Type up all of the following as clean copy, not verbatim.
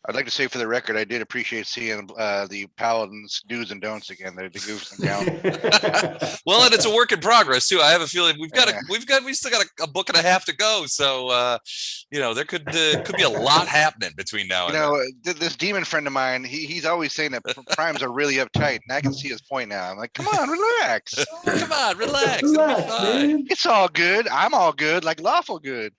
I'd like to say for the record, I did appreciate seeing the Paladins do's and don'ts again. The goofs and gowns. Well, and it's a work in progress too. I have a feeling we still got a book and a half to go. So, there could be a lot happening between now and then. This demon friend of mine, he's always saying that primes are really uptight, and I can see his point now. I'm like, come on, relax. Come on, relax. Relax, man. It's all good. I'm all good, like lawful good.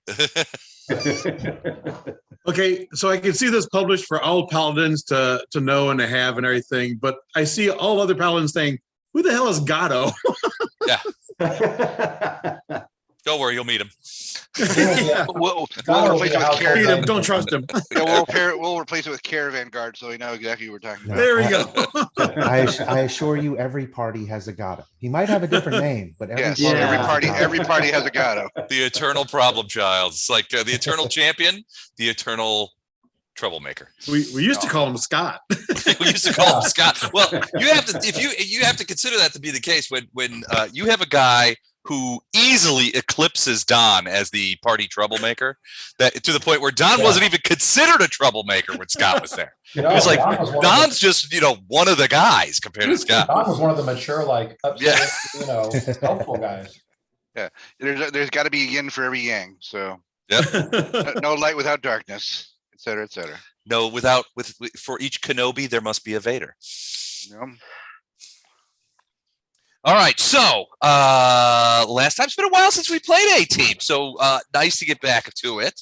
Okay, so I can see this published for all paladins to know and to have and everything, but I see all other paladins saying, "Who the hell is Gatto?" Yeah. Don't worry, you'll meet him. We'll replace it with Caravan. Don't trust him. We'll replace it with Caravan Guard, so we know exactly what we're talking about. There we go. I assure you, every party has a Gatto. He might have a different name, but every party has a Gatto. The eternal problem child. It's like the eternal champion, the eternal troublemaker. We used to call him Scott. We used to call him Scott. Well, you have to consider that to be the case when you have a guy who easily eclipses Don as the party troublemaker, that to the point where Don wasn't even considered a troublemaker when Scott was there. It was like Don's just one of the guys compared to Scott. Don was one of the mature, helpful guys. Yeah, there's got to be a yin for every yang. So no light without darkness, et cetera, et cetera. No, for each Kenobi there must be a Vader. Yeah. All right, so last time, it's been a while since we played A-Team, so nice to get back to it.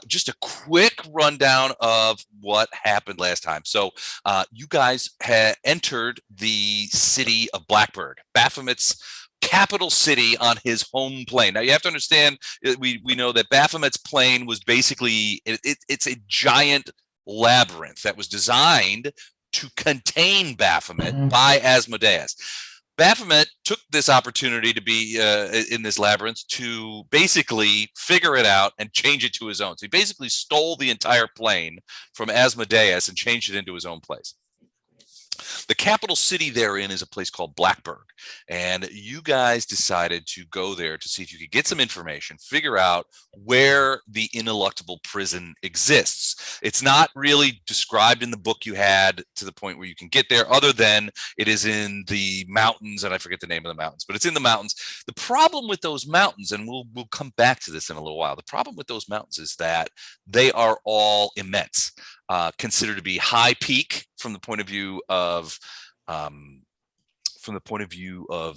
Just a quick rundown of what happened last time. So you guys had entered the city of Blackburg, Baphomet's capital city on his home plane. Now, you have to understand, we know that Baphomet's plane was basically, it's a giant labyrinth that was designed to contain Baphomet by Asmodeus. Baphomet took this opportunity to be in this labyrinth to basically figure it out and change it to his own. So he basically stole the entire plane from Asmodeus and changed it into his own place. The capital city therein is a place called Blackburg, and you guys decided to go there to see if you could get some information, figure out where the Ineluctable Prison exists. It's not really described in the book you had to the point where you can get there, other than it is in the mountains, and I forget the name of the mountains, but it's in the mountains. The problem with those mountains, and we'll come back to this in a little while, the problem with those mountains is that they are all immense. Considered to be high peak from the point of view of the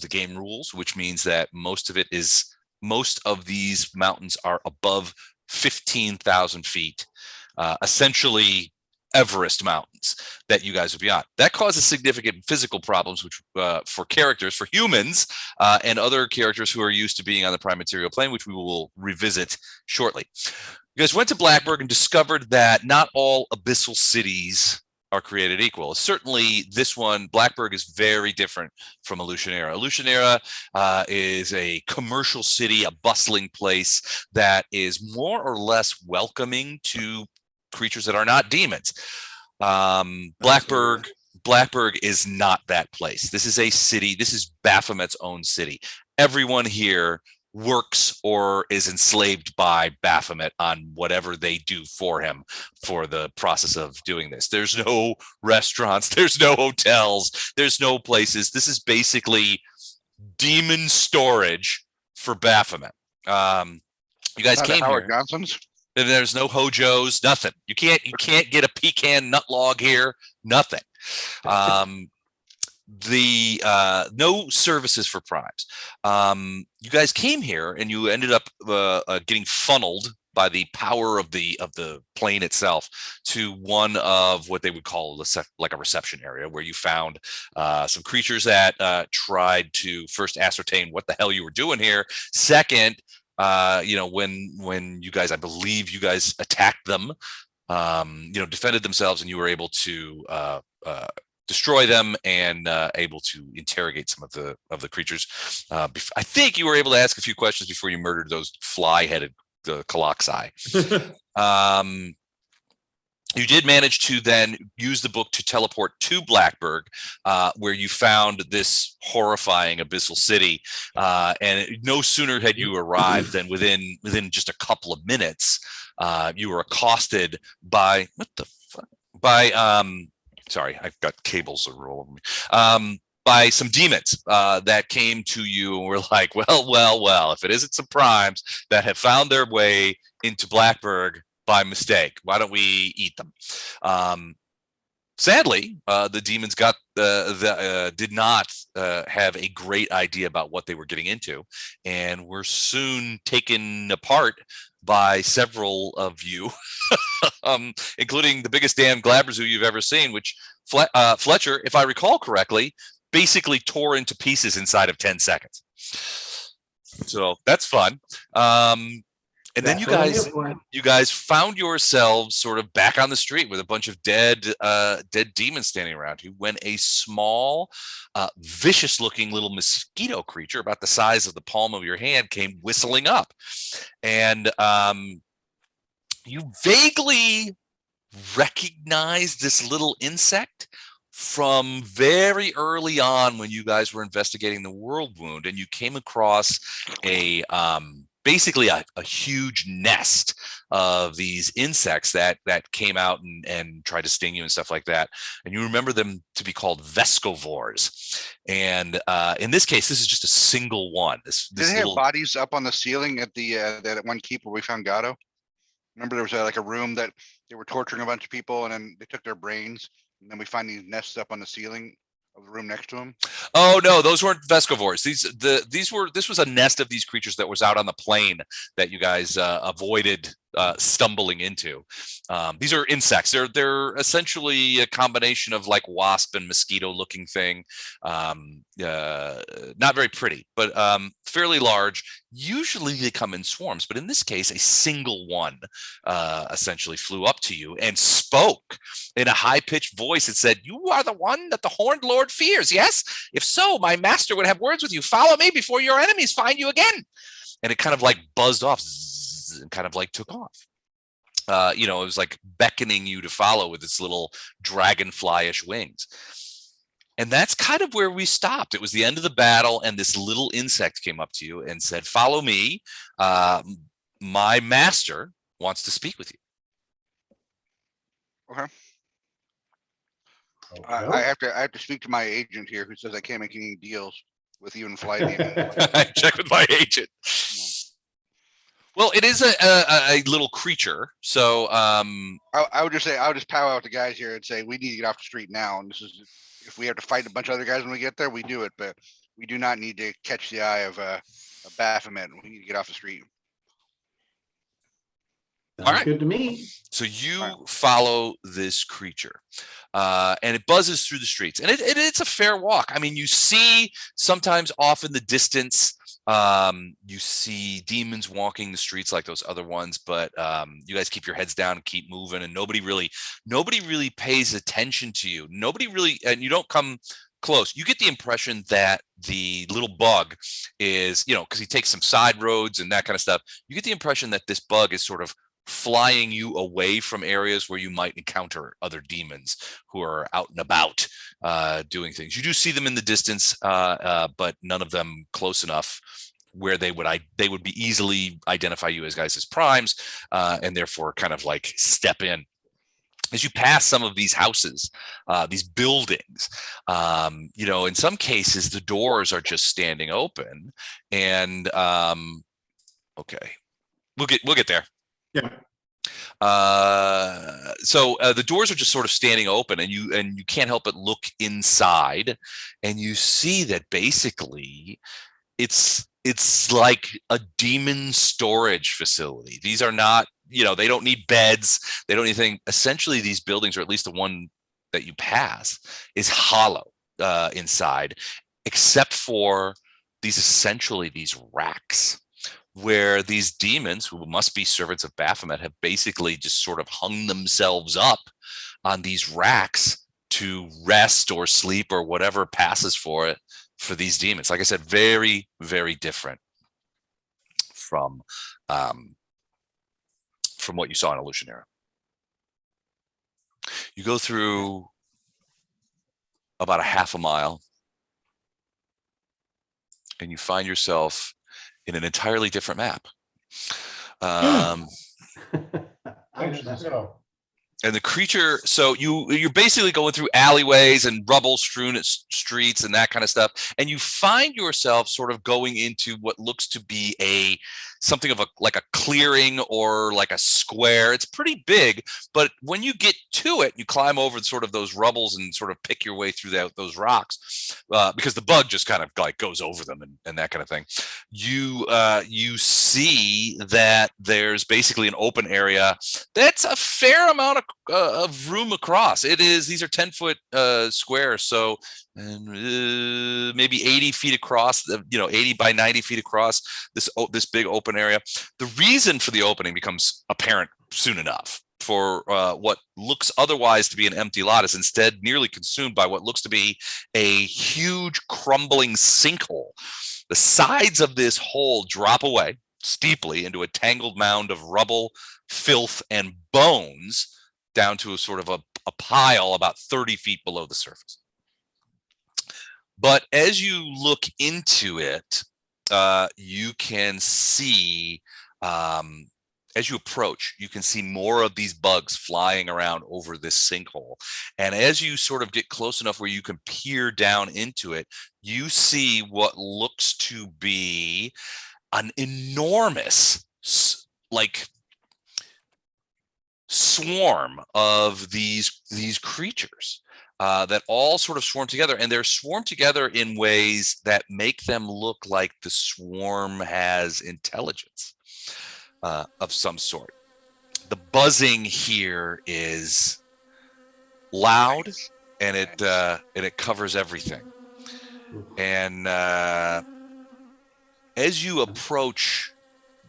game rules, which means that most of these mountains are above 15,000 feet, essentially Everest mountains that you guys would be on. That causes significant physical problems, which for humans, and other characters who are used to being on the prime material plane, which we will revisit shortly. You guys went to Blackburg and discovered that not all abyssal cities are created equal. Certainly this one, Blackburg, is very different from Illusionera. Illusionera is a commercial city, a bustling place that is more or less welcoming to creatures that are not demons. Blackburg is not that place. This is a city. This is Baphomet's own city. Everyone here works or is enslaved by Baphomet on whatever they do for him for the process of doing this. There's no restaurants, there's no hotels, there's no places. This is basically demon storage for Baphomet. You guys came Howard here. Johnson's? There's no hojos, nothing. You can't get a pecan nut log here, nothing. No services for primes. You guys came here and you ended up getting funneled by the power of the plane itself to one of what they would call like a reception area, where you found some creatures that tried to first ascertain what the hell you were doing here. Second, when you guys, I believe you guys attacked them, defended themselves, and you were able to destroy them and able to interrogate some of the creatures. I think you were able to ask a few questions before you murdered those fly-headed colossi. You did manage to then use the book to teleport to Blackburg, where you found this horrifying abyssal city. And no sooner had you arrived than within just a couple of minutes, you were accosted by, what the fuck? sorry, I've got cables that roll over me. By some demons that came to you and were like, well, if it isn't some primes that have found their way into Blackburg by mistake, why don't we eat them? Sadly, the demons did not have a great idea about what they were getting into, and were soon taken apart by several of you, including the biggest damn Glabrezu you've ever seen, which Fletcher, if I recall correctly, basically tore into pieces inside of 10 seconds. So that's fun. And then you guys found yourselves sort of back on the street with a bunch of dead demons standing around you when a small, vicious looking little mosquito creature about the size of the palm of your hand came whistling up. And you vaguely recognized this little insect from very early on when you guys were investigating the world wound, and you came across basically a huge nest of these insects that came out and tried to sting you and stuff like that. And you remember them to be called vescovars. And in this case, this is just a single one. Did they have bodies up on the ceiling at the that one keep where we found Gatto? Remember there was like a room that they were torturing a bunch of people, and then they took their brains, and then we find these nests up on the ceiling of the room next to them. Oh no, those weren't vescovars. This was a nest of these creatures that was out on the plain that you guys avoided stumbling into. These are insects. They're essentially a combination of like wasp and mosquito looking thing. Not very pretty, but fairly large. Usually they come in swarms, but in this case, a single one essentially flew up to you and spoke in a high-pitched voice. It said, "You are the one that the Horned Lord fears, yes? If so, my master would have words with you. Follow me before your enemies find you again." And it kind of like buzzed off and kind of like took off. It was like beckoning you to follow with its little dragonfly-ish wings. And that's kind of where we stopped. It was the end of the battle, and this little insect came up to you and said, "Follow me. My master wants to speak with you." Okay. I have to speak to my agent here, who says I can't make any deals with you and Flighty. Check with my agent. Well, it is a little creature, so I would just say I would just power out the guys here and say we need to get off the street now. And this is, if we have to fight a bunch of other guys when we get there, we do it. But we do not need to catch the eye of a Baphomet. We need to get off the street. Sounds all right, good to me. So you follow this creature, and it buzzes through the streets, and it's a fair walk. I mean, you see sometimes off in the distance, you see demons walking the streets like those other ones, but you guys keep your heads down and keep moving, and nobody really pays attention to you. Nobody really, and you don't come close. You get the impression that the little bug is, because he takes some side roads and that kind of stuff. You get the impression that this bug is sort of flying you away from areas where you might encounter other demons who are out and about doing things. You do see them in the distance, but none of them close enough where they would be easily identify you as guys as primes, and therefore kind of like step in. As you pass some of these houses, these buildings, in some cases the doors are just standing open, and okay, we'll get there. Yeah. So the doors are just sort of standing open, and you can't help but look inside, and you see that basically it's like a demon storage facility. These are not, they don't need beds, they don't need anything. Essentially, these buildings, or at least the one that you pass, is hollow inside, except for these racks, where these demons, who must be servants of Baphomet, have basically just sort of hung themselves up on these racks to rest or sleep or whatever passes for it for these demons. Like I said, very, very different from what you saw in Illusionera. You go through about a half a mile, and you find yourself in an entirely different map. And the creature, so you're basically going through alleyways and rubble strewn streets and that kind of stuff, and you find yourself sort of going into what looks to be something of like a clearing or like a square. It's pretty big, but when you get to it, you climb over sort of those rubbles and sort of pick your way through those rocks, because the bug just kind of like goes over them and that kind of thing. You see that there's basically an open area that's a fair amount of room across. These are 10-foot squares, so maybe 80 feet across, 80 by 90 feet across this big open area. The reason for the opening becomes apparent soon enough. For what looks otherwise to be an empty lot is instead nearly consumed by what looks to be a huge crumbling sinkhole. The sides of this hole drop away steeply into a tangled mound of rubble, filth, and bones down to a sort of a pile about 30 feet below the surface. But as you look into it, you can see, as you approach, you can see more of these bugs flying around over this sinkhole. And as you sort of get close enough where you can peer down into it, you see what looks to be an enormous, like, swarm of these creatures that all sort of swarm together, and they're swarmed together in ways that make them look like the swarm has intelligence of some sort. The buzzing here is loud, and it covers everything. And as you approach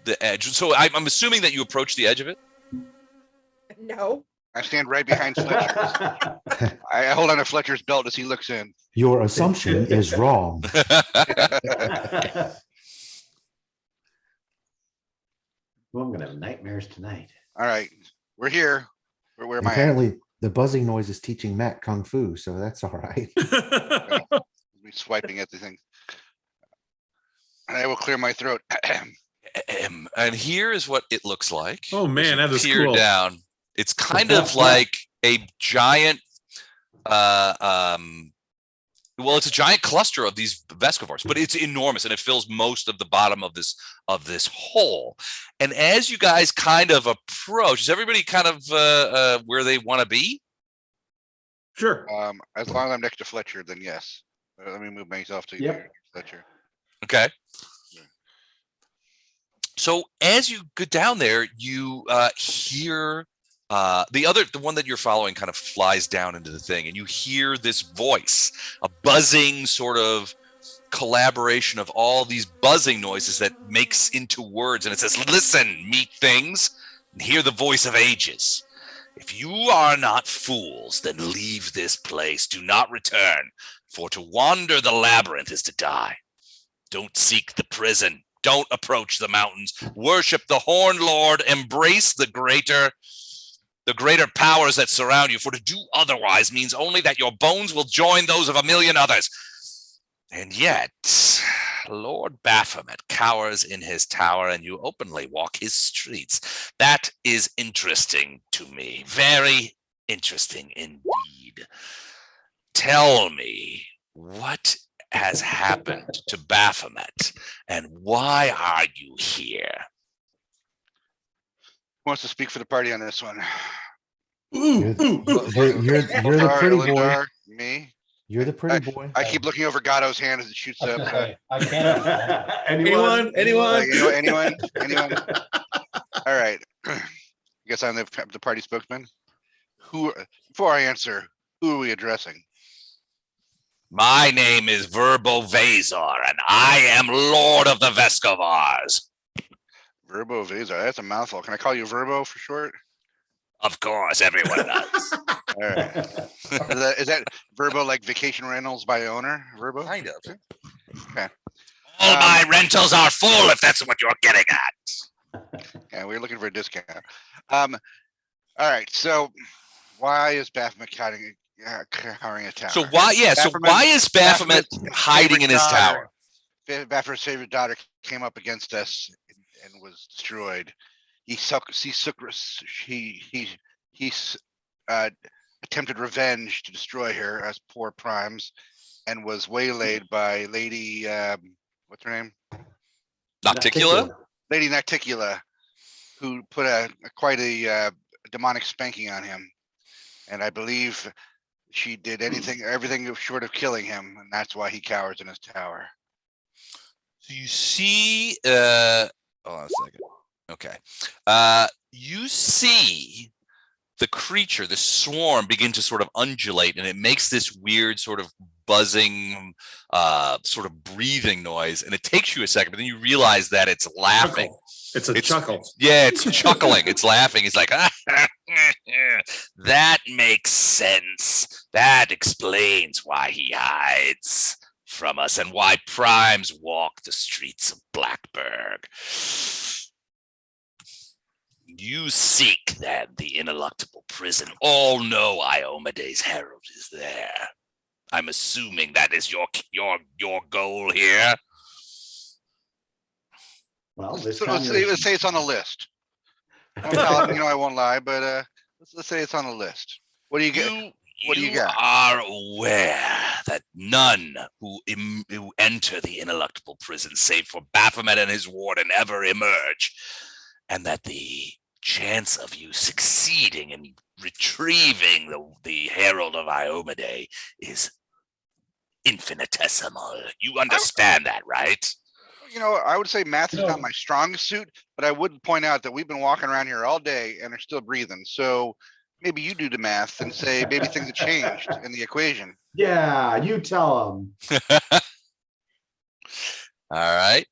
the edge, so I'm assuming that you approach the edge of it. No. I stand right behind Fletcher. I hold on to Fletcher's belt as he looks in. Your assumption is wrong. Well, I'm gonna have nightmares tonight. All right, we're here. Where am I? Apparently, the buzzing noise is teaching Matt kung fu, so that's all right. Be swiping at the thing. I will clear my throat. And here is what it looks like. Oh man, that is peer cool. down. It's kind of like a giant, well, it's a giant cluster of these vescovars, but it's enormous, and it fills most of the bottom of this hole. And as you guys kind of approach, is everybody kind of where they want to be? Sure. As long as I'm next to Fletcher, then yes. Let me move myself to Yep. Fletcher. Okay. So as you go down there, you hear the one that you're following kind of flies down into the thing, and you hear this voice, a buzzing sort of collaboration of all these buzzing noises that makes into words, and it says, "Listen, meat things, and hear the voice of ages. If you are not fools, then leave this place. Do not return, for to wander the labyrinth is to die. Don't seek the prison. Don't approach the mountains. Worship the Horn Lord. Embrace the greater powers that surround you. For to do otherwise means only that your bones will join those of a million others. And yet, Lord Baphomet cowers in his tower, and you openly walk his streets. That is interesting to me. Very interesting indeed. Tell me, what has happened to Baphomet, and why are you here?" Who wants to speak for the party on this one? You're the pretty boy. Eldar, me. You're the pretty boy. I keep looking over Gatto's hand as it shoots up. I can't. Anyone? Anyone? All right. I guess I'm the party spokesman. Before I answer, who are we addressing? My name is Verbovezzor, and I am Lord of the Vescovars. Verbovezzor. That's a mouthful. Can I call you Verbo for short? Of course, everyone does. All right. Is that Verbo like vacation rentals by owner? Verbo? Kind of. Okay. All my rentals are full, if that's what you're getting at. Yeah, we're looking for a discount. All right. So, why is Baphomet cowering a tower? So why is Baphomet hiding in his tower? Baphomet's favorite daughter came up against us and was destroyed. He attempted revenge to destroy her as poor Primes, and was waylaid by Lady, what's her name? Nocticula? Lady Nocticula, who put quite a demonic spanking on him. And I believe she did everything short of killing him, and that's why he cowers in his tower. So you see, hold on a second. Okay. You see the creature, the swarm, begin to sort of undulate, and it makes this weird sort of buzzing, sort of breathing noise. And it takes you a second, but then you realize that it's laughing. It's a chuckle. Yeah, it's chuckling. It's laughing. It's like, that makes sense. That explains why he hides from us and why Primes walk the streets of Blackburg. You seek then the Ineluctable Prison. All know Iomede's herald is there. I'm assuming that is your goal here. Well, this So time let's say it's on the list. I won't lie, but let's say it's on the list. What do you get? What do you got? Are aware that none who enter the Ineluctable Prison, save for Baphomet and his warden, ever emerge, and that the chance of you succeeding in retrieving the Herald of Iomede is infinitesimal. You understand that, right? I would say math is not my strongest suit, but I would point out that we've been walking around here all day and are still breathing. So maybe you do the math and say maybe things have changed in the equation. Yeah, you tell them. All right.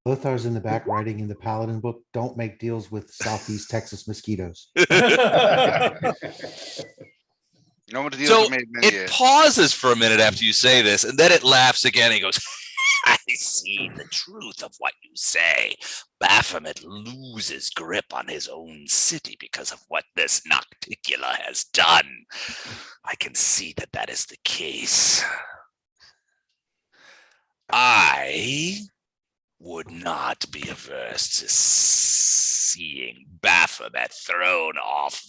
Lothar's in the back writing in the Paladin book, don't make deals with Southeast Texas mosquitoes. No one to deal So with it pauses for a minute after you say this, and then it laughs again. He goes, I see the truth of what you say. Baphomet loses grip on his own city because of what this Nocticula has done. I can see that is the case. I would not be averse to seeing Baphomet thrown off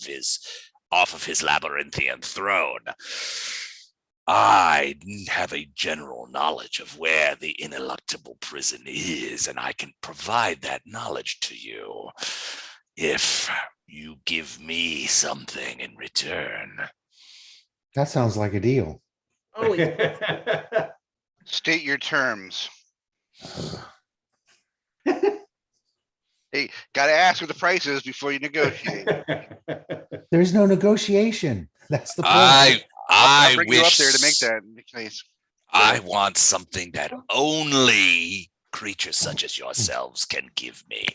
of his labyrinthian throne. I have a general knowledge of where the Ineluctable Prison is, and I can provide that knowledge to you if you give me something in return. That sounds like a deal. Oh, yeah. State your terms. Hey, gotta ask what the price is before you negotiate. There's no negotiation. That's the point. I'll bring you up there to make that case. I want something that only creatures such as yourselves can give me,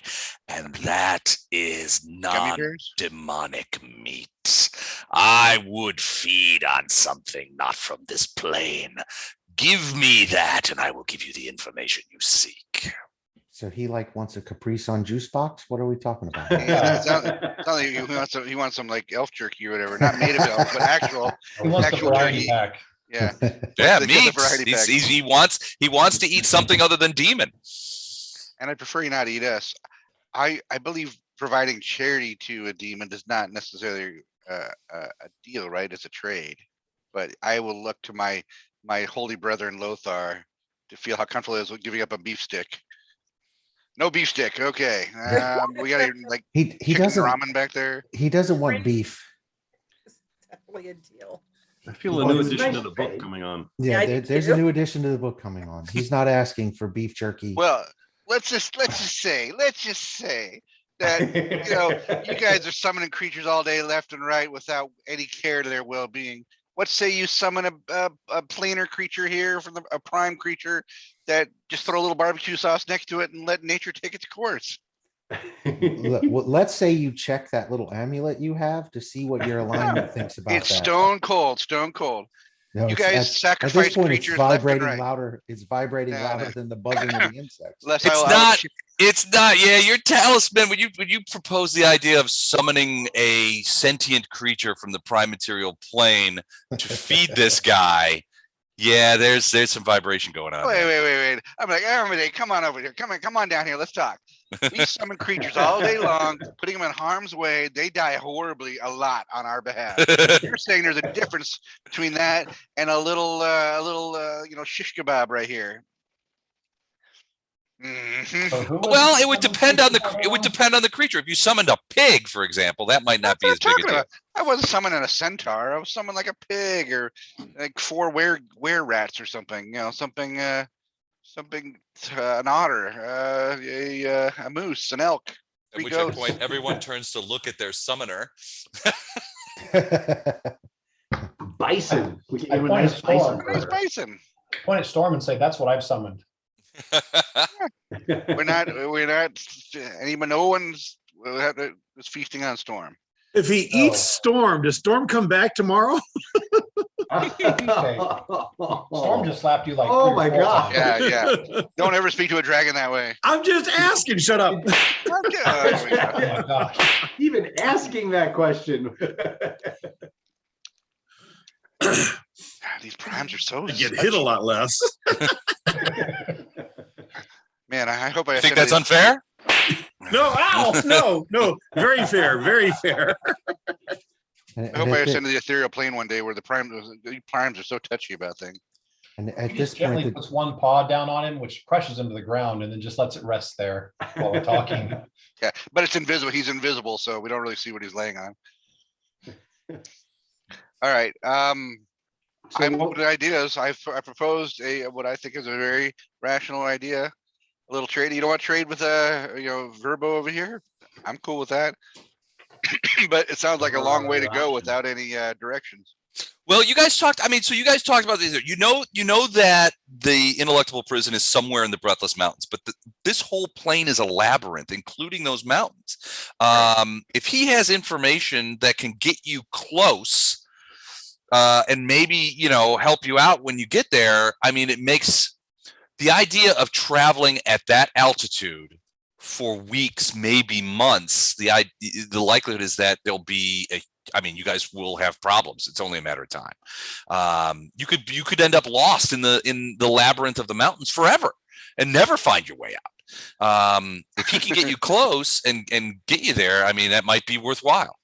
and that is non-demonic meat. I would feed on something not from this plane. Give me that, and I will give you the information you seek. So he wants a Capri Sun juice box? What are we talking about? Yeah, it sounds like he wants some like elf jerky or whatever, not made of elf, but actual. He wants the Actual variety turkey. pack. Yeah. Yeah, The meat. variety pack. He wants to eat something other than demon. And I prefer you not eat us. I believe providing charity to a demon is not necessarily a deal, right? It's a trade. But I will look to my holy brethren Lothar to feel how comfortable it is with giving up a beef stick. No beef stick. Okay. We got like he chicken doesn't ramen back there. he doesn't want beef. It's definitely a deal. I feel a Well, new it's edition nice of the book pay. coming on. Yeah, I do there's too. a new addition to the book coming on. He's not asking for beef jerky. Well, let's just say that you guys are summoning creatures all day left and right without any care to their well-being. What say you summon a planar creature here from a prime creature that just throw a little barbecue sauce next to it and let nature take its course? Let's say you check that little amulet you have to see what your alignment thinks about It's that. stone cold. No, You it's- guys at this sacrifice point, it's creatures left and vibrating right. louder. It's vibrating No, louder no. than the buzzing of the insects. Less It's not. Yeah, your talisman. When you propose the idea of summoning a sentient creature from the prime material plane to feed this guy, yeah, there's some vibration going on. there. Wait. I'm like, everybody, come on over here. Come on down here. Let's talk. We summon creatures all day long, putting them in harm's way. They die horribly a lot on our behalf. You're saying there's a difference between that and a little, shish kebab right here. Mhm. So who was Well, the it would summon depend on creature the by it would now? depend on the creature. If you summoned a pig, for example, that might not That's be what as I'm big a talking deal. about. I wasn't summoning a centaur. I was summoning like a pig or like 4 were rats or something. Something, an otter, a moose, an elk. At We which go. point everyone turns to look at their summoner. Bison. We can I give him a point nice at bison. Storm. Nice burger. bison. Point at Storm and say, that's what I've summoned. We're not. No one's is feasting on Storm. If he No. eats Storm, does Storm come back tomorrow? Storm just slapped you like Oh 3 or my 4 God. times. Yeah. Don't ever speak to a dragon that way. I'm just asking. Shut up. Okay, there we go. Oh my gosh. Even asking that question. These primes are so. I get hit a lot less. Man, I hope I. You think ascended that's unfair? No, ow, no. Very fair. Very fair. And I hope I at, ascend to the ethereal plane one day where the primes are so touchy about things. and at He this just gently point, puts one paw down on him, which crushes him to the ground, and then just lets it rest there while we're talking. Yeah, but it's invisible. He's invisible, so we don't really see what he's laying on. All right. So I'm what- open to ideas. I proposed what I think is a very rational idea. A little trade. You don't want to trade with Verbo over here? I'm cool with that. But it sounds like a long way to go without any directions. Well, you guys talked. I mean, so you guys talked about this. You know that the Ineluctable Prison is somewhere in the Breathless Mountains, but this whole plane is a labyrinth, including those mountains. If he has information that can get you close, and maybe help you out when you get there, I mean, it makes the idea of traveling at that altitude for weeks, maybe months. The likelihood is that there'll be you guys will have problems. It's only a matter of time. You could end up lost in the labyrinth of the mountains forever and never find your way out. If he can get you close and get you there, I mean, that might be worthwhile.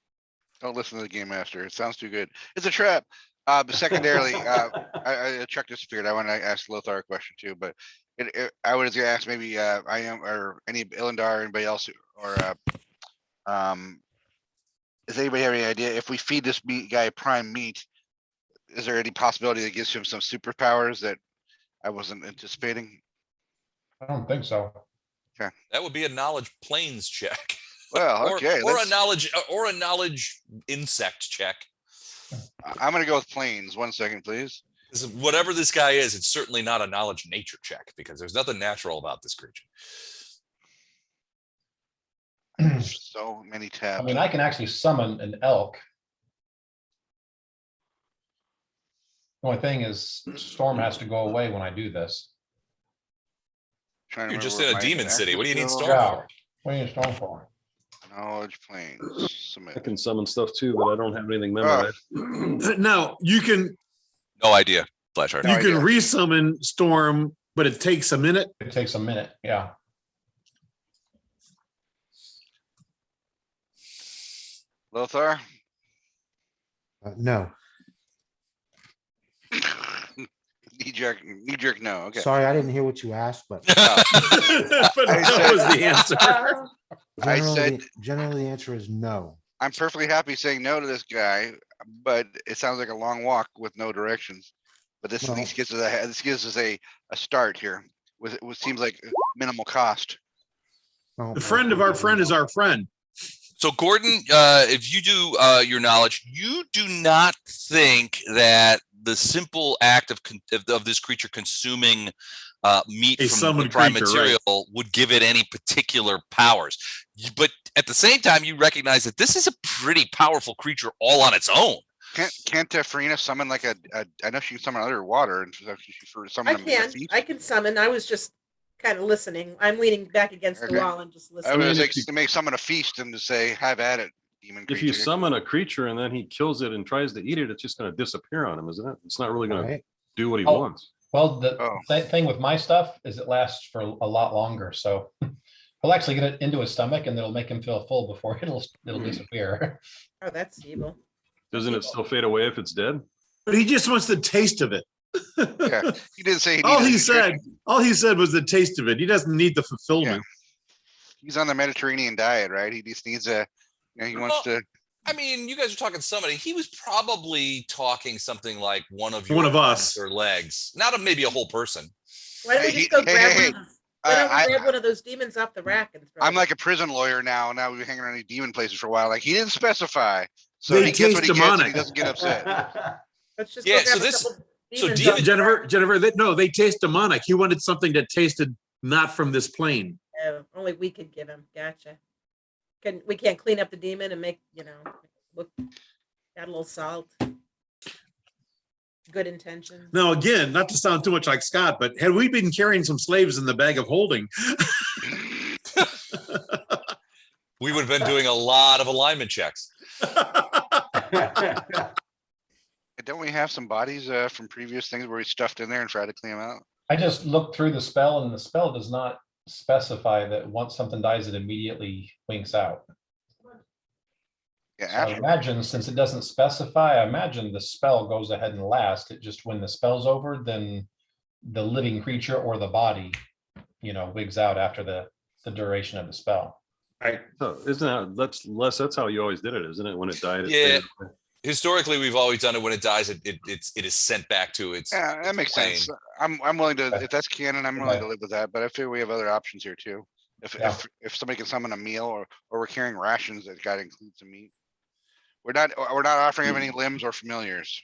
Don't listen to the game master. It sounds too good. It's a trap. But secondarily, Chuck disappeared. I want to ask Lothar a question too, but I was going to ask maybe I am or any Illendar or anybody else or does anybody have any idea if we feed this guy prime meat, is there any possibility that gives him some superpowers that I wasn't anticipating? I don't think so. That would be a knowledge planes check. Well, okay. or a knowledge insect check. I'm going to go with planes. 1 second, please. Whatever this guy is, it's certainly not a knowledge nature check because there's nothing natural about this creature. So many tabs. I mean, I can actually summon an elk. The only thing is, Storm has to go away when I do this. Trying to You're just remember in a what my demon city. What do you need actions Storm are. Yeah. for? What do you need Storm for? Knowledge planes. I Submit. can summon stuff too, but I don't have anything memorized. Now you can No idea. Flashheart. No you can idea. resummon Storm, but it takes a minute. It takes a minute, yeah. Lothar? no, Knee jerk, no. Okay. sorry, I didn't hear what you asked, but But I that said- was the answer. I generally, said- generally the answer is no. I'm perfectly happy saying no to this guy, but it sounds like a long walk with no directions. But this at Well- least gives us a start here with what seems like minimal cost. Well, The friend of our friend is our friend. So Gordon, if you do your knowledge, you do not think that the simple act of this creature consuming meat A from summoned prime creature, right. material would give it any particular powers. But at the same time, you recognize that this is a pretty powerful creature all on its own. Can't Farina summon like I know she can summon underwater and summon I them can, feet? I can summon. I was just kind of listening. I'm leaning back against the Okay. wall and just I listening. mean, was if like you- to make summon a feast and to say, have at it, demon If creature. you summon a creature and then he kills it and tries to eat it, it's just going to disappear on him, isn't it? It's not really going to Right? do what he Oh. wants. Well, the Oh. thing with my stuff is it lasts for a lot longer, so He'll actually get it into his stomach and it'll make him feel full before it'll disappear. Oh, that's evil. Doesn't it still fade away if it's dead? But he just wants the taste of it. Yeah, he didn't say he All needed he nutrition. said, all he said was the taste of it. He doesn't need the fulfillment. He's on the Mediterranean diet, right? He just needs he wants to. I mean, you guys are talking somebody. He was probably talking something like one of One of your us. arms or legs, not maybe a whole person. Why don't we Hey, just go hey, grab hey, one of those? Why don't we I- grab one of those demons off the rack and throw I'm it? like a prison lawyer now. Now we've been hanging around these demon places for a while. Like he didn't specify, so They he gets what he taste gets, and he demonic. doesn't get upset. Let's just Yeah, go grab so a this- couple so demons demon- off the Jennifer, they taste demonic. He wanted something that tasted not from this plane. rack. Oh, only we could give him. Gotcha. We can't clean up the demon and make, look, add a little salt. Good intentions. Now, again, not to sound too much like Scott, but had we been carrying some slaves in the bag of holding, We would have been doing a lot of alignment checks. Don't we have some bodies from previous things where we stuffed in there and tried to clean them out? I just looked through the spell and the spell does not specify that once something dies, it immediately winks out. Yeah, So I after. imagine since it doesn't specify, I imagine the spell goes ahead and lasts. It just when the spell's over, then the living creature or the body, wigs out after the duration of the spell. So isn't that's how you always did it, isn't it? When it died. It Yeah. faded away. Historically, we've always done it when it dies. It is sent back to its. Yeah, that makes plane. sense. I'm willing to, if that's canon, I'm willing Okay. to live with that, but I feel we have other options here too. Yeah. If somebody can summon a meal or we're carrying rations that gotta include some meat. We're not offering him any limbs or familiars.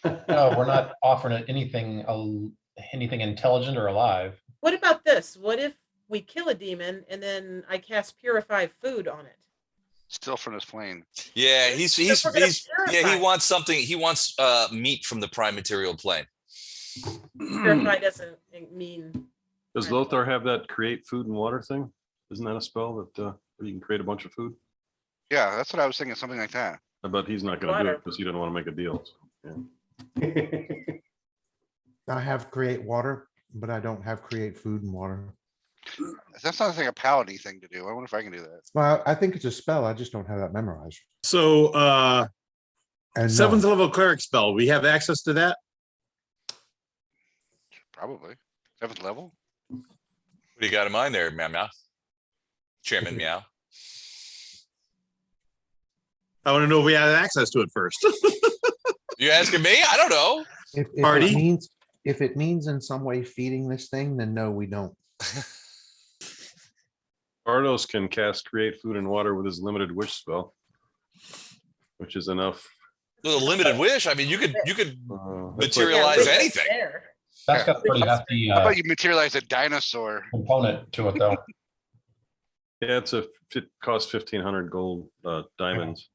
No, we're not offering it anything intelligent or alive. What about this? What if we kill a demon and then I cast purify food on it? Still from this plane. Yeah, If he's we're gonna yeah, he purify. wants something. He wants meat from the prime material plane. Purify doesn't mean Does Lothar have that create food and water thing? Isn't that a spell that where you can create a bunch of food? Yeah, that's what I was thinking, something like that. I bet he's not going to do Water. it because he doesn't want to make a deal. So, yeah. I have create water, but I don't have create food and water. That's not like a paladin thing to do. I wonder if I can do that. Well, I think it's a spell. I just don't have that memorized. so And no, seventh level cleric spell, we have access to that? Probably. 7th level? What do you got in mind there, Meow Meow? Chairman Meow. I want to know if we have access to it first. You asking me? I don't know. if Marty? it means in some way feeding this thing, then no, we don't. Bardos can cast create food and water with his limited wish spell, which is enough. With a limited wish. I mean, you could That's like- materialize wait, that's anything. there. That's got a pretty hefty How about you materialize a dinosaur? component to it, though. Yeah, it costs 1,500 gold diamonds.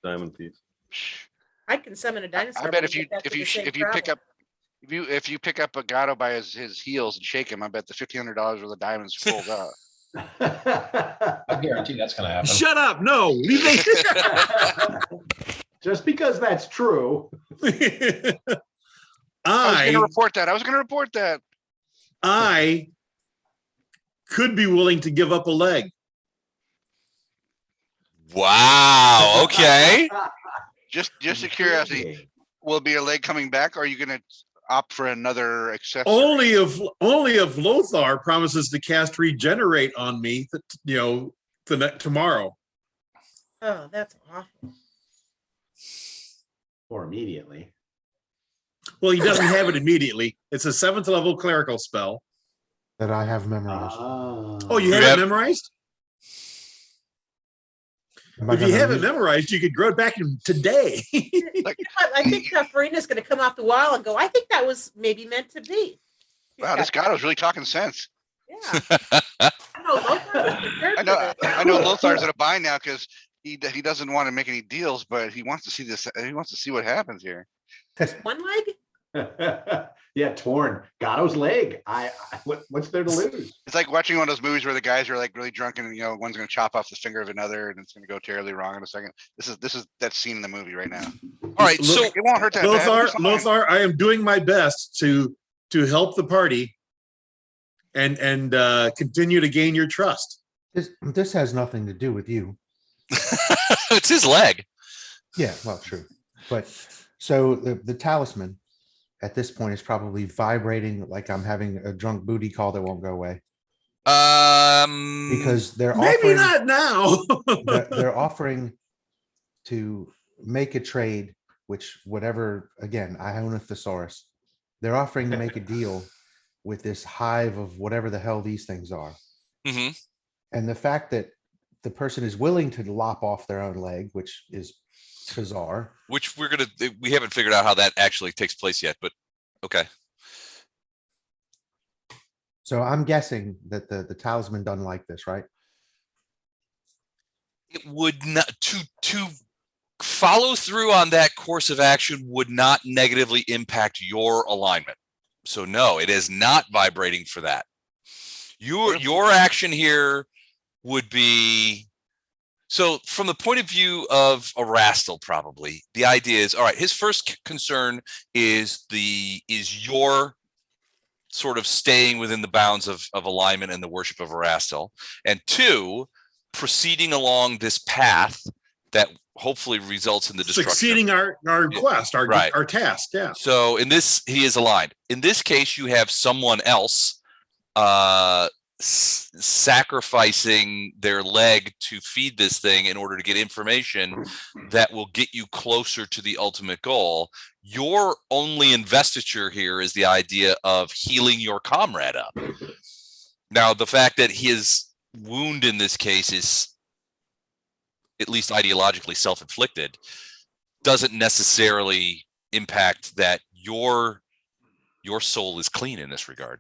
Diamond piece. I can summon a dinosaur. I bet but if you get that for the same pick problem. up if you pick up a Gato by his heels and shake him, I bet the $1,500 worth of diamonds falls out. I guarantee that's gonna happen. Shut up. No. Leave Just because that's true. it. I was gonna report that. I could be willing to give up a leg. Wow. Okay. Just a curiosity. Will be your leg coming back? Or are you gonna opt for another accessory? Only if Lothar promises to cast regenerate on me, tomorrow. Oh, that's awful. Or immediately. Well, he doesn't have it immediately. It's a 7th level clerical spell. That I have memorized. Oh, you have Yep. it memorized? Am I If you gonna have it use- memorized, you could grow it back in today. Like, I think Farina's going to come off the wall and go, I think that was maybe meant to be. She's wow, this got- Gato's really talking sense. Yeah. I know, Lothar was prepared I for know this. I know Lothar's at a bind now because he doesn't want to make any deals, but he wants to see this. He wants to see what happens here. One leg? Yeah, torn. Gato's leg. What's there to lose? It's like watching one of those movies where the guys are like really drunk and one's gonna chop off the finger of another and it's gonna go terribly wrong in a second. This is that scene in the movie right now. All right. So It won't hurt that bad. It'll be fine. Lothar, I am doing my best to help the party. and continue to gain your trust. This has nothing to do with you. It's his leg. Yeah, well, true. But so the talisman at this point is probably vibrating like I'm having a drunk booty call that won't go away. Because they're Maybe offering, not now. they're offering to make a trade, which whatever, again, I own a thesaurus. They're offering to make a deal with this hive of whatever the hell these things are. hmm And the fact that the person is willing to lop off their own leg, which is bizarre. Which we haven't figured out how that actually takes place yet, but okay. So I'm guessing that the talisman doesn't like this, right? It would not to follow through on that course of action would not negatively impact your alignment. So no, it is not vibrating for that. Your action here would be, so from the point of view of Erastil, probably the idea is, all right, his first concern is your sort of staying within the bounds of alignment and the worship of Erastil, and two, proceeding along this path that hopefully results in the destruction. Succeeding our quest, our task. Yeah. So in this, he is aligned. In this case, you have someone else sacrificing their leg to feed this thing in order to get information that will get you closer to the ultimate goal. Your only investiture here is the idea of healing your comrade up. Now, the fact that his wound in this case is at least ideologically self-inflicted doesn't necessarily impact that your soul is clean in this regard.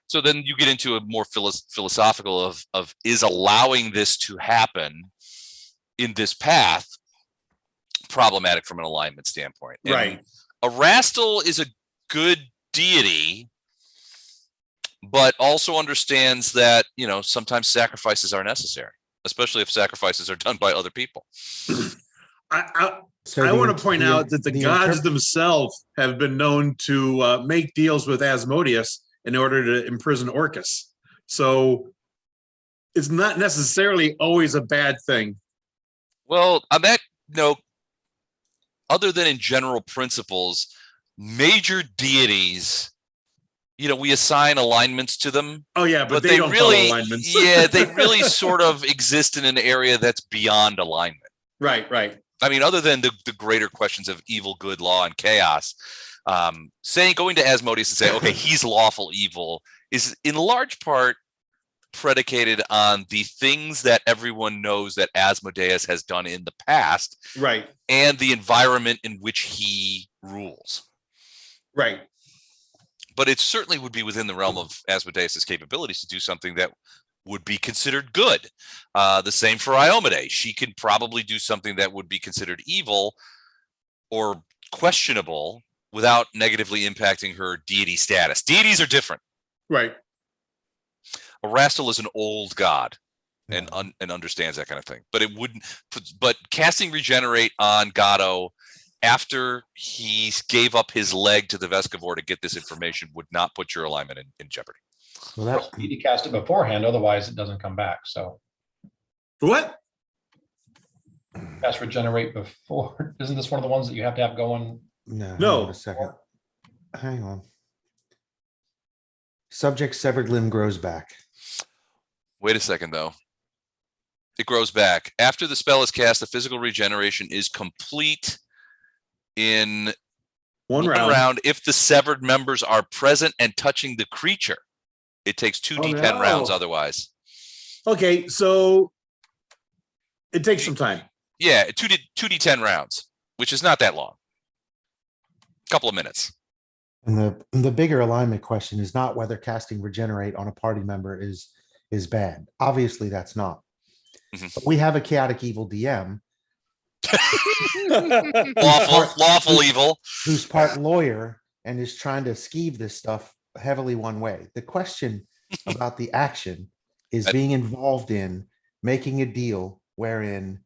So then you get into a more philosophical of is allowing this to happen in this path problematic from an alignment standpoint. And right. Erastil is a good deity, but also understands that, sometimes sacrifices are necessary, especially if sacrifices are done by other people. I want to point out that the gods themselves have been known to make deals with Asmodeus in order to imprison Orcus. So it's not necessarily always a bad thing. Well, on that note, other than in general principles, major deities, we assign alignments to them. Oh yeah, but they don't really, follow alignments. Yeah, they really sort of exist in an area that's beyond alignment. Right. I mean, other than the greater questions of evil, good, law, and chaos, going to Asmodeus and saying, okay, he's lawful evil is in large part predicated on the things that everyone knows that Asmodeus has done in the past. Right. And the environment in which he rules. Right. But it certainly would be within the realm of Asmodeus's capabilities to do something that would be considered good. The same for Iomade. She could probably do something that would be considered evil or questionable without negatively impacting her deity status. Deities are different. Right. Erastil is an old god and understands that kind of thing. But it wouldn't. But casting Regenerate on Gato after he gave up his leg to the vescovar to get this information would not put your alignment in jeopardy. Well, you need to cast it beforehand, otherwise it doesn't come back. So what? Cast Regenerate before. Isn't this one of the ones that you have to have going? No. Hang on a second. Hang on. Subject severed limb grows back. Wait a second, though. It grows back. After the spell is cast, the physical regeneration is complete in one round if the severed members are present and touching the creature. It takes 2d10 rounds otherwise. Okay, so it takes some time. Yeah, 2d10 rounds, which is not that long. A couple of minutes. And the bigger alignment question is not whether casting Regenerate on a party member is bad. Obviously, that's not. Mm-hmm. But we have a chaotic evil DM. lawful evil. Who's part lawyer and is trying to skeeve this stuff heavily one way. The question about the action is being involved in making a deal wherein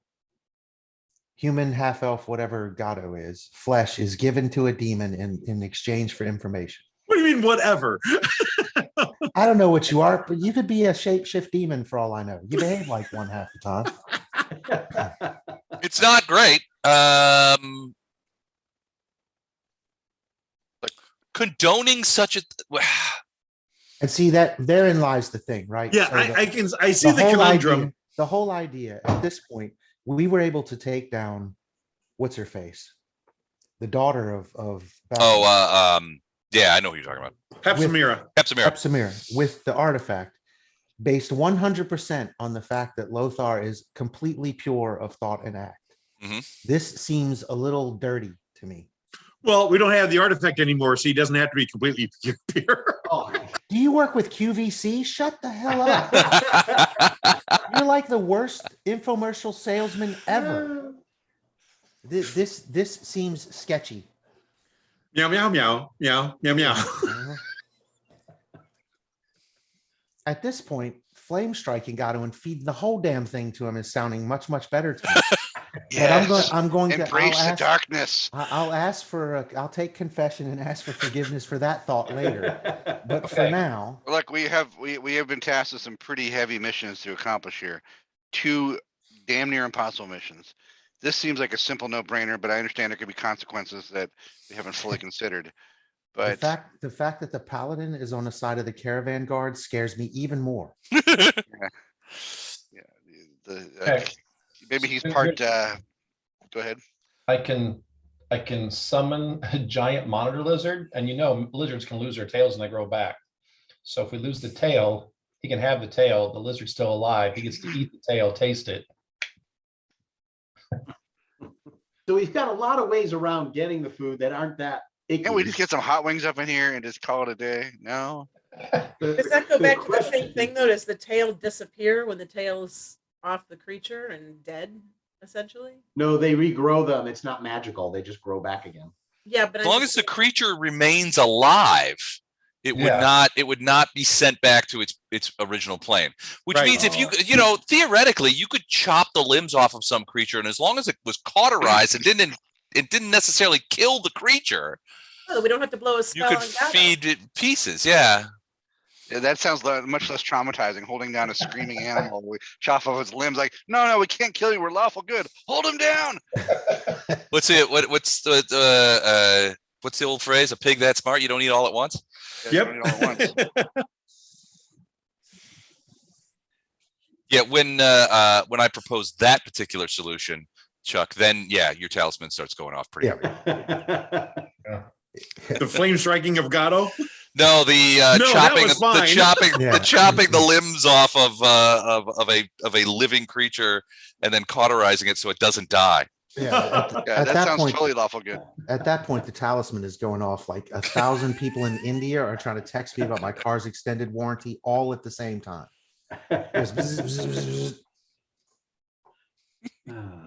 human, half elf, whatever Gato is, flesh is given to a demon in exchange for information. What do you mean, whatever? I don't know what you are, but you could be a shapeshift demon for all I know. You behave like one half the time. It's not great. Condoning such a And see that therein lies the thing, right? Yeah, So I see the whole conundrum. idea- the whole idea at this point, we were able to take down what's her face, the daughter of yeah, I know who you're talking about. Hepsamira. Hepsamira. Hepsamira with the artifact, based 100% on the fact that Lothar is completely pure of thought and act. Mhm. This seems a little dirty to me. Well, we don't have the artifact anymore, so he doesn't have to be completely pure. Oh. Do you work with QVC? Shut the hell up. You're like the worst infomercial salesman ever. This seems sketchy. Meow, meow, meow, meow, meow, meow. At this point, flame striking Gato and feeding the whole damn thing to him is sounding much, much better to me. Yes. But I'm going to Embrace the darkness. I'll ask for I'll take confession and ask for forgiveness for that thought later. But for Okay. now, Look, we have been tasked with some pretty heavy missions to accomplish here. 2 damn near impossible missions. This seems like a simple no-brainer, but I understand there could be consequences that we haven't fully considered. the But fact that the paladin is on the side of the caravan guard scares me even more. yeah, Okay. maybe he's So part. Go ahead. I can summon a giant monitor lizard, and lizards can lose their tails and they grow back. So if we lose the tail, he can have the tail. The lizard's still alive. He gets to eat the tail, taste it. So he's got a lot of ways around getting the food that aren't that icky. Can we just get some hot wings up in here and just call it a day? No. Does that go back to the same thing though? Does the tail disappear when the tail's off the creature and dead, essentially? No, they regrow them. It's not magical. They just grow back again. Yeah, but As long as the creature remains alive, it would not be sent back to its original plane. Which Right. means if you theoretically you could chop the limbs off of some creature, and as long as it was cauterized and didn't necessarily kill the creature, we don't have to blow a you spell could on Gato. feed it pieces. Yeah. Yeah, that sounds much less traumatizing. Holding down a screaming animal, we chop off its limbs. Like, no, we can't kill you. We're lawful good. Hold him down. What's the old phrase? A pig that smart, you don't eat all at once. Yeah, you don't need all at once. Yeah, when I proposed that particular solution, Chuck, then your talisman starts going off pretty heavy. The flame striking of Gato. No, the No, that was fine. chopping the limbs off of a living creature and then cauterizing it so it doesn't die. Yeah, Yeah, that sounds totally lawful good. At that point, the talisman is going off. Like 1,000 people in India are trying to text me about my car's extended warranty all at the same time. Just bzz, bzz, bzz, bzz.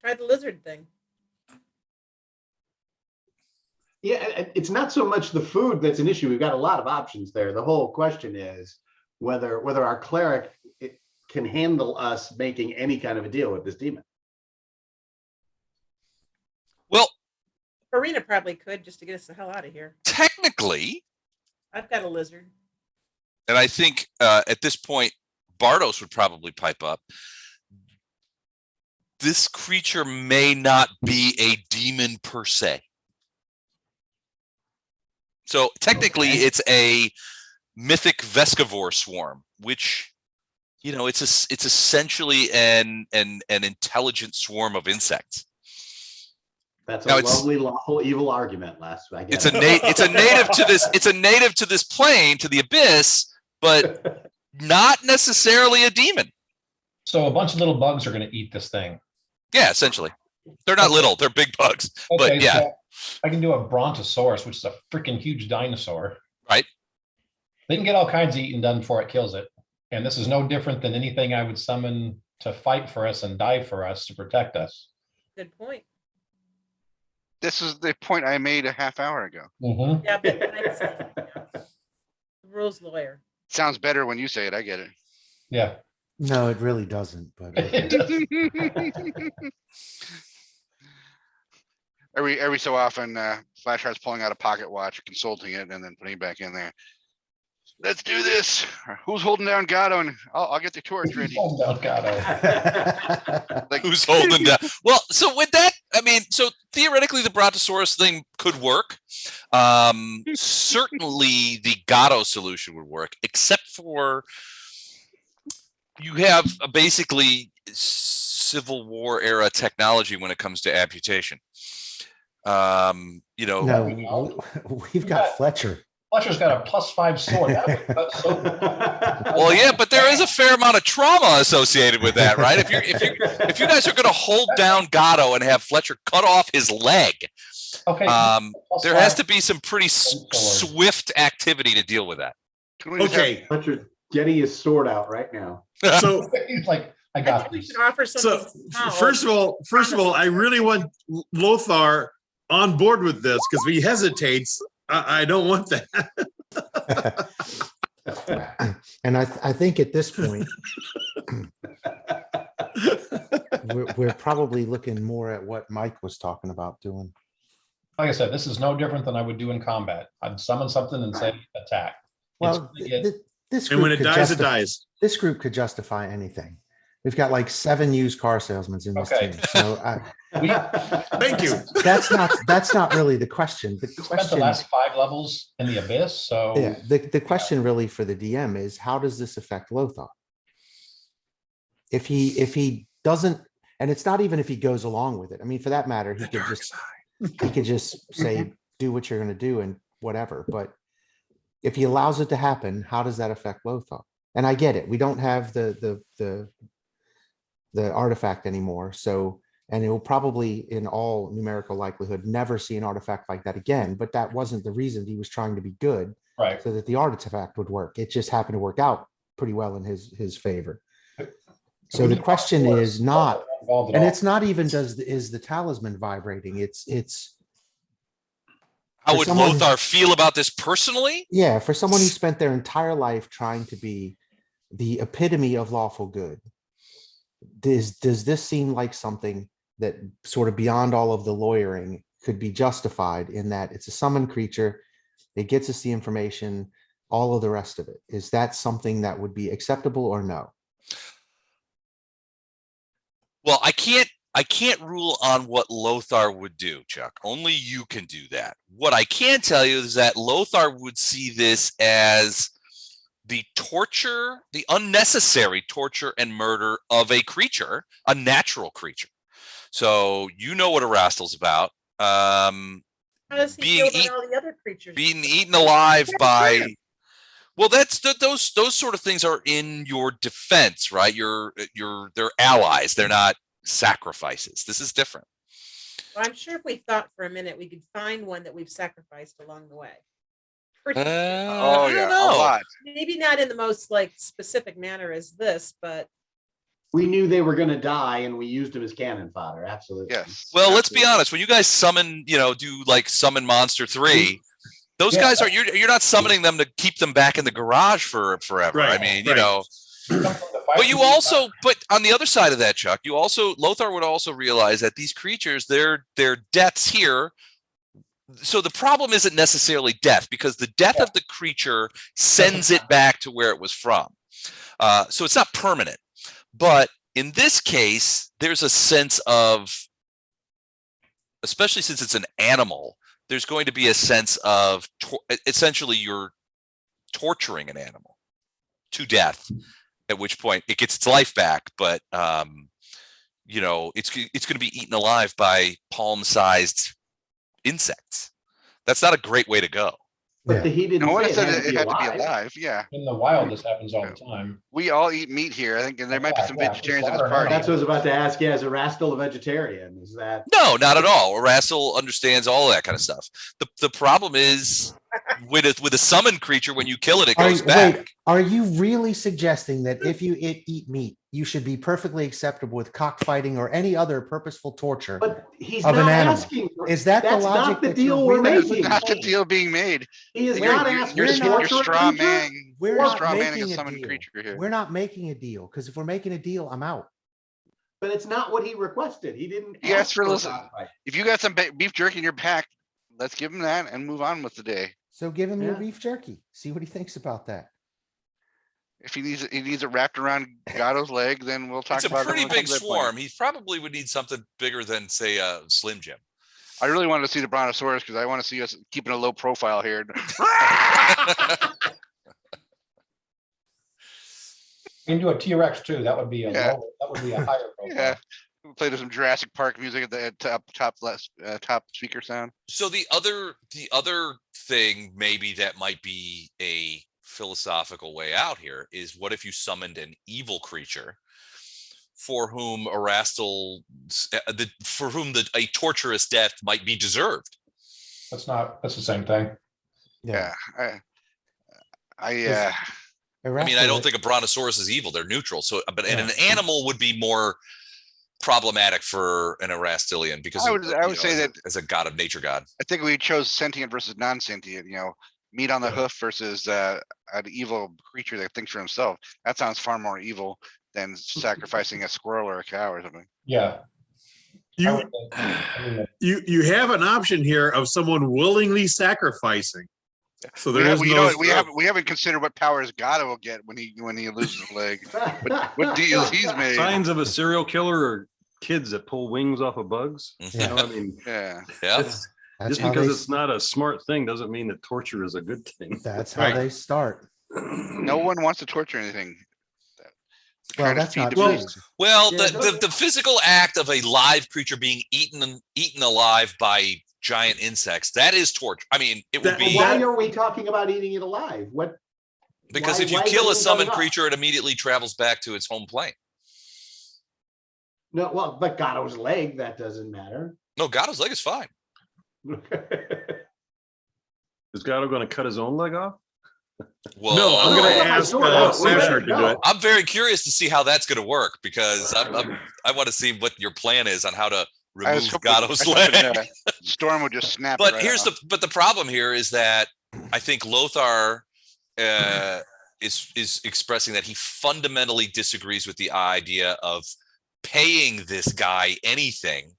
Try the lizard thing. Yeah, it's not so much the food that's an issue. We've got a lot of options there. The whole question is whether our cleric can handle us making any kind of a deal with this demon. Well, Farina probably could, just to get us the hell out of here. technically, I've got a lizard. and I think at this point, Bardos would probably pipe up. This creature may not be a demon per se. So technically, it's a mythic vescovar swarm, which it's essentially an intelligent swarm of insects. That's Now a lovely, lawful, evil argument, Les. I get It's a native to this. It's a native to this plane, to the abyss, but not necessarily a demon. So a bunch of little bugs are going to eat this thing. Yeah, essentially, they're not little; they're big bugs. Okay, But yeah, so I can do a brontosaurus, which is a freaking huge dinosaur. Right. They can get all kinds of eating done before it kills it. And this is no different than anything I would summon to fight for us and die for us to protect us. Good point. This is the point I made a half hour ago. Mhm. Yeah, but I said something else. The rules lawyer. Sounds better when you say it. I get it. Yeah. No, it really doesn't, but It okay. does. Every so often, Flashheart's pulling out a pocket watch, consulting it, and then putting it back in there. Let's do this. Who's holding down Gatto? And I'll get the torch ready. Oh, no, Gatto. Like, Who's holding down? Well, so with that, I mean, so theoretically, the Brontosaurus thing could work. Certainly, the Gatto solution would work, except for you have basically Civil War era technology when it comes to amputation. You know, No, we've got Fletcher. Fletcher's got a +5 sword. That would cut so well, yeah, but there is a fair amount of trauma associated with that, right? If you guys are going to hold down Gatto and have Fletcher cut off his leg, Okay. there has to be some pretty swift activity to deal with that. Okay, Fletcher's getting his sword out right now. so He's like, I I got think we this. should offer so something. first of all, I really want Lothar on board with this because if he hesitates, I don't want that. And I think at this point, we're probably looking more at what Mike was talking about doing. Like I said, this is no different than I would do in combat. I'd summon something and say attack. Well, It's gonna get- this And when group it could dies, it justify- dies. This group could justify anything. We've got like 7 used car salesmen in this Okay. team. So Thank you. that's not really the question. The we spent the question, last 5 levels in the abyss, so yeah, the question really for the DM is how does this affect Lothar? If he doesn't, and it's not even if he goes along with it. I mean, for that matter, he could just say, do what you're going to do and whatever. But if he allows it to happen, how does that affect Lothar? And I get it. We don't have the artifact anymore. So, and it will probably in all numerical likelihood, never see an artifact like that again. But that wasn't the reason. He was trying to be good right. so that the artifact would work. It just happened to work out pretty well in his favor. So the question is not, and it's not even is the talisman vibrating? It's How for would someone- Lothar feel about this personally? yeah, for someone who spent their entire life trying to be the epitome of lawful good. Does this seem like something that sort of beyond all of the lawyering could be justified in that it's a summoned creature, it gets us the information, all of the rest of it? Is that something that would be acceptable or no? Well, I can't rule on what Lothar would do, Chuck. Only you can do that. What I can tell you is that Lothar would see this as the torture, the unnecessary torture and murder of a creature, a natural creature. So you know what Erastil's about. How does he being feel about all the other creatures? Being eaten alive by, well, that's those sort of things are in your defense, right? They're allies. They're not sacrifices. This is different. Well, I'm sure if we thought for a minute, we could find one that we've sacrificed along the way. Pretty Oh, sure. Oh I yeah, don't a know. lot. Maybe not in the most like specific manner as this, but We knew they were gonna die and we used them as cannon fodder, absolutely. Yes. Well, let's be Absolutely. honest. When you guys summon, do like summon Monster 3, those guys are you're not summoning them to keep them back in the garage for forever. I Right, mean, right. but you also, but on the other side of that, Chuck, Lothar would also realize that these creatures, their deaths here. So the problem isn't necessarily death, because the death of the creature sends it back to where it was from. So it's not permanent. But in this case, there's a sense of, especially since it's an animal, there's going to be a sense of essentially you're torturing an animal to death, at which point it gets its life back. But, it's going to be eaten alive by palm-sized insects. That's not a great way to go. But he didn't No one say said it it had to be alive. alive. Yeah, In the wild, this happens all the time. we all eat meat here. I think, and there might be some Yeah, vegetarians in this slaughter an party. That's what I was about to ask. Yeah, is Erastil a vegetarian? Is that? No, not at all. Erastil understands all that kind of stuff. The problem is, with a summoned creature, when you kill it, it Are goes you, back. wait, are you really suggesting that if you eat meat, you should be perfectly acceptable with cockfighting or any other purposeful torture? But he's Of an not animal. asking. Is that the That's logic not the that you're deal we're really making. Not the saying? deal being made. He is You're, not you're, asking you're, We're to not- you're torture a straw creature. manning. We're You're not straw manning a making a summoned deal. creature here. We're not making a deal, because if we're making a deal, I'm out. But it's not what he requested. He didn't He asked ask for for a listen. cockfight. If you got some beef jerky in your pack, let's give him that and move on with the day. So give him your Yeah. beef jerky. See what he thinks about that. If he needs it wrapped around Gatto's leg, then we'll talk It's a about it pretty when we come big to that point. swarm. He probably would need something bigger than, say, a Slim Jim. I really wanted to see the Brontosaurus because I want to see us keeping a low profile here. You can do a T-Rex too. That would be a Yeah. that would be a higher Yeah, profile. we played some Jurassic Park music at the top speaker sound. So the other thing maybe that might be a philosophical way out here is, what if you summoned an evil creature for whom a torturous death might be deserved? That's the same thing. Yeah, I I mean, I don't think a brontosaurus is evil. They're neutral. So, but and an animal would be more problematic for an Erastilian, because I would say that as a god of nature god. I think we chose sentient versus non-sentient. Meat on the hoof versus an evil creature that thinks for himself. That sounds far more evil than sacrificing a squirrel or a cow or something. Yeah. I You, would think- I mean, you have an option here of someone willingly sacrificing. So there is no. We haven't considered what powers Gatto will get when he loses his leg. What deals he's made. Signs of a serial killer are kids that pull wings off of bugs. Mhm. You know, I mean, Yeah. Yeah. it's, That's just how because they- it's not a smart thing doesn't mean that torture is a good thing. That's how Right. they start. No one wants to torture anything. Well, Trying to that's feed not the true. beast. Well, Yeah, the physical act of a live creature being eaten alive by giant insects, that is torture. I mean, it would That- be, Why are we talking about eating it alive? What? because why- if you why is kill a it summoned coming up? creature, it immediately travels back to its home plane. No, well, but Gatto's leg, that doesn't matter. No, Gatto's leg is fine. Is Gatto going to cut his own leg off? Well, No, I'm going to Oh, my ask God. Sasha to do it. I'm very curious to see how that's going to work, because I want to see what your plan is on how to I was remove hoping- Gatto's I was hoping, leg. Storm would just snap. it But right here's off. the problem here is that I think Lothar is expressing that he fundamentally disagrees with the idea of paying this guy anything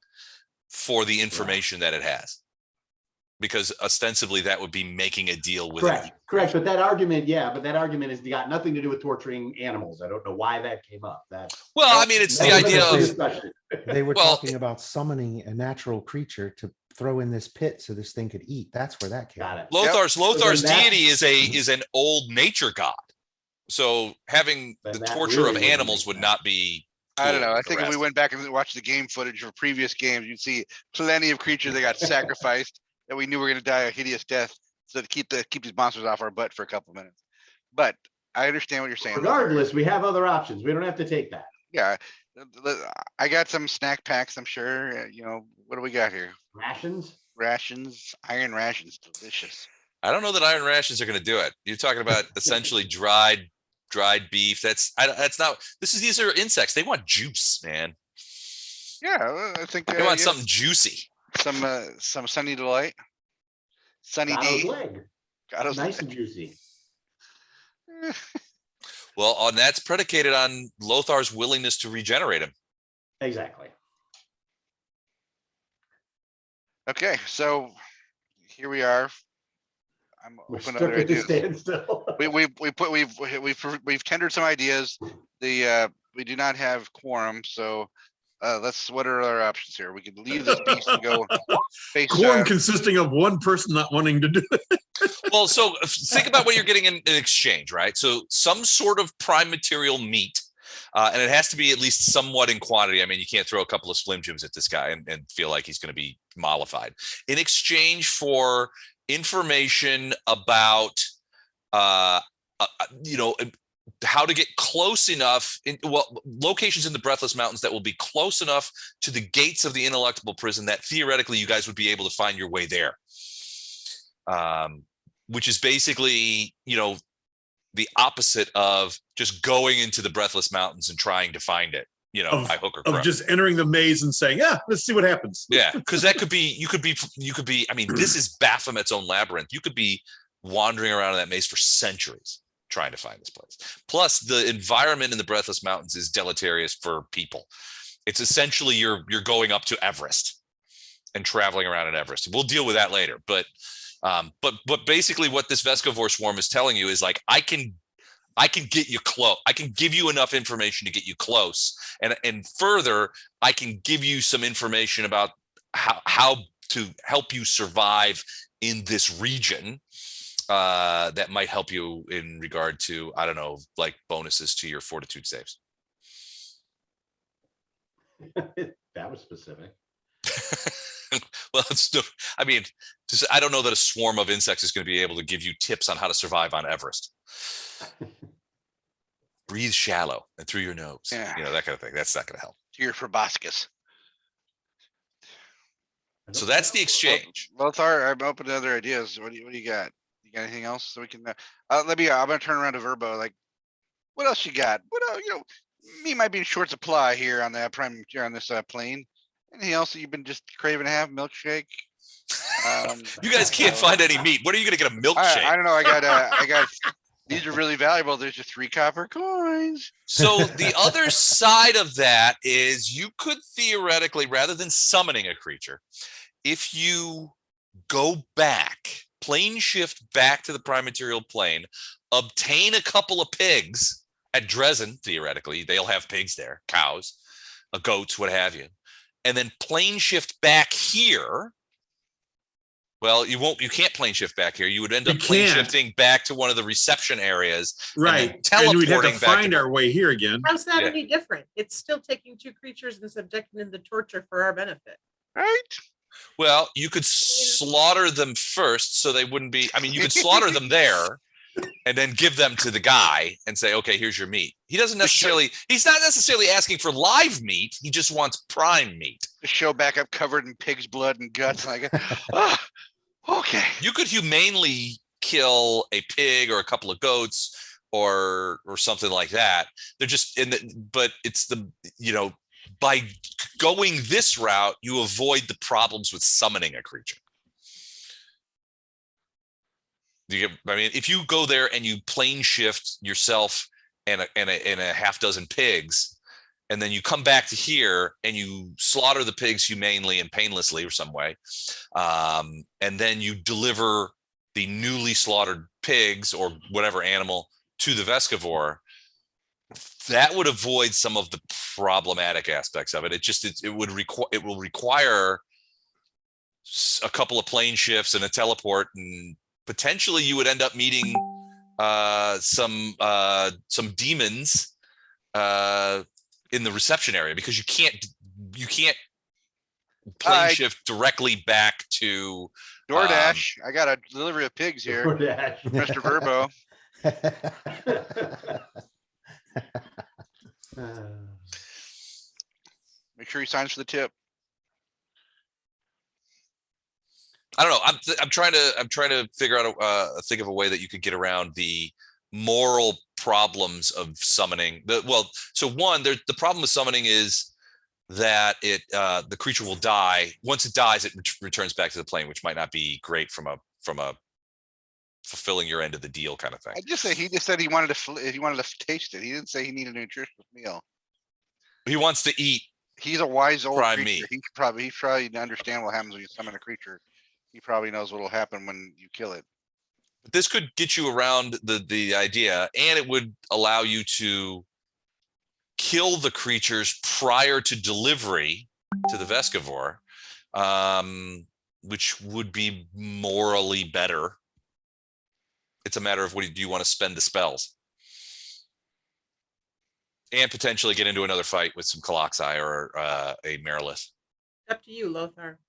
for the information that it has, because ostensibly that would be making a deal with Correct, it. correct. But that argument has got nothing to do with torturing animals. I don't know why that came up. Well, I mean, it's the idea of discussion. They were Well, talking about summoning a natural creature to throw in this pit so this thing could eat. That's where that came. Got from. it. Lothar's then that- deity is an old nature god. So having Then the that torture really of wouldn't animals make would sense. not be. I don't cool know. I with think if we Erastil. went back and watched the game footage of previous games, you'd see plenty of creatures that got sacrificed that we knew were going to die a hideous death, so to keep these monsters off our butt for a couple minutes. But I understand what you're saying. Regardless, we have other options. We don't have to take that. Yeah, I got some snack packs. I'm sure. What do we got here? Rations? Rations, iron rations, delicious. I don't know that iron rations are going to do it. You're talking about essentially dried beef. That's not. These are insects. They want juice, man. Yeah, I think They want yes, something juicy. some Sunny Delight, Sunny Gatto's D. leg. Gatto's Nice leg. and juicy. Well, and that's predicated on Lothar's willingness to regenerate him. Exactly. Okay, so here we are. I'm We're open to stuck other at the ideas. standstill. We've tendered some ideas. We do not have quorum, so what are our options here? We could leave this beast and go face Quorum consisting of one person not wanting to do it. Well, so think about what you're getting in exchange, right? So some sort of prime material meat, and it has to be at least somewhat in quantity. I mean, you can't throw a couple of Slim Jims at this guy and feel like he's going to be mollified. In exchange for information about, how to get close enough locations in the Breathless Mountains that will be close enough to the gates of the Ineluctable Prison that theoretically you guys would be able to find your way there. which is basically, the opposite of just going into the Breathless Mountains and trying to find it, by hook or crook. Of just entering the maze and saying, yeah, let's see what happens. Yeah, because you could be, I mean, this is Baphomet's own labyrinth. You could be wandering around in that maze for centuries trying to find this place. Plus, the environment in the Breathless Mountains is deleterious for people. It's essentially you're going up to Everest and traveling around in Everest. We'll deal with that later. But basically what this vescovar swarm is telling you is like, I can get you close. I can give you enough information to get you close. And further, I can give you some information about how to help you survive in this region that might help you in regard to, I don't know, like bonuses to your fortitude saves. That was specific. Well, I don't know that a swarm of insects is going to be able to give you tips on how to survive on Everest. Breathe shallow and through your nose. Yeah. That kind of thing. That's not going to help. To your proboscis. So that's the exchange. Lothar, I'm open to other ideas. What do you got? You got anything else so we can? I'm gonna turn around to Verbo. Like, what else you got? What else, me might be in short supply here on the prime here on this plane. Anything else that you've been just craving to have? Milkshake. You guys can't find any meat. What are you going to get a milkshake? I don't know. I got. These are really valuable. There's just 3 copper coins. So the other side of that is you could theoretically, rather than summoning a creature, if you go back, plane shift back to the prime material plane, obtain a couple of pigs at Dresden, theoretically, they'll have pigs there, cows, goats, what have you. And then plane shift back here. Well, you can't plane shift back here. You would end up plane shifting back to one of the reception areas. Right. And we'd have to teleporting back find our way here again. How's that any different? It's still taking 2 creatures and subjecting them to torture for our benefit. Right. Well, you could slaughter them first so they wouldn't be, you could slaughter them there and then give them to the guy and say, okay, here's your meat. He's not necessarily asking for live meat. He just wants prime meat. The show back up covered in pig's blood and guts. Like, okay. You could humanely kill a pig or a couple of goats or something like that. They're just but it's by going this route, you avoid the problems with summoning a creature. If you go there and you plane shift yourself and a half dozen pigs, and then you come back to here and you slaughter the pigs humanely and painlessly or some way, and then you deliver the newly slaughtered pigs or whatever animal to the vescovar, that would avoid some of the problematic aspects of it. It will require a couple of plane shifts and a teleport, and potentially you would end up meeting some demons in the reception area, because you can't plane shift directly back to DoorDash. I got a delivery of pigs here. DoorDash. Mr. Verbo. Make sure he signs for the tip. I don't know. I'm trying to figure out think of a way that you could get around the moral problems of summoning. The problem with summoning is that the creature will die. Once it dies, it returns back to the plane, which might not be great from a fulfilling your end of the deal kind of thing. I just say he just said he wanted to taste it. He didn't say he needed a nutritious meal. He wants to eat. He's a wise old prime creature. meat. He probably understand what happens when you summon a creature. He probably knows what will happen when you kill it. But this could get you around the idea, and it would allow you to kill the creatures prior to delivery to the vescovar, which would be morally better. It's a matter of do you want to spend the spells, and potentially get into another fight with some Coloxi or a Marilith. Up to you, Lothar.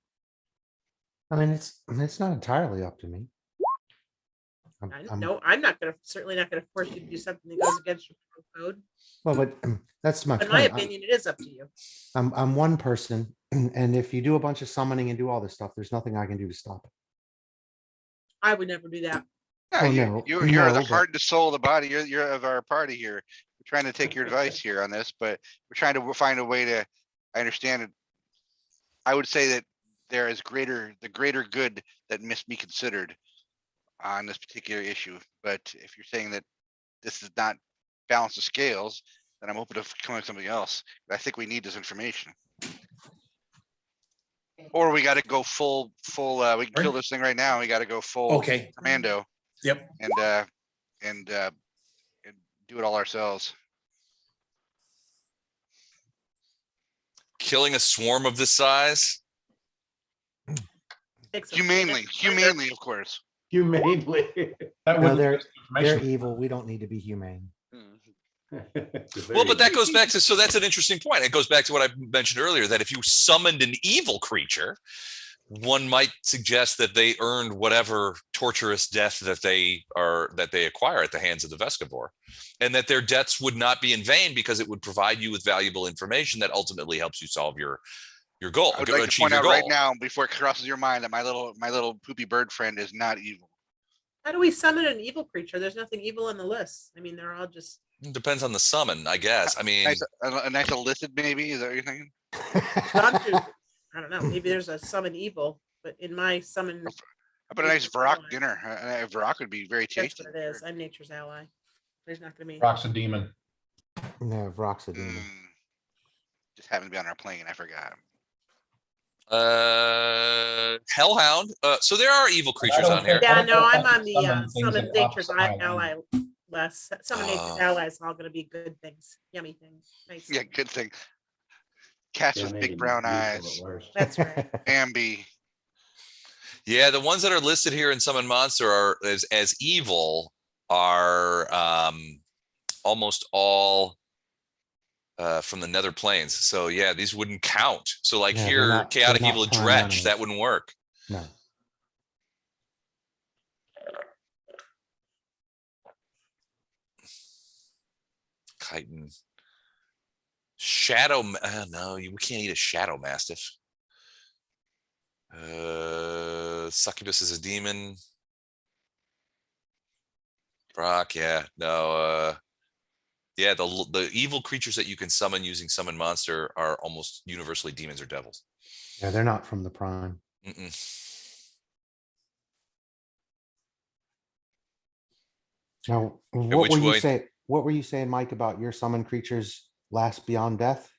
It's not entirely up to me. I'm certainly not gonna force you to do something that goes against your code. Well, but that's my In point. my opinion, it is up to you. I'm one person, and if you do a bunch of summoning and do all this stuff, there's nothing I can do to stop it. I would never do that. Yeah, Oh, you, no, you're the no, but- heart and soul of the body. You're of our party here. We're trying to take your advice here on this, but we're trying to find a way to, I understand it. I would say that there is the greater good that must be considered on this particular issue. But if you're saying that this does not balance the scales, then I'm open to coming with something else. I think we need this information. Or we gotta go full, we can kill this thing right now. We gotta go full Okay. commando Yep. and do it all ourselves. Killing a swarm of this size. Takes a- Humanely, of course. Humanely. That No, would they're evil. We don't need to be humane. Well, but that goes back to, so that's an interesting point. It goes back to what I mentioned earlier, that if you summoned an evil creature, one might suggest that they earned whatever torturous death that they acquire at the hands of the vescovar, and that their deaths would not be in vain because it would provide you with valuable information that ultimately helps you solve your goal. I would like to achieve point your out right goal. now, before it crosses your mind, that my little poopy bird friend is not evil. How do we summon an evil creature? There's nothing evil in the list. I mean, they're all just. It depends on the summon, I guess. I mean, A nice illicit maybe, is that what you're thinking? Gone to- I don't know. Maybe there's a summon evil, but in my summon, How about a nice Varrock dinner? Varrock would be very that's tasty. what it is. I'm nature's ally. There's not gonna be. Rock's a demon. No, Rock's a demon. Just happened to be on our plane, I forgot. Hellhound. So there are evil creatures on here. Yeah, don't no, think I'm I can on the summon things summon that nature's opposite my ally less. Summon nature's Oh. ally is all gonna be good things, yummy things. Nice. Yeah, good thing. Cats with big brown eyes. That's right. Bambi. Yeah, the ones that are listed here in Summon Monster are as evil are almost all from the Nether Plains. So yeah, these wouldn't count. So like Yeah, they're here, not- Chaotic they're not Evil prime Dretch, animals. that wouldn't work. No. Chitin. Shadow. No, we can't eat a Shadow Mastiff. Succubus is a demon. Brock, yeah, no. Yeah, the evil creatures that you can summon using Summon Monster are almost universally demons or devils. Yeah, they're not from the prime. Now, what which were you way- say? What were you saying, Mike, about your summon creatures last beyond death?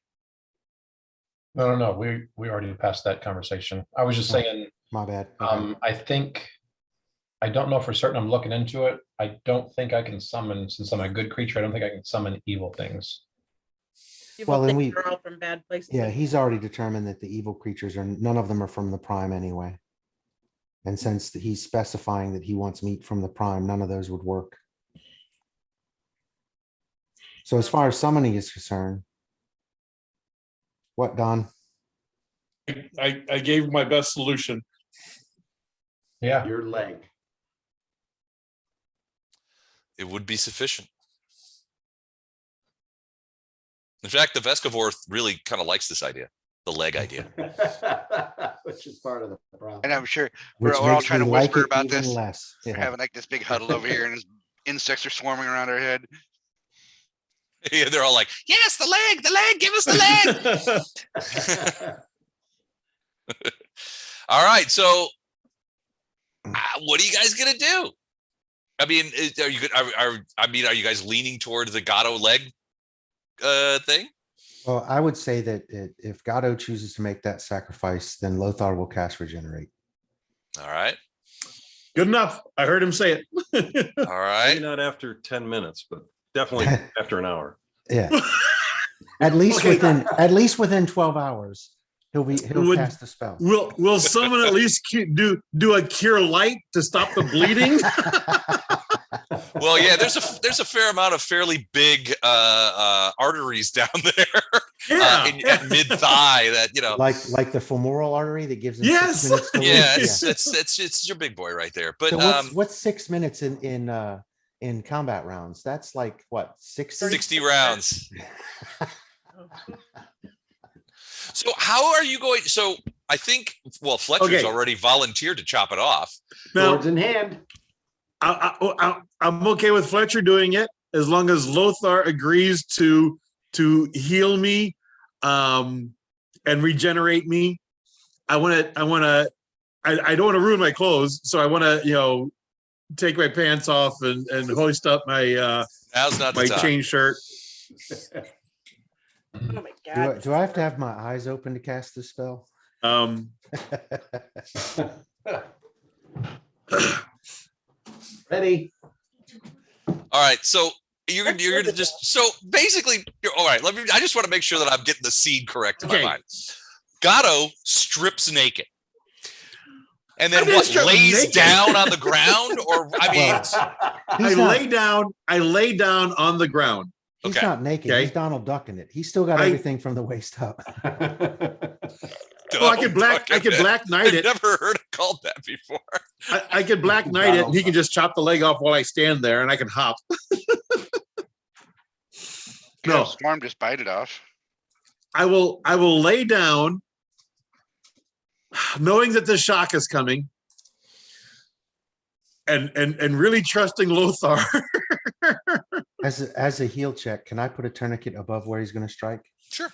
No. We already passed that conversation. I was just Oh, saying, My bad. Okay. I think, I don't know for certain. I'm looking into it. I don't think I can summon, since I'm a good creature, I don't think I can summon evil things. Evil Well, then things we- are all from bad places. Yeah, he's already determined that the evil creatures are, none of them are from the prime anyway. And since he's specifying that he wants meat from the prime, none of those would work. So as far as summoning is concerned, what, Don? I gave my best solution. Yeah, Your leg. It would be sufficient. In fact, the Vescovar really kind of likes this idea, the leg idea. Which is part of the problem. And I'm sure we're Which all makes trying me to like whisper it about even this. less. We're Yeah. having like this big huddle over here and insects are swarming around our head. Yeah, they're all like, yes, the leg, give us the leg. All right, so what are you guys gonna do? I mean, are you good? Are you guys leaning toward the Gato leg thing? Well, I would say that if Gato chooses to make that sacrifice, then Lothar will cast Regenerate. All right, Good enough. I heard him say it. all Maybe right. not after 10 minutes, but definitely after an hour. Yeah. At least Okay. within 12 hours, he'll Would- cast the spell. Will someone at least do a cure light to stop the bleeding? Well, yeah, there's a fair amount of fairly big arteries down there Yeah. at mid thigh that like the femoral artery that gives him Yes. 6 minutes to live. Yeah, it's your big boy right there. But So what's 6 minutes in combat rounds? That's like what, 60 rounds. So how are you going? So I think, well, Fletcher's Okay. already volunteered to chop it off. Now, Swords in hand. I'm okay with Fletcher doing it as long as Lothar agrees to heal me and regenerate me. I don't want to ruin my clothes, so I want to, take my pants off and hoist up my Now's not the my time. chain shirt. Oh my God. Do I have to have my eyes open to cast this spell? Ready? All right, so you're gonna just so basically. All right, I just want to make sure that I'm getting the scene correct in my Okay. mind. Gatto strips naked, and then I didn't what? strip Lays naked. down on the ground, or I mean, He's not, I lay down on the ground. he's okay. not naked. Okay. He's Donald ducking it. He's still got everything from the waist up. Oh, I could black knight I've it. never heard it called that before. I could black knight it, and he can just chop the leg off while I stand there, and I can hop. No, No. Storm just bite it off. I will lay down, knowing that the shock is coming, and really trusting Lothar. As a heal check, can I put a tourniquet above where he's going to strike? Sure.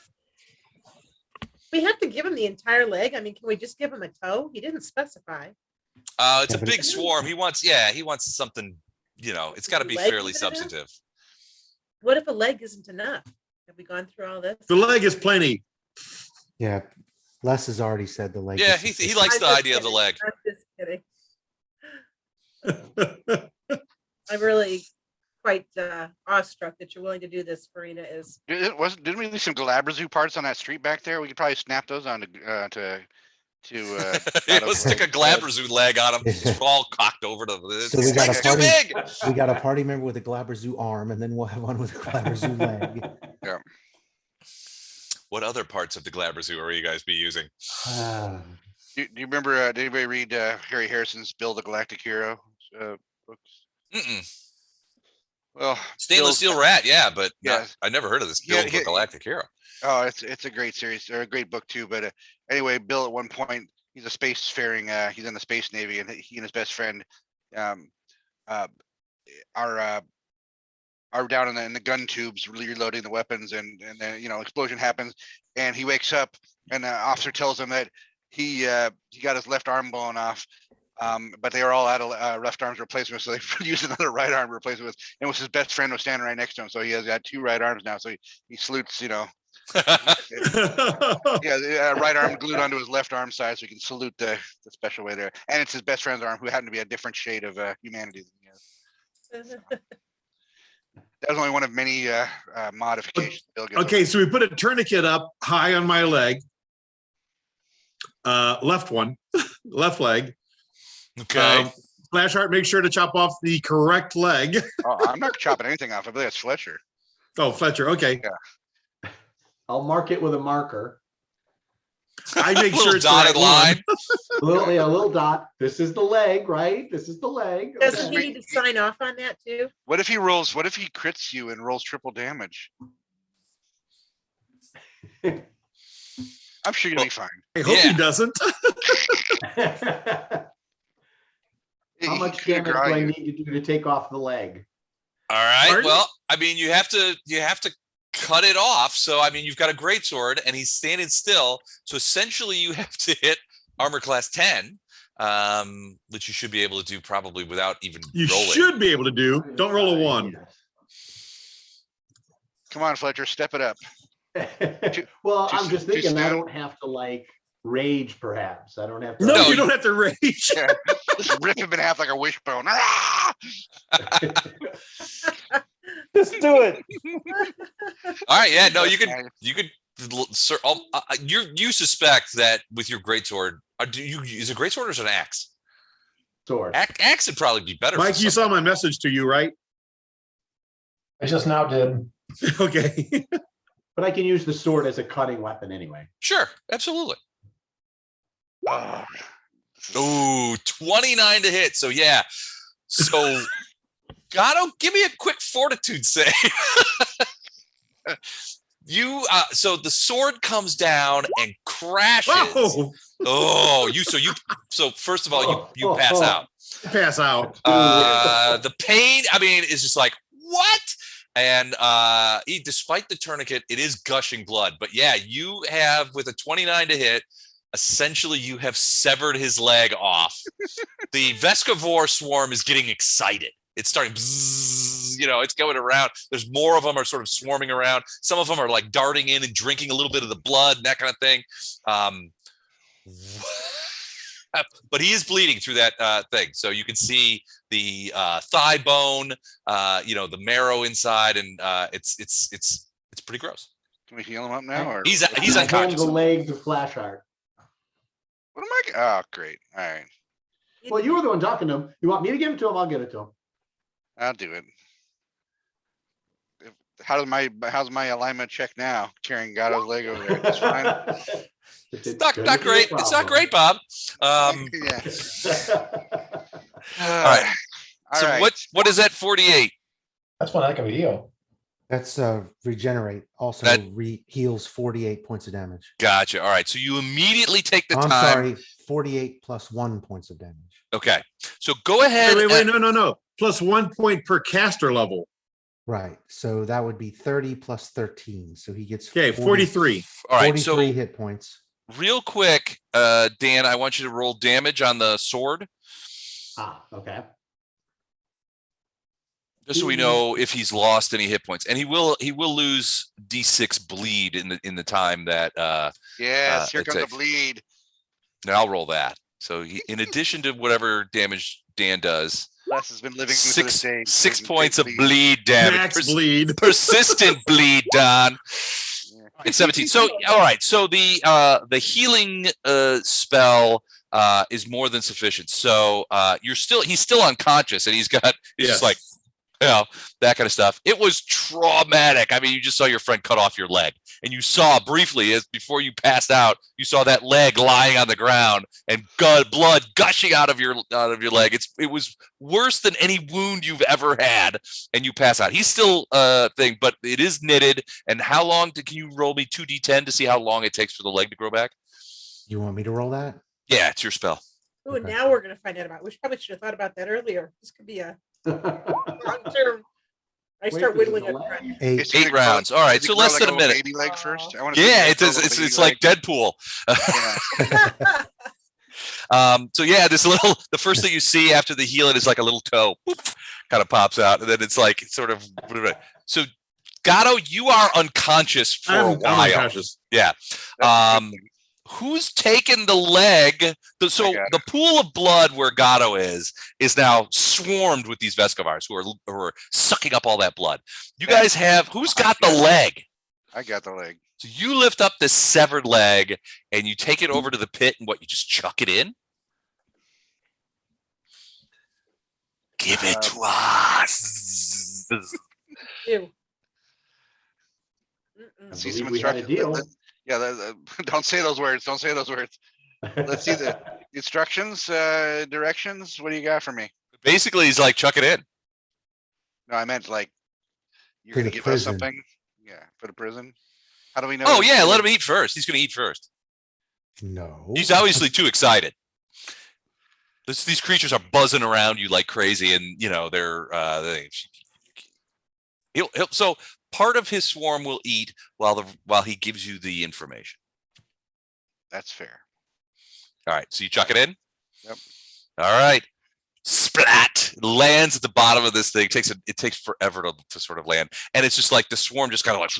We have to give him the entire leg. I mean, can we just give him a toe? He didn't specify. It's Yeah, a but big swarm. He wants something. It's got to be Leg fairly is enough? substantive. What if a leg isn't enough? Have we gone through all this? The leg is plenty. Yeah. Les has already said the leg. Yeah, is he sufficient. likes I'm the just idea of the kidding. leg. I'm just kidding. I'm really quite awestruck that you're willing to do this, Farina. Didn't we leave some Galabrazoo parts on that street back there? We could probably snap those on to Yeah, Gatto's let's stick a leg. Glabrazoo leg on him. It's all cocked over to So we got a it's too party- big. We got a party member with a Glabrazoo arm, and then we'll have one with a Glabrazoo leg. What other parts of the Glabrazoo are you guys be using? Ah, Do you remember? Did anybody read Harry Harrison's "Bill the Galactic Hero" books? Mm-mm. Well, Stainless Bill's- steel rat, yeah, but Yeah. I never heard of this. Yeah, Bill the Galactic Hero. Oh, it's a great series or a great book too. But anyway, Bill at one point he's a spacefaring. He's in the space navy, and he and his best friend are down in the gun tubes reloading the weapons, and then explosion happens, and he wakes up, and the officer tells him that he got his left arm blown off. But they were all out of left arms replacement, so they used another right arm to replace it with. And was his best friend was standing right next to him, so he has got two right arms now. So he salutes, right arm glued onto his left arm side, so he can salute the special way there. And it's his best friend's arm, who happened to be a different shade of humanity than he is. That was only one of many modifications. Bill gets Okay, so we put a tourniquet up high on my leg. Left leg. Okay. Flashheart, make sure to chop off the correct leg. Oh, I'm not chopping anything off. I believe it's Fletcher. Oh, Fletcher. Okay. I'll mark it with a marker. I make Little sure it's the dotted right line. one. A little dot. This is the leg, right? This is the leg. Doesn't he Okay. need to sign off on that too? What if he crits you and rolls triple damage? I'm sure you're gonna be fine. I hope Yeah. he doesn't. How much He could damage do aggro I you. need to do to take off the leg? All right. Pardon? Well, I mean, you have to cut it off. So I mean, you've got a greatsword, and he's standing still. So essentially, you have to hit armor class 10, which you should be able to do probably without even You rolling. should be able to do. Don't roll a 1. Come on, Fletcher, step it up. Well, Too I'm just soon- too thinking I soon. don't have to rage, perhaps. I don't have to. No, No, you don't have to rage. Yeah, just rip him in half like a wishbone. Ah! Just do it. All right. Yeah. No, you could. Sir, you suspect that with your greatsword, is a greatsword or is it an axe? Sword. Axe would probably be better. Mike, for you saw something. my message to you, right? I just now did. Okay. But I can use the sword as a cutting weapon anyway. Sure. Absolutely. Oh, Ooh, 29 to hit. So yeah. So Gatto, give me a quick fortitude save. So the sword comes down and crashes. Whoa. Oh, so first of all, you pass out. Pass out. The pain, I mean, is just like, what? And despite the tourniquet, it is gushing blood. But yeah, you have, with a 29 to hit, essentially you have severed his leg off. The vescovar swarm is getting excited. It's starting, bzzz, it's going around. There's more of them are sort of swarming around. Some of them are like darting in and drinking a little bit of the blood and that kind of thing. But he is bleeding through that thing. So you can see the thigh bone, the marrow inside, and it's pretty gross. Can we heal him up now? Or He's I hand unconscious. the leg to Flashheart. what am I? Oh, great. All right, Well, you were the one talking to him. You want me to give it to him? I'll give it to him. I'll do it. How's my alignment check now? Carrying Gatto's leg over there. It's fine. It's not great. It's not great, Bob. Yeah. All right. So right. what is that 48? That's one heck of a heal. That's regenerate. Also That- heals 48 points of damage. Gotcha. All right. So you immediately take the I'm time. sorry, 48 plus 1 points of damage. Okay. So go ahead. Wait, no. Plus 1 point per caster level. Right. So that would be 30 plus 13. So he gets Okay, 43. All right. 43 So hit points. real quick, Dan, I want you to roll damage on the sword, Okay. just so we know if he's lost any hit points. And he will lose D6 bleed in the time that Yes, here it comes the takes. bleed. And I'll roll that. So in addition to whatever damage Dan does, Les has been living through this day. 6 taking points of big bleed damage. Max bleed. Persistent bleed, Don. Yeah. It's 17. So all right. So the healing spell is more than sufficient. So he's still unconscious, and he's just Yes. like, that kind of stuff. It was traumatic. I mean, you just saw your friend cut off your leg, and you saw briefly before you passed out, you saw that leg lying on the ground and blood gushing out of your leg. It was worse than any wound you've ever had, and you pass out. He's still thing, but it is knitted. And how long can you roll me 2d10 to see how long it takes for the leg to grow back? You want me to roll that? Yeah, it's your spell. Ooh, Okay. now we're gonna find out about. We probably should have thought about that earlier. This could be a long-term. I Wait, start there's a whittling a delay? friend. 8. Is he 8 gonna grow- rounds. All right, is he so grow less like than a a little minute. baby leg first. I want to. Yeah, it's like Deadpool. So yeah, the first thing you see after the healing is like a little toe kind of pops out, and then it's like sort of. So Gatto, you are unconscious for a I'm while. unconscious. Yeah. Who's taken the leg? So I got the pool of blood where Gatto is now swarmed with these vescovars who are sucking up all that blood. You guys have who's got the leg? I got the leg. So you lift up this severed leg and you take it over to the pit, and you just chuck it in? Give it to us. Ew. I See believe some we had a instructions. deal. Yeah, don't say those words. Don't say those words. Let's see the instructions, directions. What do you got for me? Basically, he's like, chuck it in. No, I meant like you're To gonna the give prison. us something. Yeah, for the prison. How do we know? Oh, it's yeah, the- let him eat first. He's going to eat first. No. He's obviously too excited. These creatures are buzzing around you like crazy, and so part of his swarm will eat while he gives you the information. That's fair. All right, so you chuck it in. Yep. All right, splat. It lands at the bottom of this thing. It takes forever to sort of land, and it's just like the swarm just kind of like.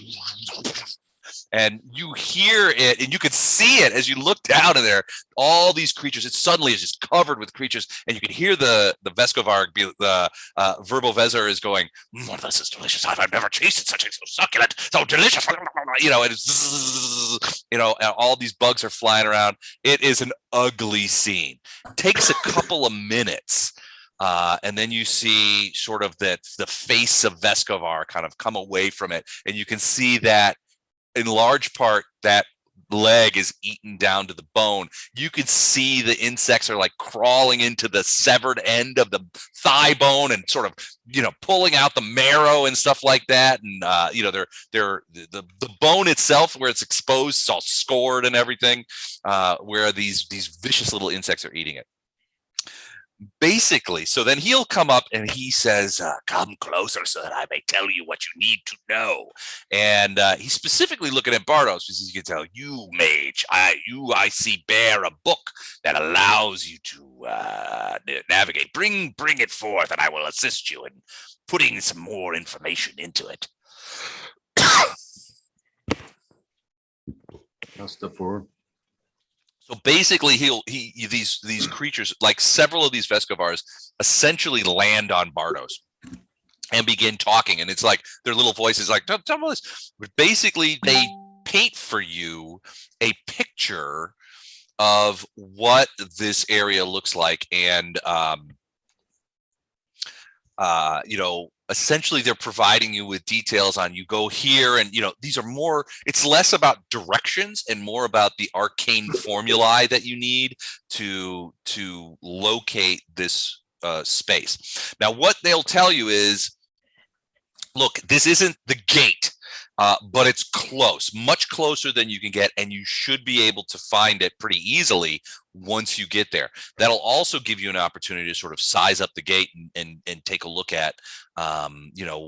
And you hear it, and you can see it as you look down in there. All these creatures, it suddenly is just covered with creatures, and you can hear the vescovar, the Verbovezzor is going, this is delicious. I've never tasted something so succulent, so delicious. And it's, and all these bugs are flying around. It is an ugly scene. It takes a couple of minutes. And then you see sort of the face of Vescovar kind of come away from it, and you can see that in large part that leg is eaten down to the bone. You could see the insects are like crawling into the severed end of the thigh bone and sort of pulling out the marrow and stuff like that. And they're the bone itself where it's exposed is all scored and everything, where these vicious little insects are eating it. basically, so then he'll come up and he says, come closer so that I may tell you what you need to know. And he's specifically looking at Bardos because he can tell, you mage, I see bear a book that allows you to navigate. Bring it forth and I will assist you in putting some more information into it. I'll step forward. So basically, these creatures, like several of these vescovars, essentially land on Bardos and begin talking, and it's like their little voices, like tell me this. But basically, they paint for you a picture of what this area looks like, and essentially they're providing you with details on you go here, and these are more, it's less about directions and more about the arcane formulae that you need to locate this space. Now what they'll tell you is, look, this isn't the gate, but it's close, much closer than you can get, and you should be able to find it pretty easily once you get there. That'll also give you an opportunity to sort of size up the gate and take a look at,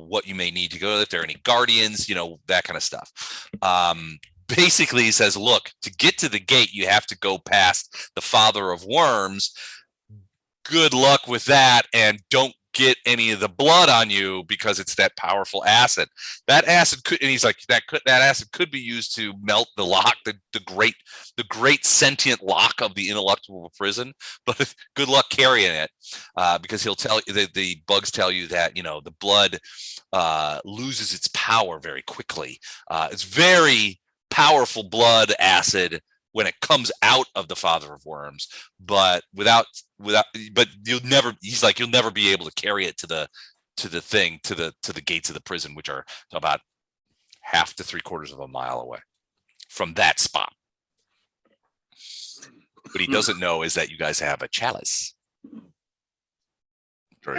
what you may need to go, if there are any guardians, that kind of stuff. Basically, he says, look, to get to the gate, you have to go past the Father of Worms. Good luck with that, and don't get any of the blood on you because it's that powerful acid. That acid could, and he's like, that acid could be used to melt the lock, the great sentient lock of the Ineluctable Prison. But good luck carrying it, because he'll tell you, the bugs tell you that the blood loses its power very quickly. It's very powerful blood acid when it comes out of the Father of Worms, but but you'll never be able to carry it to the gates of the prison, which are about 1/2 to 3/4 of a mile away from that spot. What he doesn't know is that you guys have a chalice for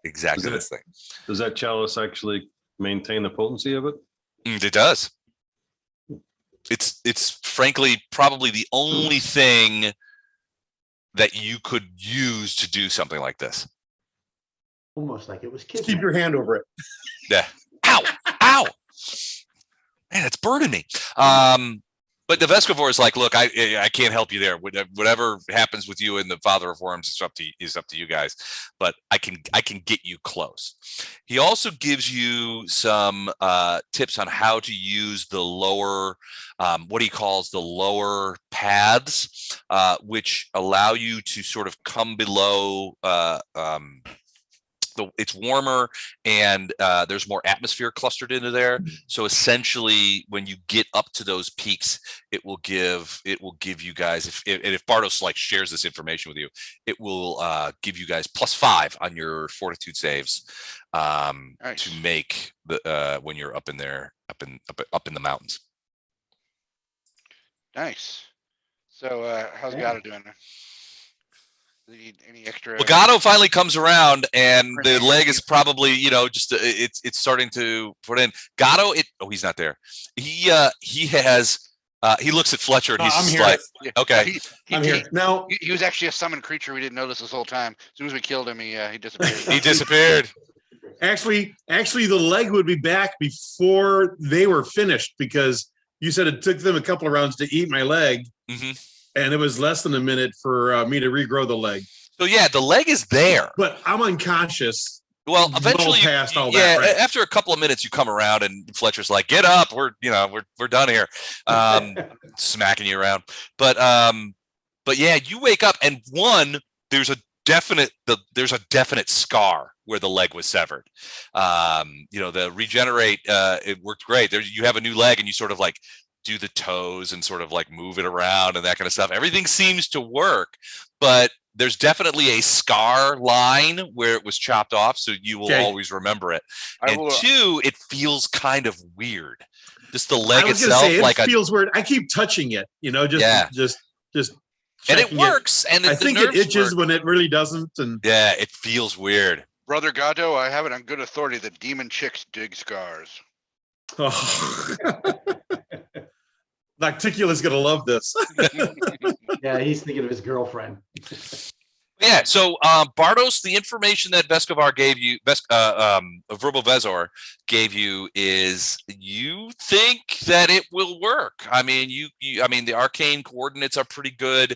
exactly this thing. Does that chalice actually maintain the potency of it? It does. It's frankly probably the only thing that you could use to do something like this. Almost like it was Keep kissing. your hand over it. Yeah. Ow! Man, it's burning me. But the vescovar is like, look, I can't help you there. Whatever happens with you and the Father of Worms is up to you guys. But I can get you close. He also gives you some tips on how to use the lower, what he calls the lower paths, which allow you to sort of come below. It's warmer and there's more atmosphere clustered into there. So essentially, when you get up to those peaks, it will give you guys, if Bardos like shares this information with you, it will give you guys +5 on your fortitude saves Nice. to make the when you're up in there, up in the mountains. Nice. So how's Gato doing? Do you need any extra? Well, Gato finally comes around, and the Bring leg it. is probably, just it's starting to put in. Gato, he's not there. He has he looks at Fletcher and he's I'm just here. like, Yeah. okay, I'm here. Now, He was actually a summoned creature. We didn't notice this whole time. As soon as we killed him, he disappeared. he disappeared. actually, the leg would be back before they were finished, because you said it took them a couple of rounds to eat my leg, and it was less than a minute for me to regrow the leg. So yeah, the leg is there. But I'm unconscious. Well, eventually, past all yeah. that, right? After a couple of minutes, you come around, and Fletcher's like, "Get up, we're done here," smacking you around. But yeah, you wake up, and there's a definite scar where the leg was severed. The regenerate, it worked great. You have a new leg, and you sort of like do the toes and sort of like move it around and that kind of stuff. Everything seems to work, but there's definitely a scar line where it was chopped off, so you will always remember it. And two, it feels kind of weird. Just the leg itself, it feels weird. I keep touching it, just. And it works. And I think it itches when it really doesn't. And yeah, it feels weird. Brother Gato, I have it on good authority that demon chicks dig scars. oh. Nocticula's gonna love this. Yeah, he's thinking of his girlfriend. Yeah, so Bardos, the information that Vescovar gave you, Verbovezzor gave you, is you think that it will work. I mean, I mean, the arcane coordinates are pretty good.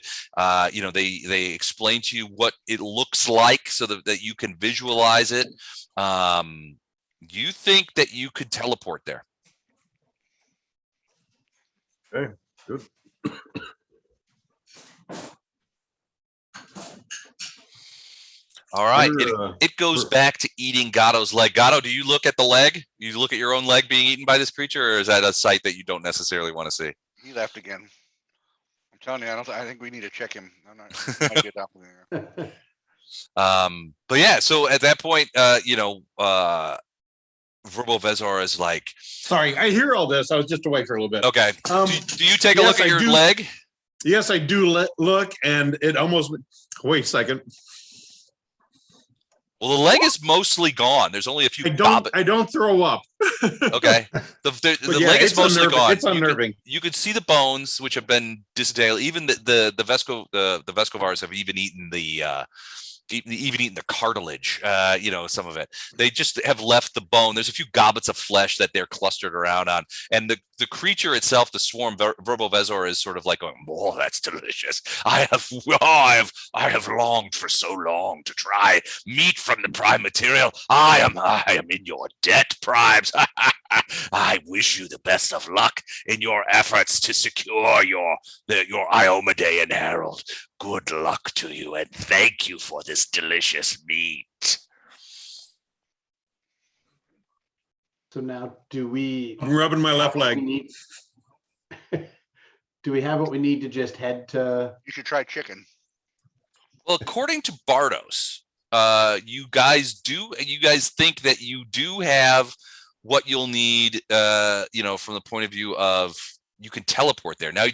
You know, they explain to you what it looks like so that you can visualize it. You think that you could teleport there? Okay, good. All right, We're, it goes we're- back to eating Gatto's leg. Gatto, do you look at the leg? You look at your own leg being eaten by this creature, or is that a sight that you don't necessarily want to see? He left again. I'm telling you, I think we need to check him. I'm not. He might get out there. But yeah, so at that point, you know, Verbovezzor is like, Sorry, I hear all this. I was just away for a little bit. okay. Do you take a yes, look at your leg? Yes, I do look, and it almost. Wait a second. Well, the leg is mostly gone. There's only a few. I don't throw up. Okay. The yeah, leg is mostly unnerving. gone. It's unnerving. You could see the bones, which have been disentangled. Even the Vescovars have even eaten the cartilage, you know, some of it. They just have left the bone. There's a few gobbets of flesh that they're clustered around on. And the creature itself, the swarm, Verbovezzor, is sort of like going, oh, that's delicious. I have longed for so long to try meat from the prime material. I am in your debt, primes. I wish you the best of luck in your efforts to secure your Iomedaean Herald. Good luck to you, and thank you for this delicious meat. So now, do we? I'm rubbing my left leg. Do we have what we need to just head to? You should try chicken. Well, according to Bardos, you guys think that you do have what you'll need, you know, from the point of view of you can teleport there. Now,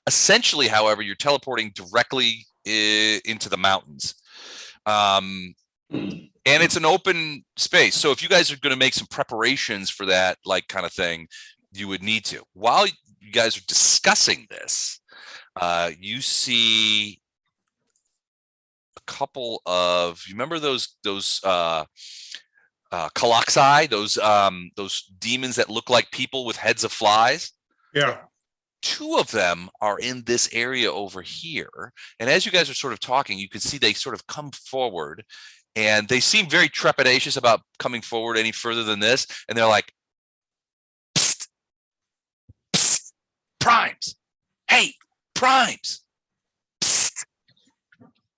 essentially, however, you're teleporting directly into the mountains. And it's an open space. So if you guys are going to make some preparations for that, like kind of thing, you would need to. While you guys are discussing this, you see a couple of, you remember those Kalaxai, those demons that look like people with heads of flies? Yeah. Two of them are in this area over here. And as you guys are sort of talking, you can see they sort of come forward, and they seem very trepidatious about coming forward any further than this. And they're like, psst, psst, primes. Hey, primes. Psst.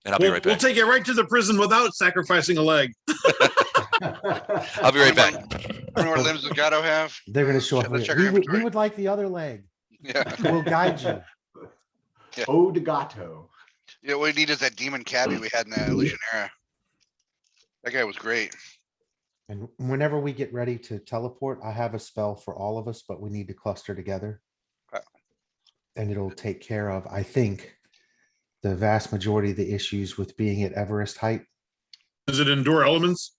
And I'll be right back. We'll take it right to the prison without sacrificing a leg. I'll be right back. How many more limbs does Gatto have? They're going to show up. Let's check We our would, inventory. we would like the other leg. Yeah. We'll guide you. Yeah. Ode to Gato. Yeah, what we need is that demon cabbie we had in the Illusion era. That guy was great. And whenever we get ready to teleport, I have a spell for all of us, but we need to cluster together. Okay. And it'll take care of, I think, the vast majority of the issues with being at Everest height. Does it endure elements?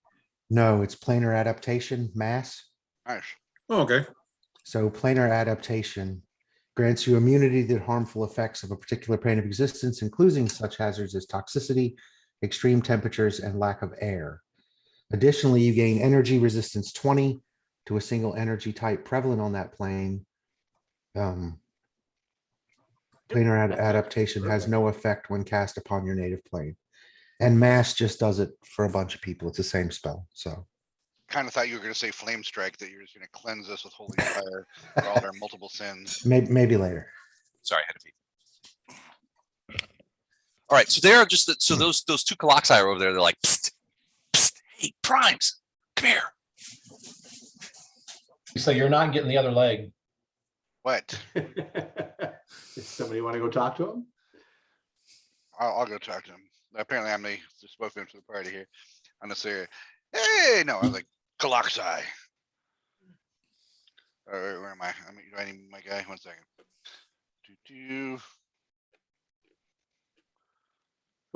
No, it's planar adaptation mass. Nice. Oh, okay. So planar adaptation grants you immunity to harmful effects of a particular plane of existence, including such hazards as toxicity, extreme temperatures, and lack of air. Additionally, you gain energy resistance 20 to a single energy type prevalent on that plane. Planar adaptation has no effect when cast upon your native plane. And mass just does it for a bunch of people. It's the same spell. So Kind of thought you were going to say flame strike, that you're just going to cleanse us with holy fire for all our multiple sins. maybe later. Sorry, I had to feed. All right, so they're just so those two Kalaxai are over there. They're like, psst, psst, hey, primes, come here. So you're not getting the other leg. What? Does somebody want to go talk to him? I'll go talk to him. Apparently, I'm the spokesman for the party here. I'm gonna say, hey, no, I was like, Kalaxai. Where am I? Do I need my guy? 1 second.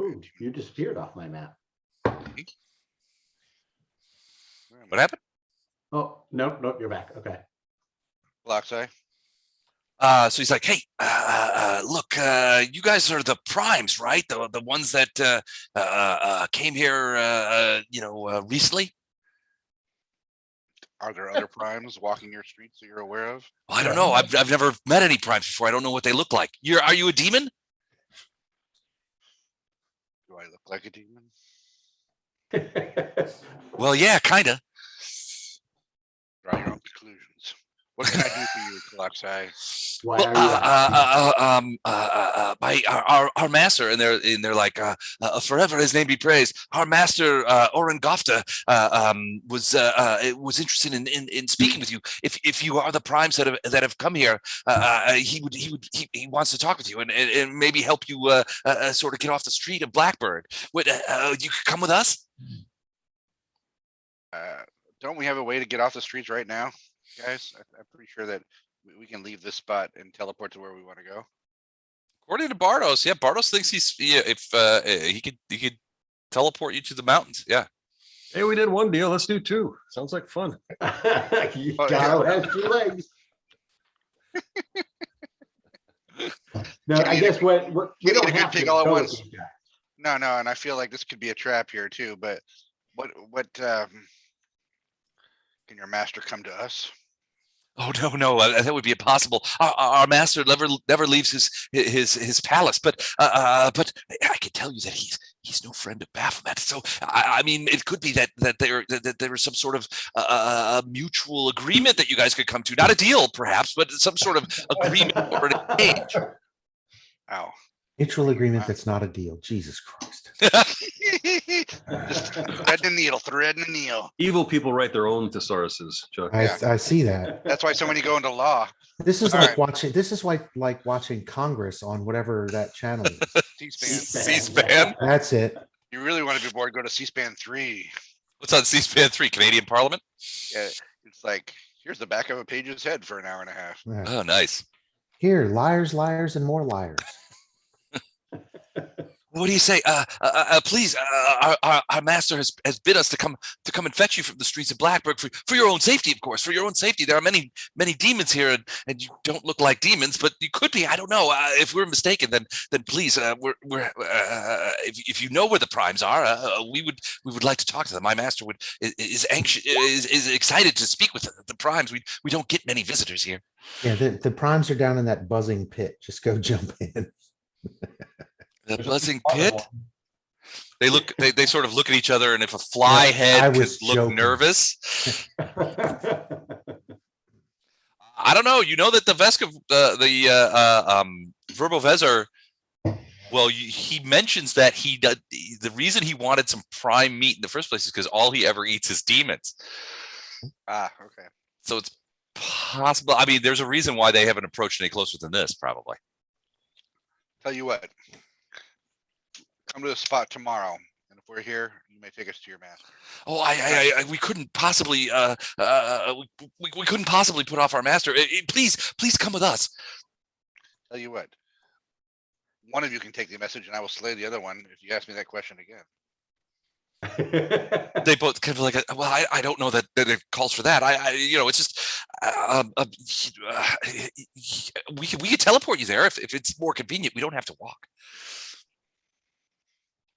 Ooh, you disappeared off my map. Where am What happened? Oh, nope, you're back. Okay. Kalaxai. So he's like, hey, look, you guys are the primes, right? The ones that came here, recently. Are there other primes walking your streets that you're aware of? Well, I don't know. I've never met any primes before. I don't know what they look like. Are you a demon? Do I look like a demon? Well, yeah, kind of. Draw your own conclusions. What can I do for you, Colossi? Why Well, are you our master, and they're like, forever his name be praised. Our master, Orengofta, was interested in speaking with you. If you are the primes that have come here, he wants to talk with you and maybe help you sort of get off the street of Blackbird. What, you could come with us? Don't we have a way to get off the streets right now, guys? I'm pretty sure that we can leave this spot and teleport to where we want to go. According to Bardos, yeah, Bardos thinks he could teleport you to the mountains. Yeah. Hey, we did one deal. Let's do two. Sounds like fun. Garrow has 2 legs. No, I guess we don't have to all at go with once. these guys. No, and I feel like this could be a trap here too, but what can your master come to us? Oh no, that would be impossible. Our master never leaves his palace, but I can tell you that he's no friend of Baphomet. So I mean, it could be that there is some sort of mutual agreement that you guys could come to, not a deal perhaps, but some sort of agreement or an exchange. Ow. Mutual agreement that's not a deal. Jesus Christ. Just thread the needle. Evil people write their own thesauruses, Chuck. I see that. That's why so many go into law. This is All like right. watching. This is like watching Congress on whatever that channel is. C-SPAN. C-SPAN. That's it. You really want to be bored, go to C-SPAN 3. What's on C-SPAN 3? Canadian Parliament? Yeah, it's like, here's the back of a page's head for an hour and a half. Yeah. Oh, nice. Here, liars, liars, and more liars. What do you say? Please, our master has bid us to come and fetch you from the streets of Blackbird for your own safety, of course. For your own safety. There are many demons here, and you don't look like demons, but you could be. I don't know. If we're mistaken, then please, if you know where the primes are, we would like to talk to them. My master is anxious, is excited to speak with the primes. We don't get many visitors here. Yeah, the primes are down in that buzzing pit. Just go jump in. The buzzing pit. They sort of look at each other, and if a fly head could look joking. nervous, I don't know. You know that the Verbovezzor. Well, he mentions that the reason he wanted some prime meat in the first place is because all he ever eats is demons. Okay. So it's possible. I mean, there's a reason why they haven't approached any closer than this, probably. Tell you what. Come to the spot tomorrow, and if we're here, you may take us to your master. Oh, we couldn't possibly we couldn't possibly put off our master. Please come with us. Tell you what. One of you can take the message, and I will slay the other one if you ask me that question again. They both kind of like, well, I don't know that it calls for that. It's just we could teleport you there if it's more convenient. We don't have to walk.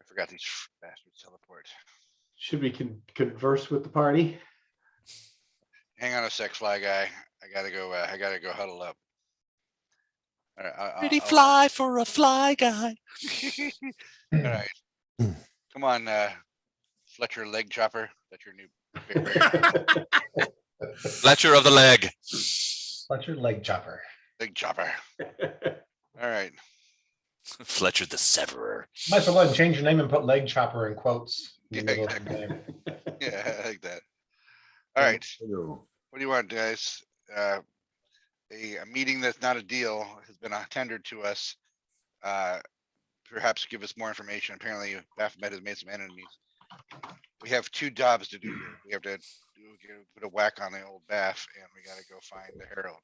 I forgot these bastards teleport. Should we converse with the party? Hang on a sec, fly guy. I gotta go huddle up. All right, Pretty fly for a fly guy. All right. Come on, Fletcher leg chopper. That's your new favorite. Fletcher of the leg. Fletcher leg chopper. Leg chopper. All right. Fletcher the Severer. Might as well go ahead and change your name and put leg chopper in quotes. Yeah, in the middle of exactly. the name. Yeah, I like that. All right. What do you want, guys? A meeting that's not a deal has been tendered to us. Perhaps give us more information. Apparently, Baphomet has made some enemies. We have 2 jobs to do. We have to put a whack on the old Baff, and we got to go find the Herald.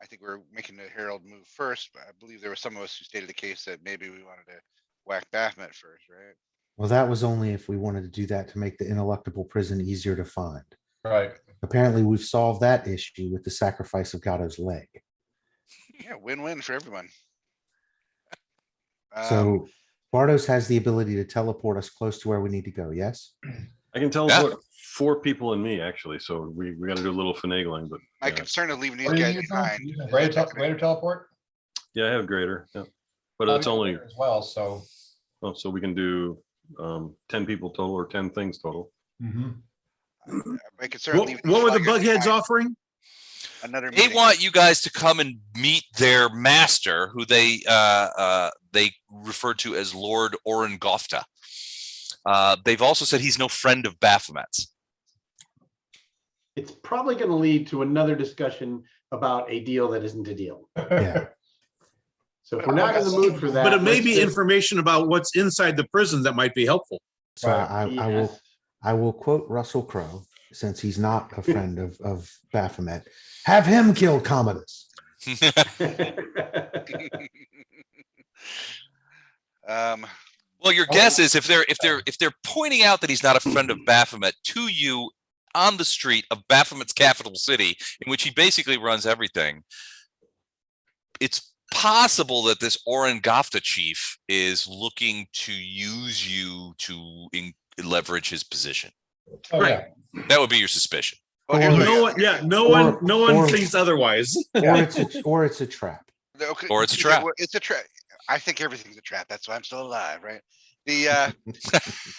I think we're making the Herald move first, but I believe there were some of us who stated the case that maybe we wanted to whack Baphomet first, right? Well, that was only if we wanted to do that to make the Ineluctable Prison easier to find. Right. Apparently, we've solved that issue with the sacrifice of Gatto's leg. Yeah, win-win for everyone. So Bardos has the ability to teleport us close to where we need to go. Yes. I can teleport 4 people and me actually, so we got to do a little finagling, but My yeah. concern of leaving these What are you guys using? behind. Using is greater, that greater teleport? Yeah, I have greater. Yeah, but Oh, it's yeah, only greater as well. So. so we can do 10 people total or 10 things total. My concern of What, leaving what were the these fuckers bugheads behind. offering? Another They meeting. want you guys to come and meet their master, who they refer to as Lord Orengofta. They've also said he's no friend of Baphomet's. It's probably going to lead to another discussion about a deal that isn't a deal. Yeah. So if we're not in the mood for that. But it may let's be just- information about what's inside the prison that might be helpful. So Right. Yes. I will quote Russell Crowe, since he's not a friend of Baphomet. Have him kill Commodus. Well, your guess is if they're pointing out that he's not a friend of Baphomet to you on the street of Baphomet's capital city, in which he basically runs everything, it's possible that this Orengofta chief is looking to use you to leverage his position. Oh, Right. yeah. That would be your suspicion. Well, here's No what- one, yeah, no Or- one or- thinks otherwise. Or it's a trap. Okay, Or it's a trap. It's a trap. I think everything's a trap. That's why I'm still alive, right? The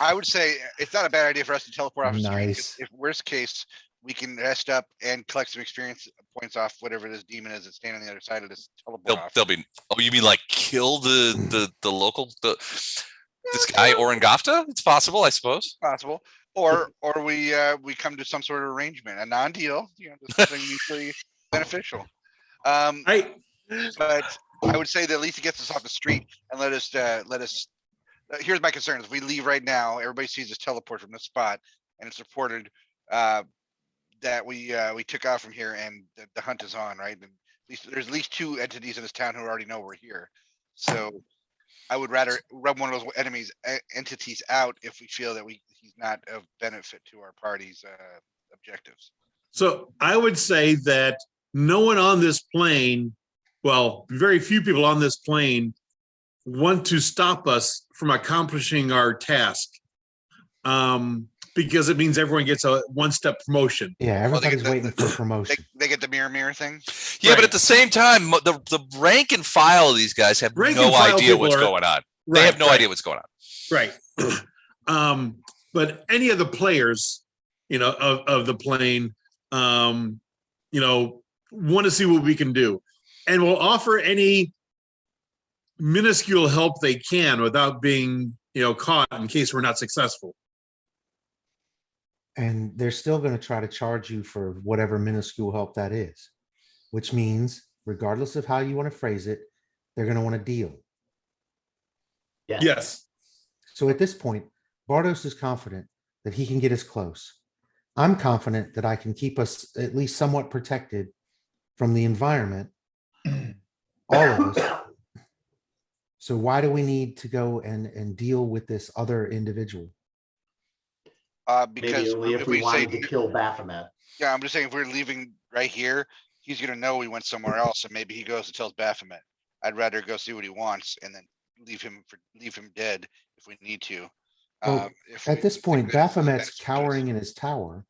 I would say it's not a bad idea for us to teleport off the street. Nice. If worst case, we can rest up and collect some experience points off whatever this demon is that's standing on the other side of this teleport off. They'll be. Oh, you mean like kill the local this guy Orengofta? It's possible, I suppose. Possible. Or we come to some sort of arrangement, a non-deal, just something mutually beneficial. But I would say that at least it gets us off the street and let us. Here's my concern: if we leave right now, everybody sees us teleport from this spot, and it's reported that we took off from here, and the hunt is on. Right? And there's at least 2 entities in this town who already know we're here. So I would rather rub one of those entities out if we feel that he's not of benefit to our party's objectives. So I would say that no one on this plane, well, very few people on this plane want to stop us from accomplishing our task. Because it means everyone gets a 1-step promotion. Yeah, Well, they everybody's get waiting for promotion. They get the mirror thing. Yeah, but Right. at the same time, the rank and file of these guys have Rank no and file idea people what's are- going on. They have no idea what's going on. Right. But any of the players, of the plane, want to see what we can do, and will offer any minuscule help they can without being, caught in case we're not successful. And they're still going to try to charge you for whatever minuscule help that is, which means regardless of how you want to phrase it, they're going to want a deal. Yes. So at this point, Bardos is confident that he can get us close. I'm confident that I can keep us at least somewhat protected from the environment, all of us. So why do we need to go and deal with this other individual? Maybe Because only if we say, wanted to kill Baphomet. yeah, I'm just saying if we're leaving right here, he's gonna know we went somewhere else, and maybe he goes and tells Baphomet. I'd rather go see what he wants and then leave him dead if we need to. Well, at this point, Baphomet's cowering in his tower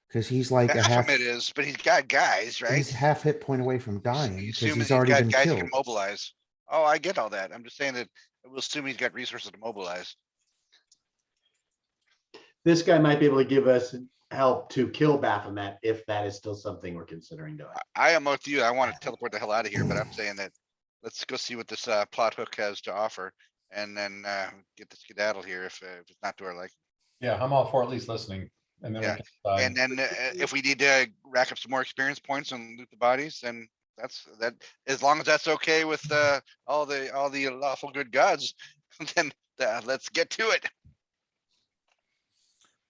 because he's like a half. Baphomet is, but he's got guys, right? He's half hit point away from dying because Assuming he's already been guys he killed. can mobilize. Oh, I get all that. I'm just saying that we'll assume he's got resources to mobilize. This guy might be able to give us help to kill Baphomet if that is still something we're considering doing. I am with you. I want to teleport the hell out of here, but I'm saying that let's go see what this plot hook has to offer, and then get the skedaddle here if it's not to our liking. Yeah, I'm all for at least listening. And then we Yeah. can decide. And then if we need to rack up some more experience points and loot the bodies, then that's that. As long as that's okay with all the lawful good gods, then let's get to it.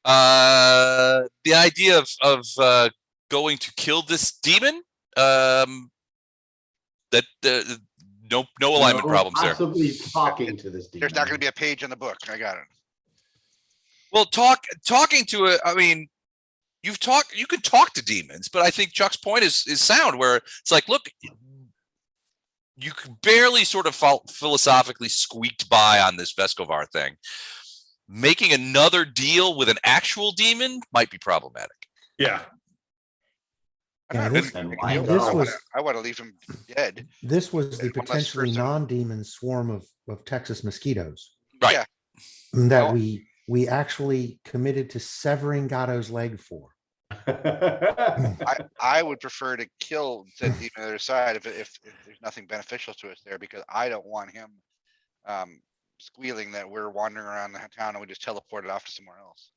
The idea of going to kill this demon, no alignment problems there. Possibly talking to this demon. There's not going to be a page in the book. I got it. Well, talking to it. I mean, you can talk to demons, but I think Chuck's point is sound. Where it's like, look, you barely sort of philosophically squeaked by on this vescovar thing. Making another deal with an actual demon might be problematic. Yeah. Yeah, this, And and why this not? was I want to leave him dead. this was the One less potentially person. non-demon swarm of Texas mosquitoes Right. Yeah. that Oh. we actually committed to severing Gatto's leg for. I would prefer to kill the demon on the other side if there's nothing beneficial to us there, because I don't want him squealing that we're wandering around the town and we just teleported off to somewhere else.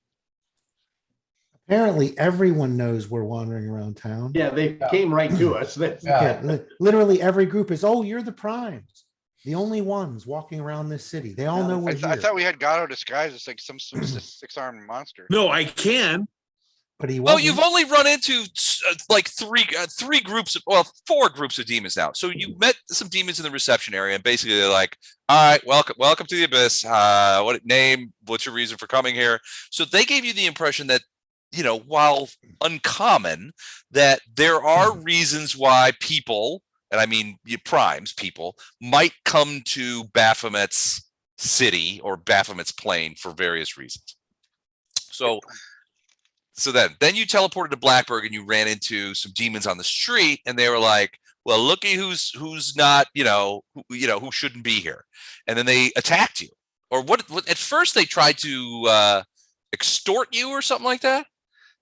Apparently, everyone knows we're wandering around town. Yeah, they came right to us. That's- Yeah, literally every group is, oh, you're the primes. The only ones walking around this city. They all know we're I here. thought we had Gatto disguised as like some sort of six-armed monster. No, I can. But he Well, wasn't. you've only run into like three groups of, well, 4 groups of demons now. So you met some demons in the reception area, and basically they're like, all right, welcome to the abyss. What name? What's your reason for coming here? So they gave you the impression that, you know, while uncommon, that there are reasons why people, and I mean primes people, might come to Baphomet's city or Baphomet's plane for various reasons. So then you teleported to Blackburg and you ran into some demons on the street, and they were like, well, looky who's not, who shouldn't be here. And then they attacked you. Or what at first they tried to extort you or something like that.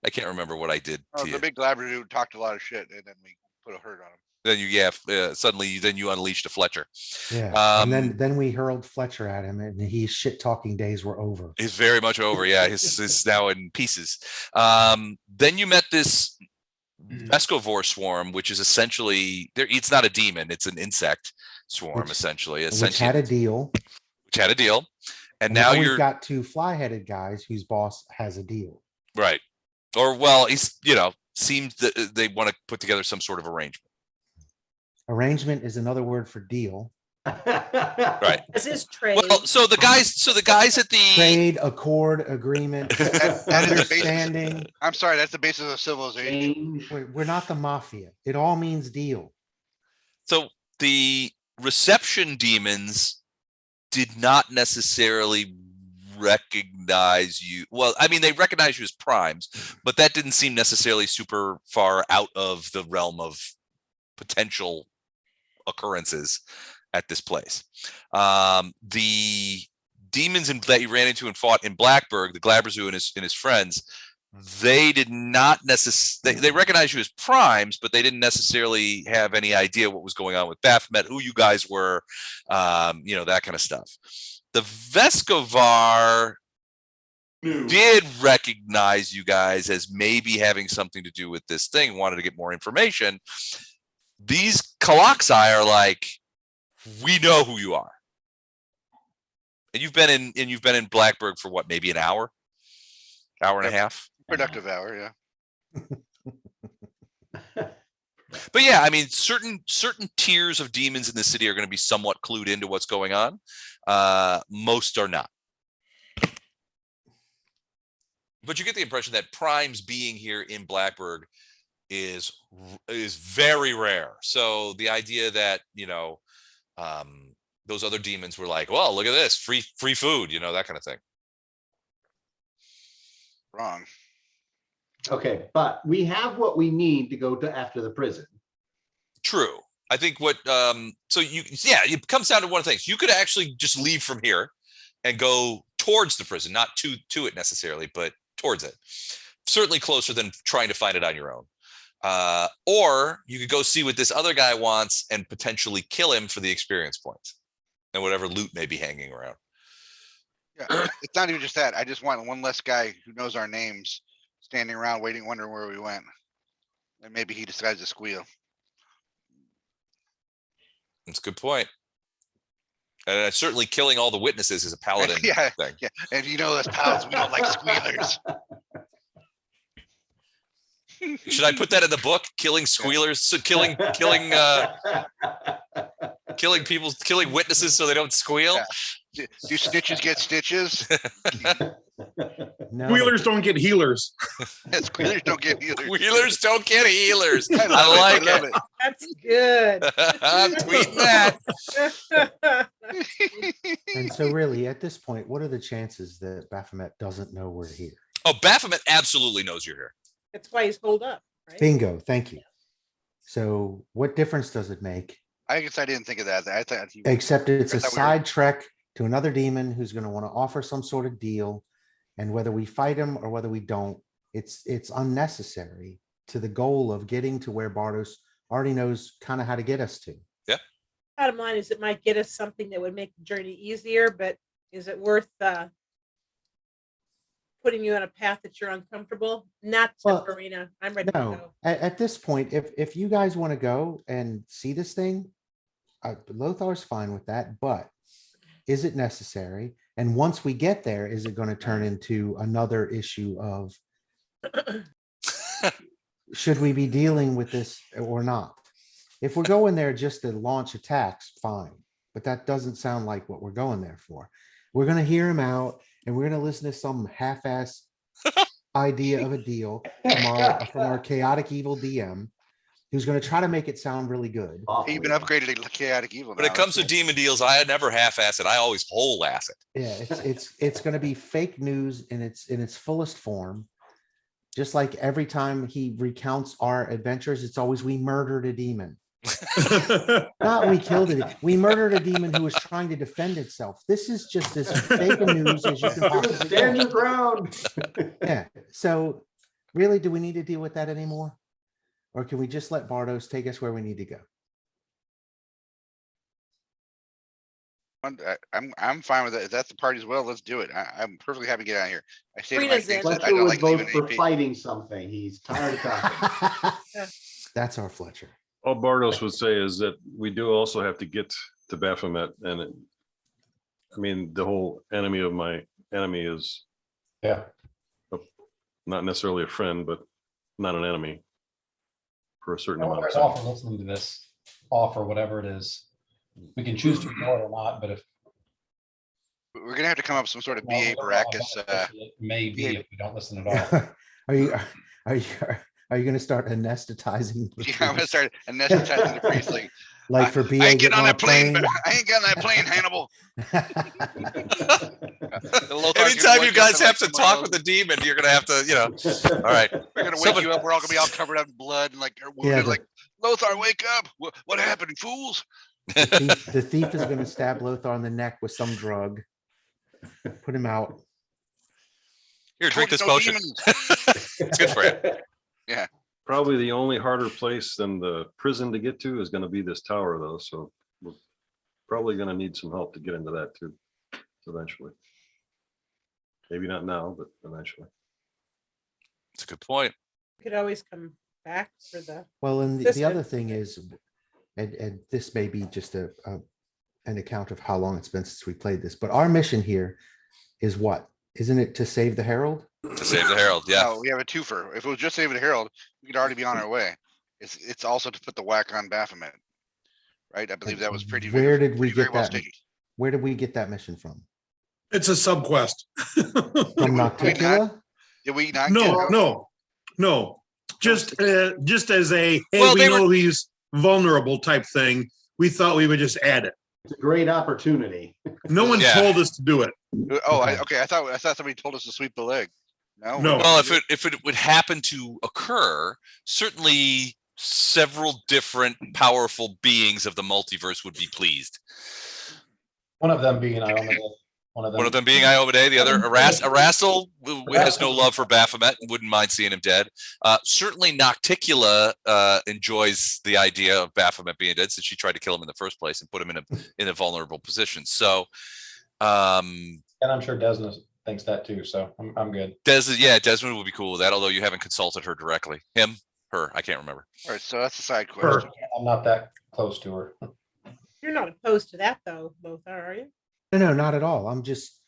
I can't remember what I did to The you. big Labrador dude talked a lot of shit, and then we put a hurt on him. Then suddenly you unleashed a Fletcher. Yeah. And then we hurled Fletcher at him, and his shit talking days were over. It's very much over. Yeah, he's now in pieces. Then you met this vescovar swarm, which is essentially it's not a demon; it's an insect swarm, essentially. Which had a deal. And now we've you're got 2 fly-headed guys whose boss has a deal. right. Or well, he's seems that they want to put together some sort of arrangement. Arrangement is another word for deal. Right. This is trade. Well, so the guys at the Trade, accord, agreement, That is the understanding. basis. I'm sorry, that's the basis of civilization. We're not the mafia. It all means deal. So the reception demons did not necessarily recognize you. Well, I mean, they recognize you as primes, but that didn't seem necessarily super far out of the realm of potential occurrences at this place. The demons that you ran into and fought in Blackburg, the Glabrezu and his friends, they did not necessarily, they recognized you as primes, but they didn't necessarily have any idea what was going on with Baphomet, who you guys were, that kind of stuff. The vescovar did recognize you guys as maybe having something to do with this thing, wanted to get more information. These Kalaxai are like, we know who you are. And you've been in Blackburg for what, maybe an hour and a half? Productive hour, yeah. But yeah, I mean, certain tiers of demons in the city are going to be somewhat clued into what's going on. Most are not. But you get the impression that primes being here in Blackburg is very rare. So the idea that, those other demons were like, well, look at this, free food, that kind of thing. Wrong. Okay, but we have what we need to go to after the prison. True. I think it comes down to one of the things. You could actually just leave from here and go towards the prison, not to it necessarily, but towards it. Certainly closer than trying to find it on your own. Or you could go see what this other guy wants and potentially kill him for the experience points and whatever loot may be hanging around. Yeah, it's not even just that. I just want one less guy who knows our names standing around waiting, wondering where we went. And maybe he decides to squeal. That's a good point. And certainly killing all the witnesses is a paladin Yeah, thing. yeah. And as pals, we don't like squealers. Should I put that in the book? Killing squealers, so killing witnesses so they don't squeal. Yeah. Do snitches get stitches? No. Wheelers don't get healers. Yeah, squealers don't get healers. Wheelers don't get healers. I I like love it. That's good. Tweet that. And so really, at this point, what are the chances that Baphomet doesn't know we're here? Oh, Baphomet absolutely knows you're here. That's why he's holed up, right? Bingo, thank you. So what difference does it make? I guess I didn't think of that. I thought he, Except it's I a thought we were- side trek to another demon who's gonna wanna offer some sort of deal. And whether we fight him or whether we don't, it's unnecessary to the goal of getting to where Bardos already knows kind of how to get us to. Bottom line is it might get us something that would make the journey easier, but is it worth putting you on a path that you're uncomfortable? Not Well, Temporina. I'm ready to No, go. at this point, if you guys want to go and see this thing, Lothar's fine with that, but is it necessary? And once we get there, is it going to turn into another issue of should we be dealing with this or not? If we're going there just to launch attacks, fine, but that doesn't sound like what we're going there for. We're going to hear him out and we're going to listen to some half-ass idea of a deal from our chaotic evil DM who's going to try to make it sound really good. Awfully. He even upgraded to chaotic evil. When it now. comes to demon deals, I never half-ass it. I always whole-ass it. Yeah, it's going to be fake news in its fullest form. Just like every time he recounts our adventures, it's always we murdered a demon. Not we killed it. We murdered a demon who was trying to defend itself. This is just as fake a news as you can possibly Stand your get. ground. Yeah. So really, do we need to deal with that anymore? Or can we just let Bardos take us where we need to go? I'm fine with it. If that's the party's will, let's do it. I'm perfectly happy to get out of here. I say to my Rita's things in. that I Fletcher don't would like leaving vote for AP. fighting something. He's tired of talking. That's our Fletcher. All Bardos would say is that we do also have to get to Baphomet, and I mean, the whole enemy of my enemy is Yeah. not necessarily a friend, but not an enemy for a certain amount of Whoever's time. offer listening to this offer, whatever it is, we can choose to ignore it or not, but if. We're gonna have to come up with some sort of well, we BA don't know how Baracus. beneficial it may be BA if we don't listen at all. Are you going to start anesthetizing? the Yeah, I'm gonna troops? start anesthetizing the priest. Like for BA I ain't getting getting on on a that plane. plane. I ain't getting on that plane, Hannibal. Anytime you guys have to talk with the demon, you're gonna have to, all right. We're gonna wake Someone- you up. We're all gonna be all covered up in blood and like wounded. Yeah, Like Lothar, wake up! What happened, fools? The thief is going to stab Lothar on the neck with some drug. Put him out. Here, drink this Told you potion. no demons. It's good for you. Probably the only harder place than the prison to get to is gonna be this tower though, so we're probably gonna need some help to get into that too, eventually. Maybe not now, but eventually. It's a good point. We could always come back for the. Well, and the other Assistant. thing is, and this may be just an account of how long it's been since we played this, but our mission here is what? Isn't it to save the Herald? To save the Herald, yeah. No, we have a twofer. If it was just Save the Herald, we could already be on our way. It's also to put the whack on Baphomet. Right? I believe that was pretty. Where did we pretty very get well that? stated. Where did we get that mission from? It's a subquest. From Nocticula? Did we not? get No, it? no. Just as a, hey, Well, we they know he's vulnerable type thing. We thought we would just add it. It's a great opportunity. No one Yeah. told us to do it. Oh, Okay. okay. I thought somebody told us to sweep the leg. No. No. Well, if it would happen to occur, certainly several different powerful beings of the multiverse would be pleased. One of them being Iomade. One One of them being Iomade, the other Arasil has no love for Baphomet and wouldn't mind seeing him dead. Certainly Nocticula enjoys the idea of Baphomet being dead since she tried to kill him in the first place and put him in a vulnerable position. So And I'm sure Desna thinks that too, so I'm good. Desmond would be cool with that, although you haven't consulted her directly. Her, I can't remember. All right, so that's a side Her. question. I'm not that close to her. You're not opposed to that though, Lothar, are you? No, not at all. I'm just,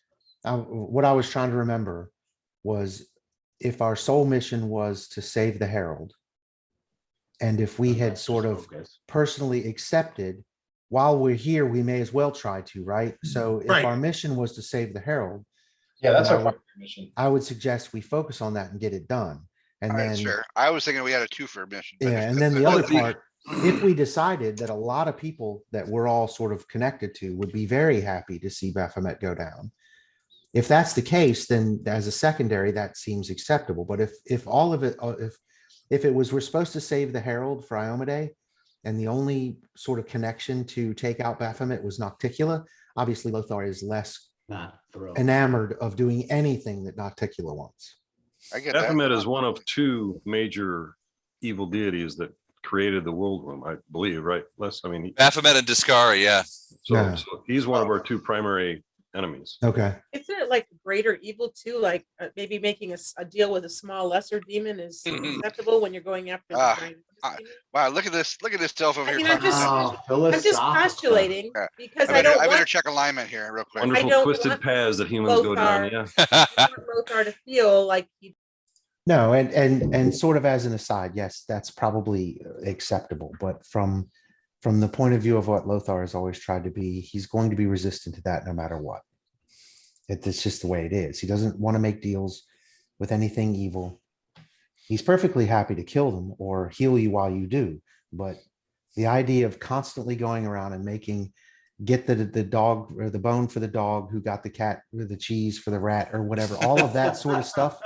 what I was trying to remember was if our sole mission was to save the Herald, and if we had sort of Focus. personally accepted, while we're here, we may as well try to, right? So if Right. our mission was to save the Herald, Yeah, that's Yeah, our primary mission. I would suggest we focus on that and get it done. And All right, then, sure. I was thinking we had a twofer mission. but yeah, if- and then the if- other if- part, if we decided that a lot of people that we're all sort of connected to would be very happy to see Baphomet go down. If that's the case, then as a secondary, that seems acceptable. But if all of it, if it was, we're supposed to save the Herald for Iomade, and the only sort of connection to take out Baphomet was Nocticula, obviously Lothar is less Not thrilled. enamored of doing anything that Nocticula wants. I get that. Baphomet is one of two major evil deities that created the world room, I believe, right? Les, I mean, Baphomet and Discari, yeah. Yeah. so he's one of our two primary enemies. Okay. Isn't it like greater evil too? Like maybe making a deal with a small lesser demon is acceptable when you're going after the giant demon? Wow, look at this elf over I here. mean, I'm just- Oh, I'm just philosophical. postulating Yeah. because I I better, don't I better want check alignment here real quick. Wonderful don't twisted want paths that humans go down, Lothar. yeah. I want Lothar to feel like he No, and sort of as an aside, yes, that's probably acceptable. But from the point of view of what Lothar has always tried to be, he's going to be resistant to that no matter what. It's just the way it is. He doesn't want to make deals with anything evil. He's perfectly happy to kill them or heal you while you do. But the idea of constantly going around and get the dog or the bone for the dog who got the cat or the cheese for the rat or whatever, all of that sort of stuff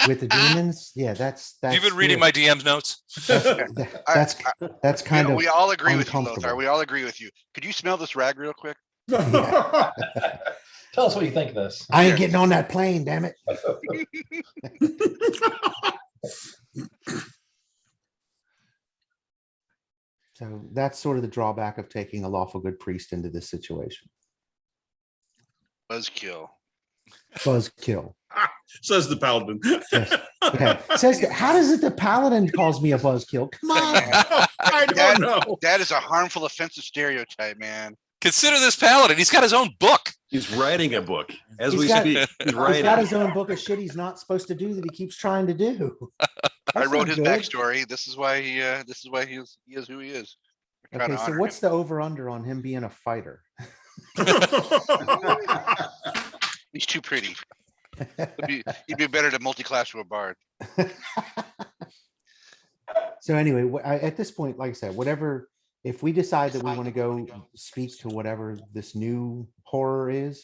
with the demons. Yeah, that's You've been reading yeah, my DM's notes. that's kind of We all agree with you, Lothar. uncomfortable. We all agree with you. Could you smell this rag real quick? Tell us what you think of this. I ain't getting on that plane, damn it. So that's sort of the drawback of taking a lawful good priest into this situation. Buzzkill. Buzzkill. Says the paladin. Yes. Okay. Says that, how does it the paladin calls me a buzzkill? Come on. I don't know. That is a harmful, offensive stereotype, man. Consider this paladin. He's got his own book. He's writing a book as He's we got- speak. He's He's writing. got his own book of shit he's not supposed to do that he keeps trying to do. I That's wrote not his good. backstory. This is why he is who he is. I try to Okay, so honor what's him. the over under on him being a fighter? He's too pretty. He'd be better to multi-class to a bard. So anyway, at this point, like I said, whatever, if we decide that we want to go speak to whatever this new horror is,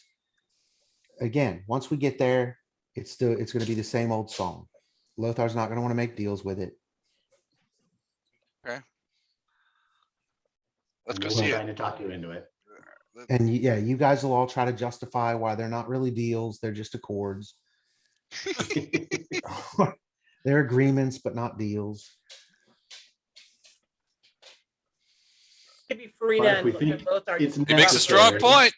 again, once we get there, it's going to be the same old song. Lothar's not going to want to make deals with it. Let's go We're see trying it. to talk you into it. And yeah, you guys will all try to justify why they're not really deals. They're just accords. They're agreements, but not deals. could be free But if to we look at think both our. it's He makes a strong necessary- point.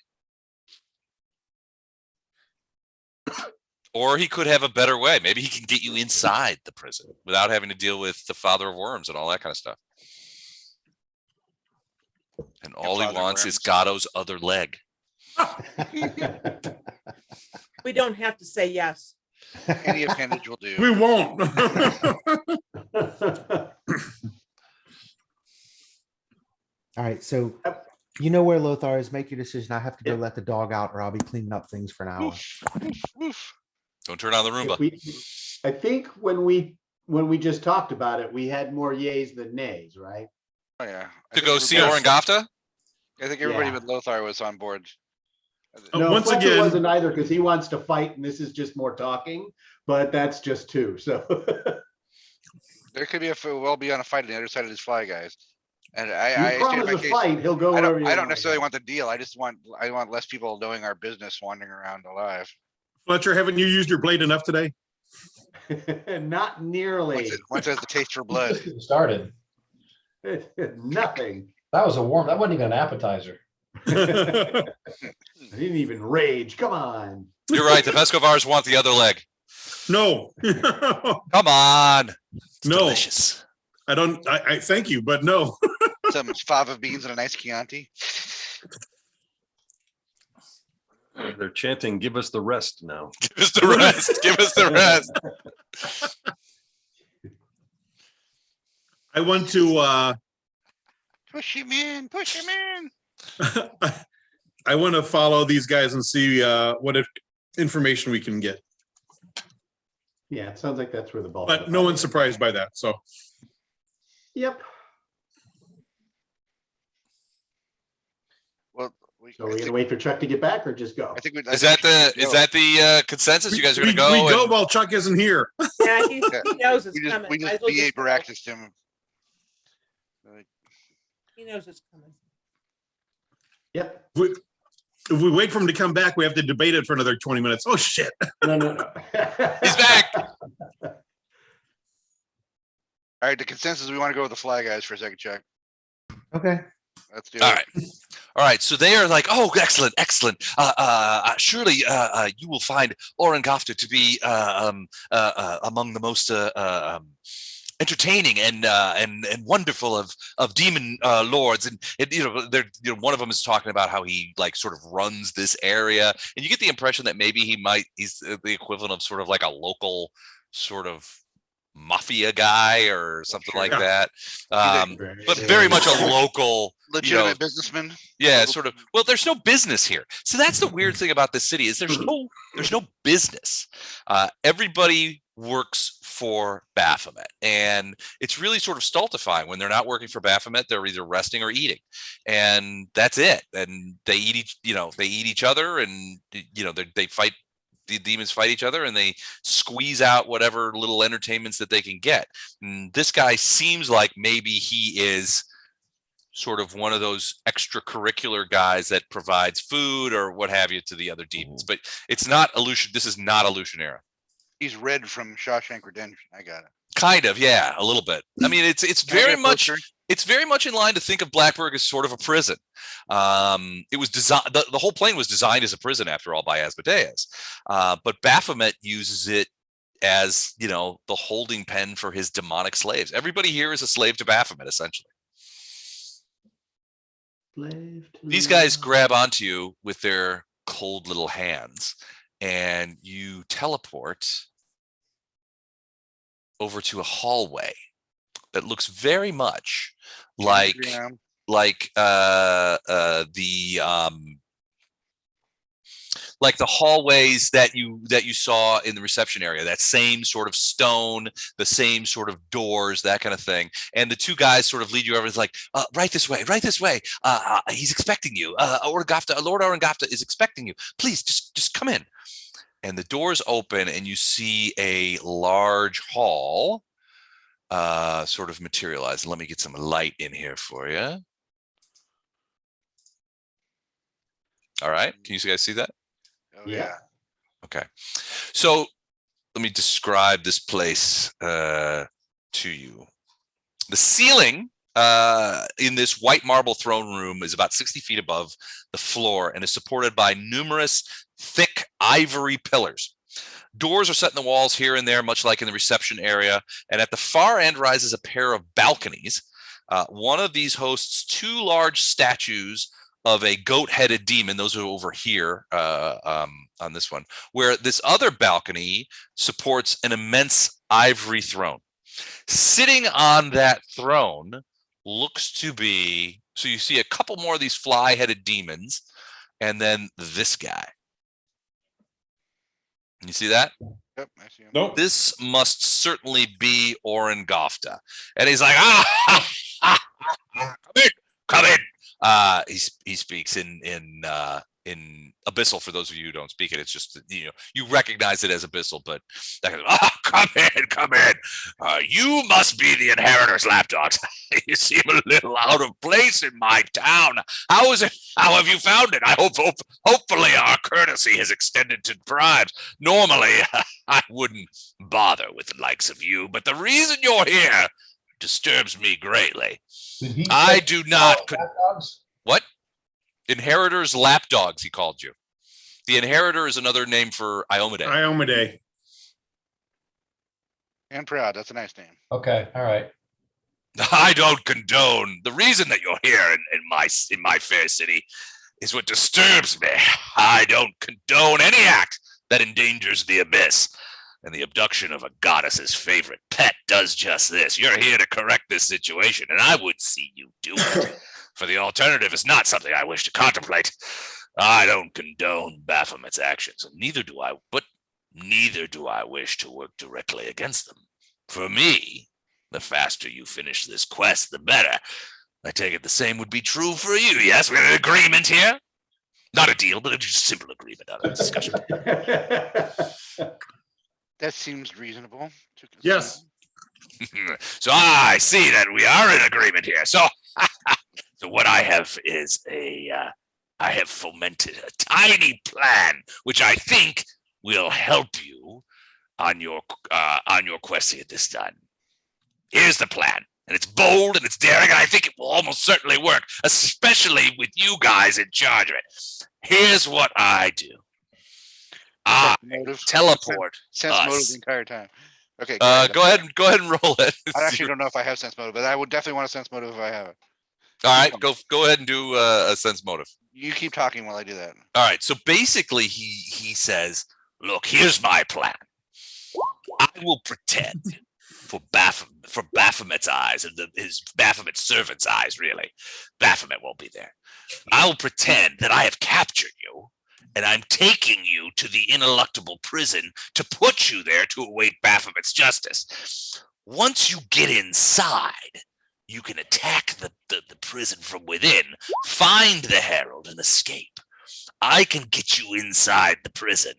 Or he could have a better way. Maybe he can get you inside the prison without having to deal with the father of worms and all that kind of stuff. And all he father of wants is worms. Gatto's other leg. We don't have to say yes. Any appendage will do. We won't. All right, so you know where Lothar is. Make your decision. I have to go let the dog out, or I'll be cleaning up things for an hour. Woof. Don't turn on the Roomba. I think when we just talked about it, we had more yays than nays, right? Oh, yeah. I To think go see everybody- Orengofta? I think everybody Yeah. with Lothar was on board. No, Once Fletcher again- wasn't either because he wants to fight and this is just more talking, but that's just two, so. There could be well be on a fight on the other side of this fly, guys. And You I state promise my a case. fight, he'll go I wherever don't, you I don't want. necessarily want the deal. I want less people knowing our business wandering around alive. Fletcher, haven't you used your blade enough today? Not nearly. Once has the taste for blood. Just getting started. Nothing. That was that wasn't even an appetizer. I didn't even rage. Come on. You're right. The Vescovars want the other leg. No. Come on. It's No. delicious. I thank you, but no. Some fava beans and a nice Chianti. They're chanting, "Give us the rest now." Give us the rest. Give us the rest. I want to Push him in. Push him in. I want to follow these guys and see what information we can get. Yeah, it sounds like that's where the ball. But no one's surprised by that. So Yep. So we're gonna wait for Chuck to get back or just go? I think Is that the consensus? You guys are going to go? We go while Chuck isn't here. Yeah, he knows it's We just, coming. we Might as just well BA just go. practiced him. He knows it's coming. Yep. If we wait for him to come back, we have to debate it for another 20 minutes. Oh, shit. No. He's back. All right, the consensus, we want to go with the Fly Guys for a second, Chuck. Okay. Let's do All it. right. All right. So they are like, oh, excellent. Surely you will find Orengofta to be among the most entertaining and wonderful of demon lords, and one of them is talking about how he like sort of runs this area, and you get the impression that maybe he's the equivalent of sort of like a local sort of mafia guy or something like that, but very much a local Legitimate businessman. yeah, sort of. Well, there's no business here. So that's the weird thing about this city is there's no business. Everybody works for Baphomet, and it's really sort of stultifying when they're not working for Baphomet. They're either resting or eating, and that's it. And they eat each other, and they fight. The demons fight each other, and they squeeze out whatever little entertainments that they can get. And this guy seems like maybe he is sort of one of those extracurricular guys that provides food or what have you to the other demons, but it's not illusion. This is not Illusionera. He's Red from Shawshank Redemption. I got it. Kind of, yeah, a little bit. I mean, it's very much in line to think of Blackburg as sort of a prison. It was designed. The whole plane was designed as a prison, after all, by Asmodeus. But Baphomet uses it as the holding pen for his demonic slaves. Everybody here is a slave to Baphomet, essentially. These guys grab onto you with their cold little hands, and you teleport over to a hallway that looks very much like the hallways that you saw in the reception area, that same sort of stone, the same sort of doors, that kind of thing. And the two guys sort of lead you over. It's like, right this way. He's expecting you. Lord Orengofta is expecting you. Please just come in. And the doors open, and you see a large hall sort of materialize. Let me get some light in here for you. All right. Can you guys see that? Oh, yeah. Okay. So let me describe this place to you. The ceiling in this white marble throne room is about 60 feet above the floor and is supported by numerous thick ivory pillars. Doors are set in the walls here and there, much like in the reception area. And at the far end rises a pair of balconies. One of these hosts two large statues of a goat-headed demon. Those are over here on this one, where this other balcony supports an immense ivory throne. Sitting on that throne looks to be, so you see a couple more of these fly-headed demons, and then this guy. You see that? Yep, I see him. Nope. This must certainly be Orengofta. And he's like, come in. He speaks in Abyssal. For those of you who don't speak it, it's just you recognize it as Abyssal, but come in. You must be the inheritors, lapdogs. You seem a little out of place in my town. How is it? How have you found it? I hopefully our courtesy has extended to bribes. Normally, I wouldn't bother with the likes of you, but the reason you're here disturbs me greatly. I do not. What? Inheritors, lapdogs, he called you. The inheritor is another name for Iomedae. Iomedae. And proud. That's a nice name. Okay, all right. I don't condone. The reason that you're here in my fair city is what disturbs me. I don't condone any act that endangers the abyss. And the abduction of a goddess's favorite pet does just this. You're here to correct this situation, and I would see you do it. For the alternative is not something I wish to contemplate. I don't condone Baphomet's actions, and neither do I wish to work directly against them. For me, the faster you finish this quest, the better. I take it the same would be true for you. Yes, we're in agreement here? Not a deal, but a simple agreement on a discussion. That seems reasonable. To concede. Yes. So I see that we are in agreement here. So, so what I have is I have fomented a tiny plan, which I think will help you on your quest to get this done. Here's the plan, and it's bold and it's daring, and I think it will almost certainly work, especially with you guys in charge of it. Here's what I do. I teleport Sense motive us. the entire time. Okay. Go ahead and roll it. I actually don't know if I have sense motive, but I would definitely want a sense motive if I have it. All right, go ahead and do a sense motive. You keep talking while I do that. All right, so basically he says, look, here's my plan. I will pretend for Baphomet's eyes and his Baphomet servant's eyes, really. Baphomet won't be there. I will pretend that I have captured you and I'm taking you to the Ineluctable Prison to put you there to await Baphomet's justice. Once you get inside, you can attack the prison from within, find the Herald, and escape. I can get you inside the prison.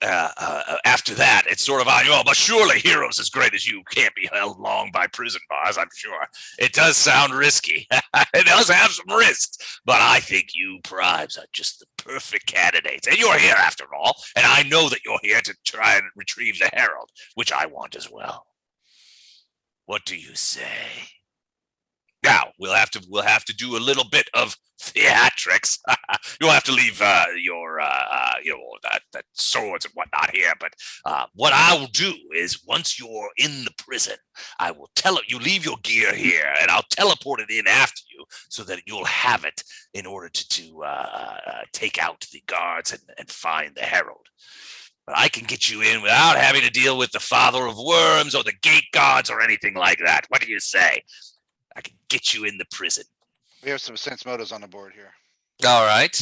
After that, it's sort of on your own. But surely heroes as great as you can't be held long by prison bars, I'm sure. It does sound risky. It does have some risks. But I think you Primes are just the perfect candidates. And you're here after all. And I know that you're here to try and retrieve the Herald, which I want as well. What do you say? Now we'll have to do a little bit of theatrics. You'll have to leave your that swords and whatnot here. But what I will do is once you're in the prison, I will you leave your gear here, and I'll teleport it in after you, so that you'll have it in order to take out the guards and find the Herald. But I can get you in without having to deal with the Father of Worms or the gate guards or anything like that. What do you say? I can get you in the prison. We have some sense motives on the board here. All right.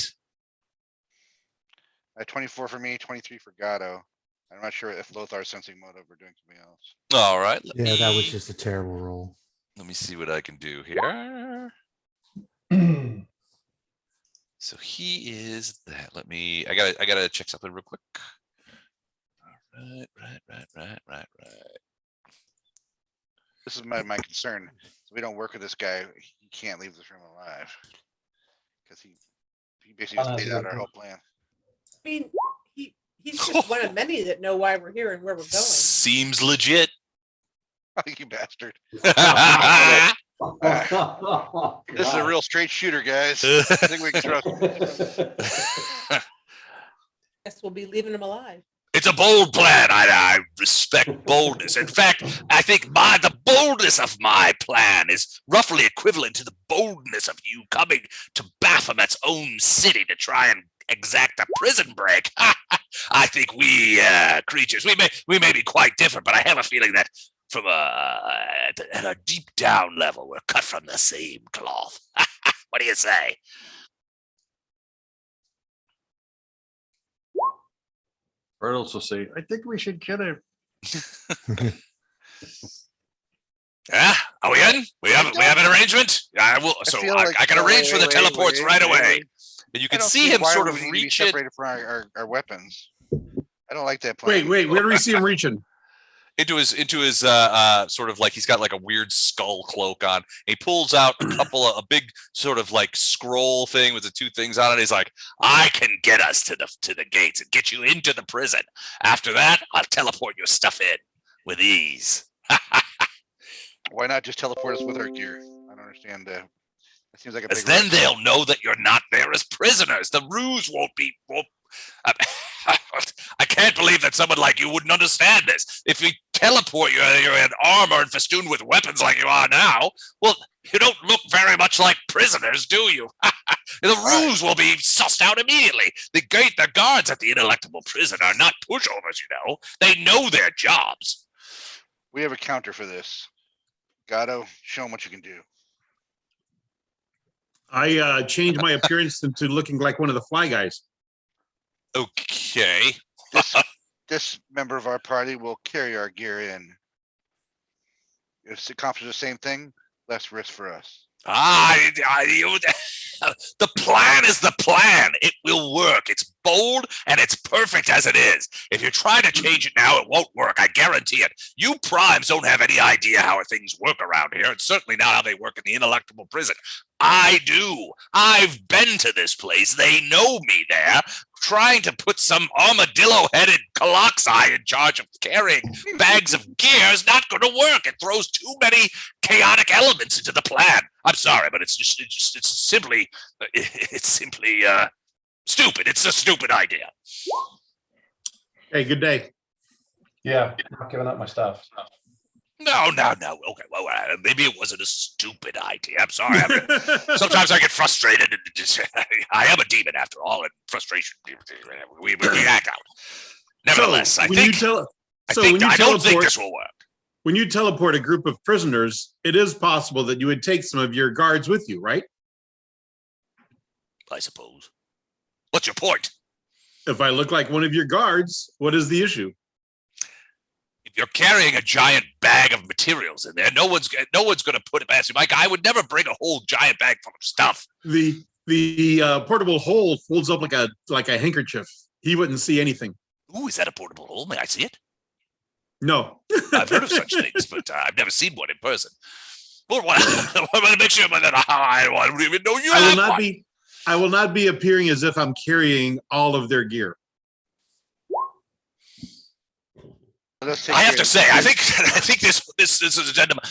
24 for me, 23 for Gatto. I'm not sure if Lothar's sensing motive or doing something else. All right. Yeah, that was just a terrible roll. Let me see what I can do here. So he is that. I gotta check something real quick. Right. This is my concern. So we don't work with this guy. He can't leave this room alive because he basically just laid out our whole plan. I mean, he's just one of many that know why we're here and where we're going. Seems legit. You bastard. Oh, This is a real straight shooter, guys. I think we can trust him. Guess we'll be leaving him alive. It's a bold plan. I respect boldness. In fact, I think the boldness of my plan is roughly equivalent to the boldness of you coming to Baphomet's own city to try and exact a prison break. I think we creatures, we may be quite different, but I have a feeling that from at a deep down level, we're cut from the same cloth. What do you say? Arnold will say, I think we should kill him. Yeah, are we in? We have an arrangement. I will. So I can arrange for the teleports right away, and you can see him sort of reach it. Separated from our weapons. I don't like that plan. Wait, where do we see him reaching? into his sort of like he's got like a weird skull cloak on. He pulls out a big sort of like scroll thing with the two things on it. He's like, I can get us to the gates and get you into the prison. After that, I'll teleport your stuff in with ease. Why not just teleport us with our gear? I don't understand. It seems like a big then they'll know that you're not there as prisoners. The ruse won't. I can't believe that someone like you wouldn't understand this. If we teleport you, you're in armor and festooned with weapons like you are now, well, you don't look very much like prisoners, do you? The ruse will be sussed out immediately. The guards at the Ineluctable Prison are not pushovers, you know. They know their jobs. We have a counter for this. Gatto, show them what you can do. I changed my appearance into looking like one of the Fly Guys. Okay. This member of our party will carry our gear in. If it accomplishes the same thing, less risk for us. The plan is the plan. It will work. It's bold and it's perfect as it is. If you try to change it now, it won't work. I guarantee it. You primes don't have any idea how things work around here. It's certainly not how they work in the Ineluctable Prison. I do. I've been to this place. They know me there. Trying to put some armadillo-headed colossi in charge of carrying bags of gear is not going to work. It throws too many chaotic elements into the plan. I'm sorry, but it's simply stupid. It's a stupid idea. Hey, good day. Yeah, not giving up my stuff. No. Okay, well, maybe it wasn't a stupid idea. I'm sorry. Sometimes I get frustrated, and I am a demon after all, and frustration we act out. Nevertheless, I don't think this will work. When you teleport a group of prisoners, it is possible that you would take some of your guards with you, right? I suppose. What's your point? If I look like one of your guards, what is the issue? If you're carrying a giant bag of materials in there, no one's going to put it past you. Mike, I would never bring a whole giant bag full of stuff. The portable hole folds up like a handkerchief. He wouldn't see anything. Ooh, is that a portable hole? May I see it? No. I've heard of such things, but I've never seen one in person. Well, I want to make sure that I don't even know you have one. I will not be appearing as if I'm carrying all of their gear. I have to say, I think this is a gentleman.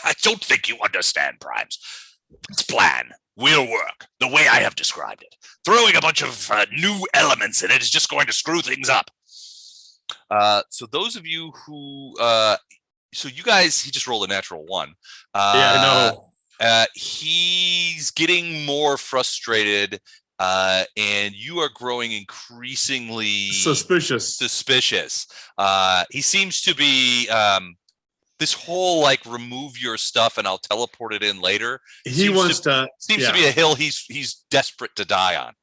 I don't think you understand, Primes. This plan will work the way I have described it. Throwing a bunch of new elements in it is just going to screw things up. So those of you who, so you guys, he just rolled a natural 1. Yeah, I know. He's getting more frustrated. And you are growing increasingly suspicious. He seems to be this whole remove your stuff and I'll teleport it in later. Seems to be a hill he's desperate to die on.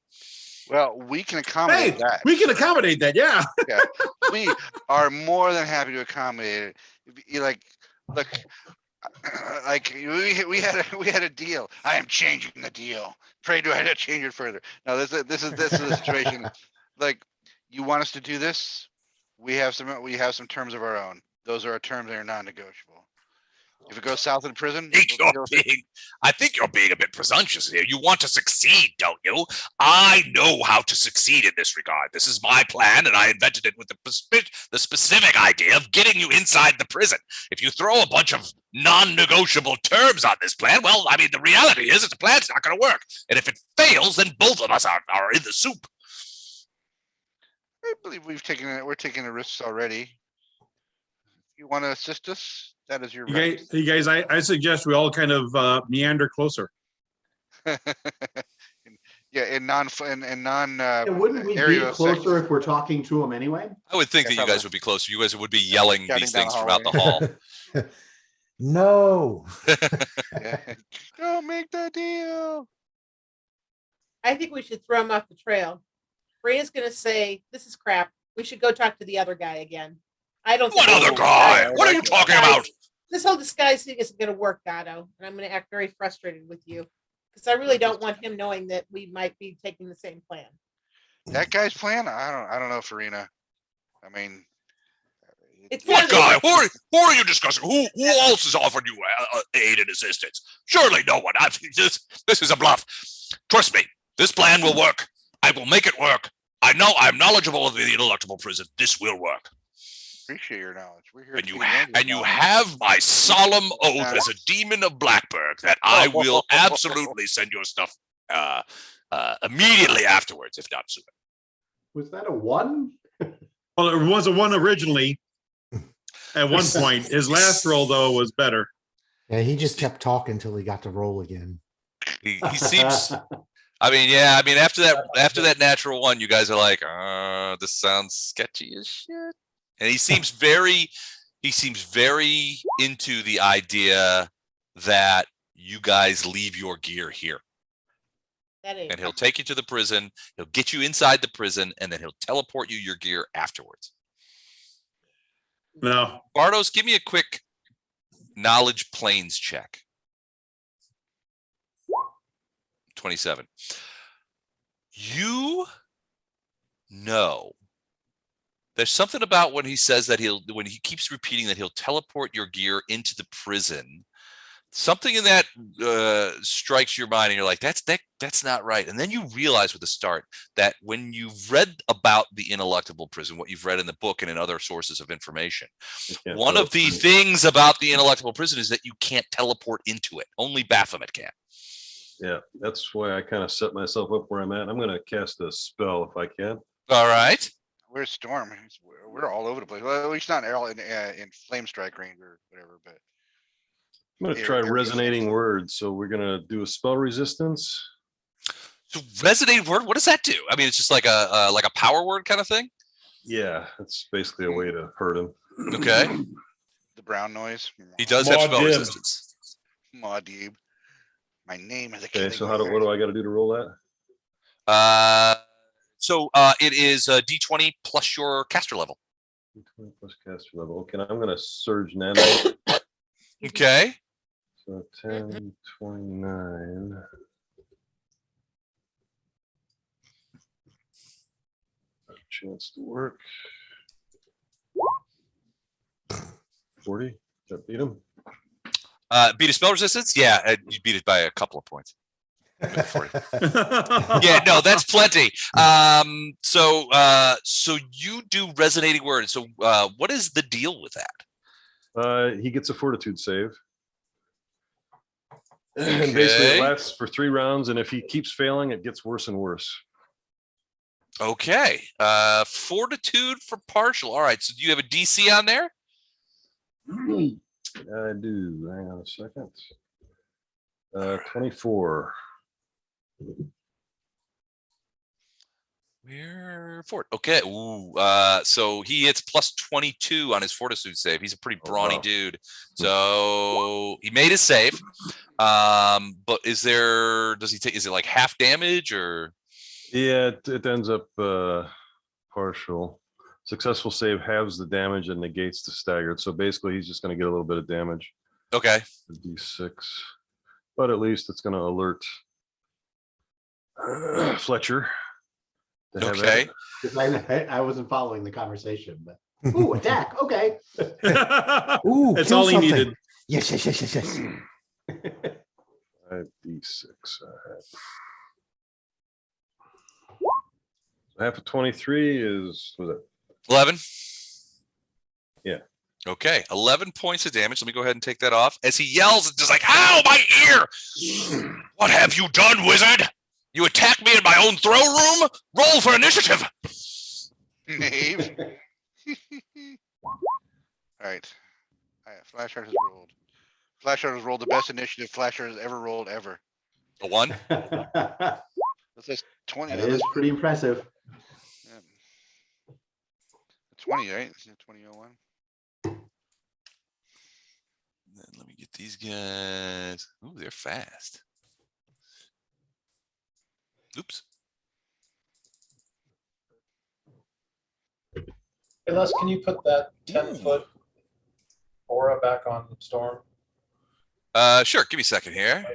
Well, we can accommodate that. We can accommodate that, yeah. Yeah, we are more than happy to accommodate it. Look, we had a deal. I am changing the deal. Pray do I not change it further? No, this is the situation. You want us to do this? We have some terms of our own. Those are our terms. They are non-negotiable. If it goes south of the prison, I think you're being a bit presumptuous here. You want to succeed, don't you? I know how to succeed in this regard. This is my plan, and I invented it with the specific idea of getting you inside the prison. If you throw a bunch of non-negotiable terms on this plan, well, I mean, the reality is that the plan's not going to work. And if it fails, then both of us are in the soup. I believe we're taking the risks already. You want to assist us? That is your right. You guys, I suggest we all kind of meander closer. Yeah, in non. Wouldn't we be closer if we're talking to them anyway? I would think that you guys would be closer. You guys would be yelling these things from out the hall. No. Don't make the deal. I think we should throw him off the trail. Rhea's going to say, this is crap. We should go talk to the other guy again. I don't What other guy? What are you talking about? This whole disguise thing isn't going to work, Gatto. And I'm going to act very frustrated with you because I really don't want him knowing that we might be taking the same plan. That guy's plan? I don't know, Farina. I mean, what guy? Who are you discussing? Who else has offered you aid and assistance? Surely no one. This is a bluff. Trust me, this plan will work. I will make it work. I know I'm knowledgeable of the Ineluctable Prison. This will work. Appreciate your knowledge. We're here. And you have my solemn oath as a demon of Blackburg that I will absolutely send your stuff immediately afterwards, if not sooner. Was that a 1? Well, it was a 1 originally. At one point, his last roll though was better. Yeah, he just kept talking until he got to roll again. He seems. I mean, yeah. I mean, after that natural 1, you guys are like, this sounds sketchy as shit. And he seems very into the idea that you guys leave your gear here. And he'll take you to the prison. He'll get you inside the prison, and then he'll teleport you your gear afterwards. No. Bardos, give me a quick knowledge planes check. 27. You know, there's something about when he says that when he keeps repeating that he'll teleport your gear into the prison. Something in that strikes your mind, and you're like, that's not right. And then you realize with the start that when you've read about the Ineluctable Prison, what you've read in the book and in other sources of information, one of the things about the Ineluctable Prison is that you can't teleport into it. Only Baphomet can. Yeah, that's why I kind of set myself up where I'm at. I'm going to cast a spell if I can. All right. Where's Storm? We're all over the place. Well, at least not all in flame strike range or whatever, but. I'm going to try resonating words. So we're going to do a spell resistance. So resonating word, what does that do? I mean, it's just like a power word kind of thing. Yeah, it's basically a way to hurt him. Okay. The brown noise. He does have spell resistance. Maudib. My name is a Okay, so what do I got to do to roll that? So it is a D20 plus your caster level. D20 plus caster level. Okay, I'm going to surge nano. Okay. So 10, 29. Chance to work. 40. That beat him. Beat a spell resistance? Yeah, you beat it by a couple of points. Yeah, no, that's plenty. So you do resonating word. So what is the deal with that? He gets a fortitude save. And basically it lasts for 3 rounds, and if he keeps failing, it gets worse and worse. Okay. Fortitude for partial. All right. So do you have a DC on there? I do. Hang on a second. 24. We're fort. Okay. Ooh. So he hits plus 22 on his fortitude save. He's a pretty brawny dude. So he made his save. But is it like half damage or? Yeah, it ends up partial. Successful save halves the damage and negates the staggered. So basically he's just going to get a little bit of damage. Okay. D6. But at least it's going to alert Fletcher. Okay. I wasn't following the conversation, but ooh, attack. Okay. Ooh, That's kill all he something. needed. Yes. 5d6. Half of 23 was it 11? Yeah. Okay, 11 points of damage. Let me go ahead and take that off as he yells and just like, ow, my ear! What have you done, wizard? You attacked me in my own throne room? Roll for initiative. Knave. All right. Flashheart has rolled. Flashheart has rolled the best initiative Flashheart has ever rolled ever. A 1? That That's 20. is pretty impressive. 20, right? 2001. Let me get these guys. Ooh, they're fast. Oops. Hey, Les, can you put that 10-foot aura back on Storm Sure. Give me a second here.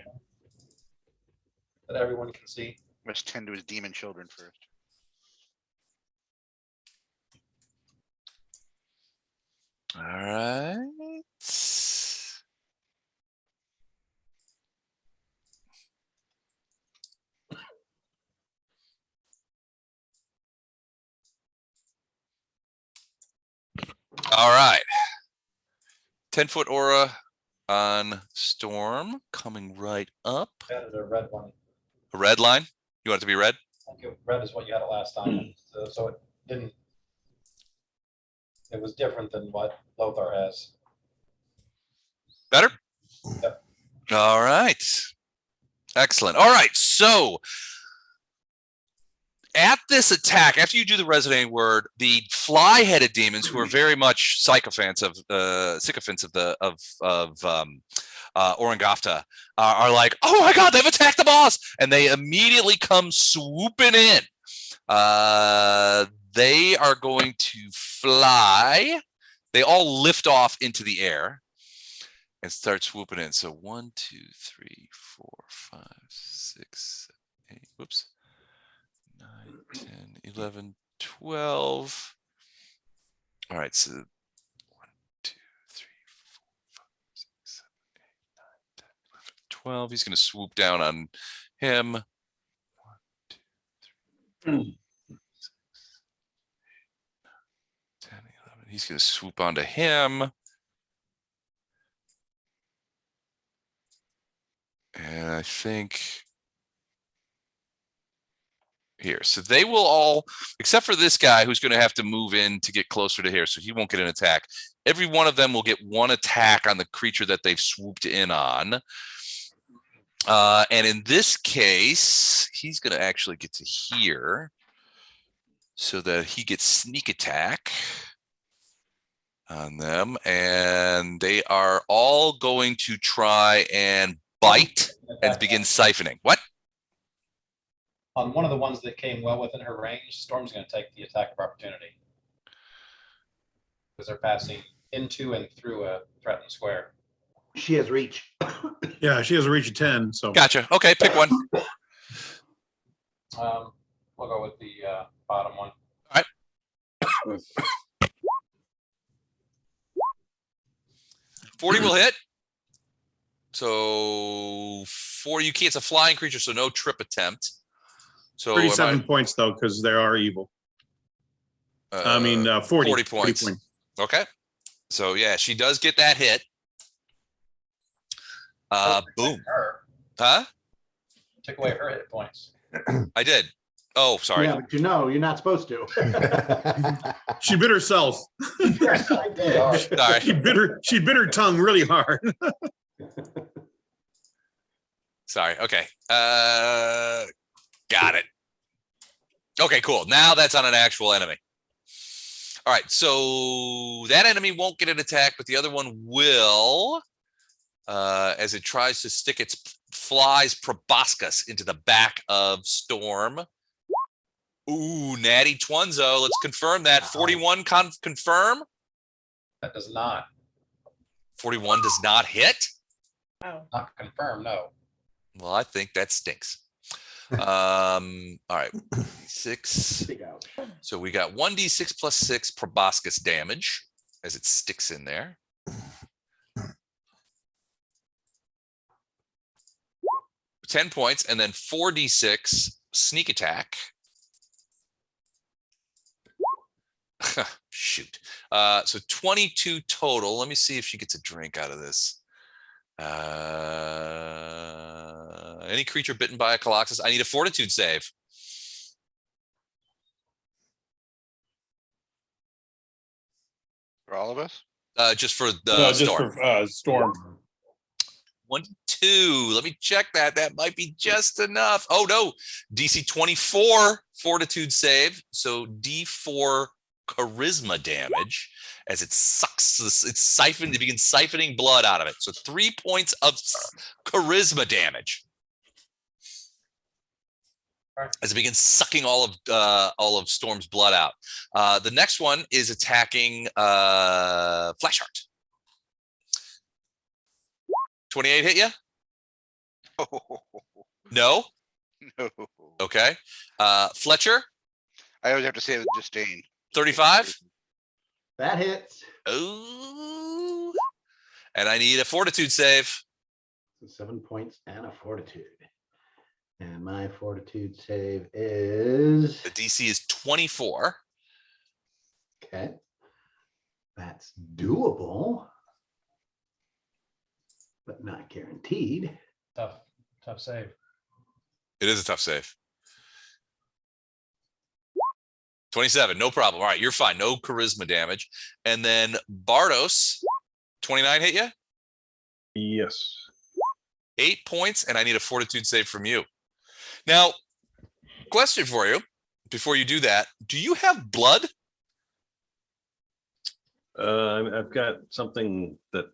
that everyone can see? Must tend to his demon children first. All right. All right. 10-foot aura on Storm coming right up. Added a red one. A red line? You want it to be red? I think red is what you had it last time. So it didn't. It was different than what Lothar has. Better? Yep. All right. Excellent. All right. So at this attack, after you do the resonating word, the fly-headed demons, who are very much sycophants of Orengofta, are like, oh my god, they've attacked the boss, and they immediately come swooping in. They are going to fly. They all lift off into the air and start swooping in. So 1, 2, 3, 4, 5, 6, 8, whoops. 9, 10, 11, 12. All right, so 1, 2, 3, 4, 5, 6, 7, 8, 9, 10, 11, 12. He's going to swoop down on him. 1, 2, 3, 4, 6, 8, 9, 10, 11. He's going to swoop onto him. And I think here, so they will all, except for this guy who's going to have to move in to get closer to here, so he won't get an attack. Every one of them will get one attack on the creature that they've swooped in on. And in this case, he's going to actually get to here so that he gets sneak attack on them. And they are all going to try and bite and begin siphoning. What? On one of the ones that came well within her range, Storm's going to take the attack of opportunity. Because they're passing into and through a threatened square. She has reach. Yeah, she has a reach of 10, so. Gotcha. Okay, pick one. We'll go with the bottom one. 40 will hit. So 40, you can't, it's a flying creature, so no trip attempt. So 37 points though, because they are evil. I mean, 40 points. Okay. So yeah, she does get that hit. Boom. Her. Huh? Took away her hit points. I did. Oh, sorry. Yeah, but you know, you're not supposed to. She bit herself. I did. Sorry. She bit her tongue really hard. Sorry. Okay. Got it. Okay, cool. Now that's on an actual enemy. All right. So that enemy won't get an attack, but the other one will, as it tries to stick its flies proboscis into the back of Storm. Ooh, natty Twunzo. Let's confirm that. 41 confirm. That does not. 41 does not hit. Oh, Not confirmed, no. Well, I think that stinks. All right. 6. Big ouch. So we got 1d6 plus 6 proboscis damage as it sticks in there. $10 points, and then 4d6 sneak attack. Shoot. So 22 total. Let me see if she gets a drink out of this. Any creature bitten by a Colossus. I need a fortitude save. For all of us? Just for the No, just Storm. for Storm. 1 to 2. Let me check that. That might be just enough. Oh no, DC 24 fortitude save. So D4 charisma damage as it sucks. It's siphoned. It begins siphoning blood out of it. So 3 points of charisma damage as it begins sucking all of Storm's blood out. The next one is attacking Flashheart. 28 hit you? No? No. Okay. Fletcher, I always have to say it with disdain. 35? That hits. Oh. And I need a fortitude save. 7 points and a fortitude. And my fortitude save is, The DC is 24. okay. That's doable, but not guaranteed. Tough save. It is a tough save. 27, no problem. All right, you're fine. No charisma damage. And then Bardos, 29 hit you? Yes. 8 points, and I need a fortitude save from you. Now, question for you before you do that. Do you have blood? I've got something that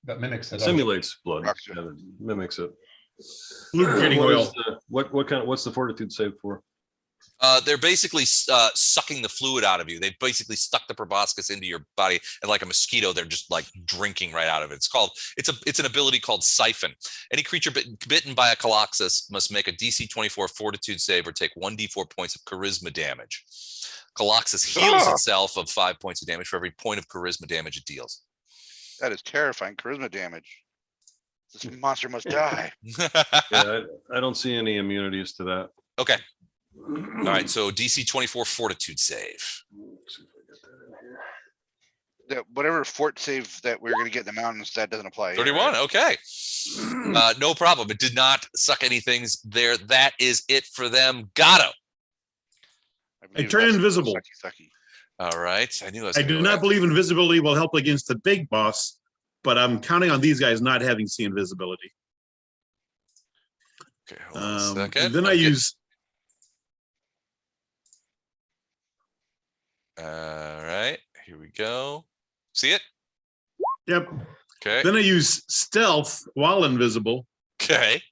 That mimics it. simulates blood, Gotcha. and it mimics it. Lubricating What oil. is what's the fortitude save for? They're basically sucking the fluid out of you. They've basically stuck the proboscis into your body, and like a mosquito, they're just like drinking right out of it. It's an ability called Siphon. Any creature bitten by a Colossus must make a DC 24 Fortitude save or take 1d4 points of charisma damage. Colossus heals itself of 5 points of damage for every point of charisma damage it deals. That is terrifying. Charisma damage. This monster must die. Yeah, I don't see any immunities to that. Okay. All right. So DC 24 Fortitude save. Let's see if I get that in here. Whatever fort save that we're going to get in the mountains, that doesn't apply. here, 31. right? Okay. No problem. It did not suck anything there. That is it for them. Gatto. I believe turn that's invisible. sucky. All right. I knew I do not believe invisibility will help against the big boss, but I'm counting on these guys not having see invisibility. Okay. Hold on a second. And then I use. All right. Here we go. See it? Yep. Okay. Then I use stealth while invisible. Okay.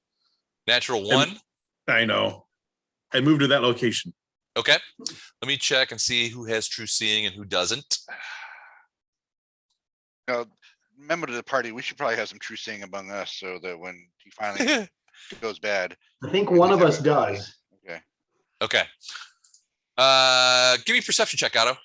Natural 1. I know. I moved to that location. Okay. Let me check and see who has true seeing and who doesn't. Now, member of the party, we should probably have some true seeing among us so that when he finally goes bad. I think one of us does. Okay. Okay. Give me a perception check, Otto.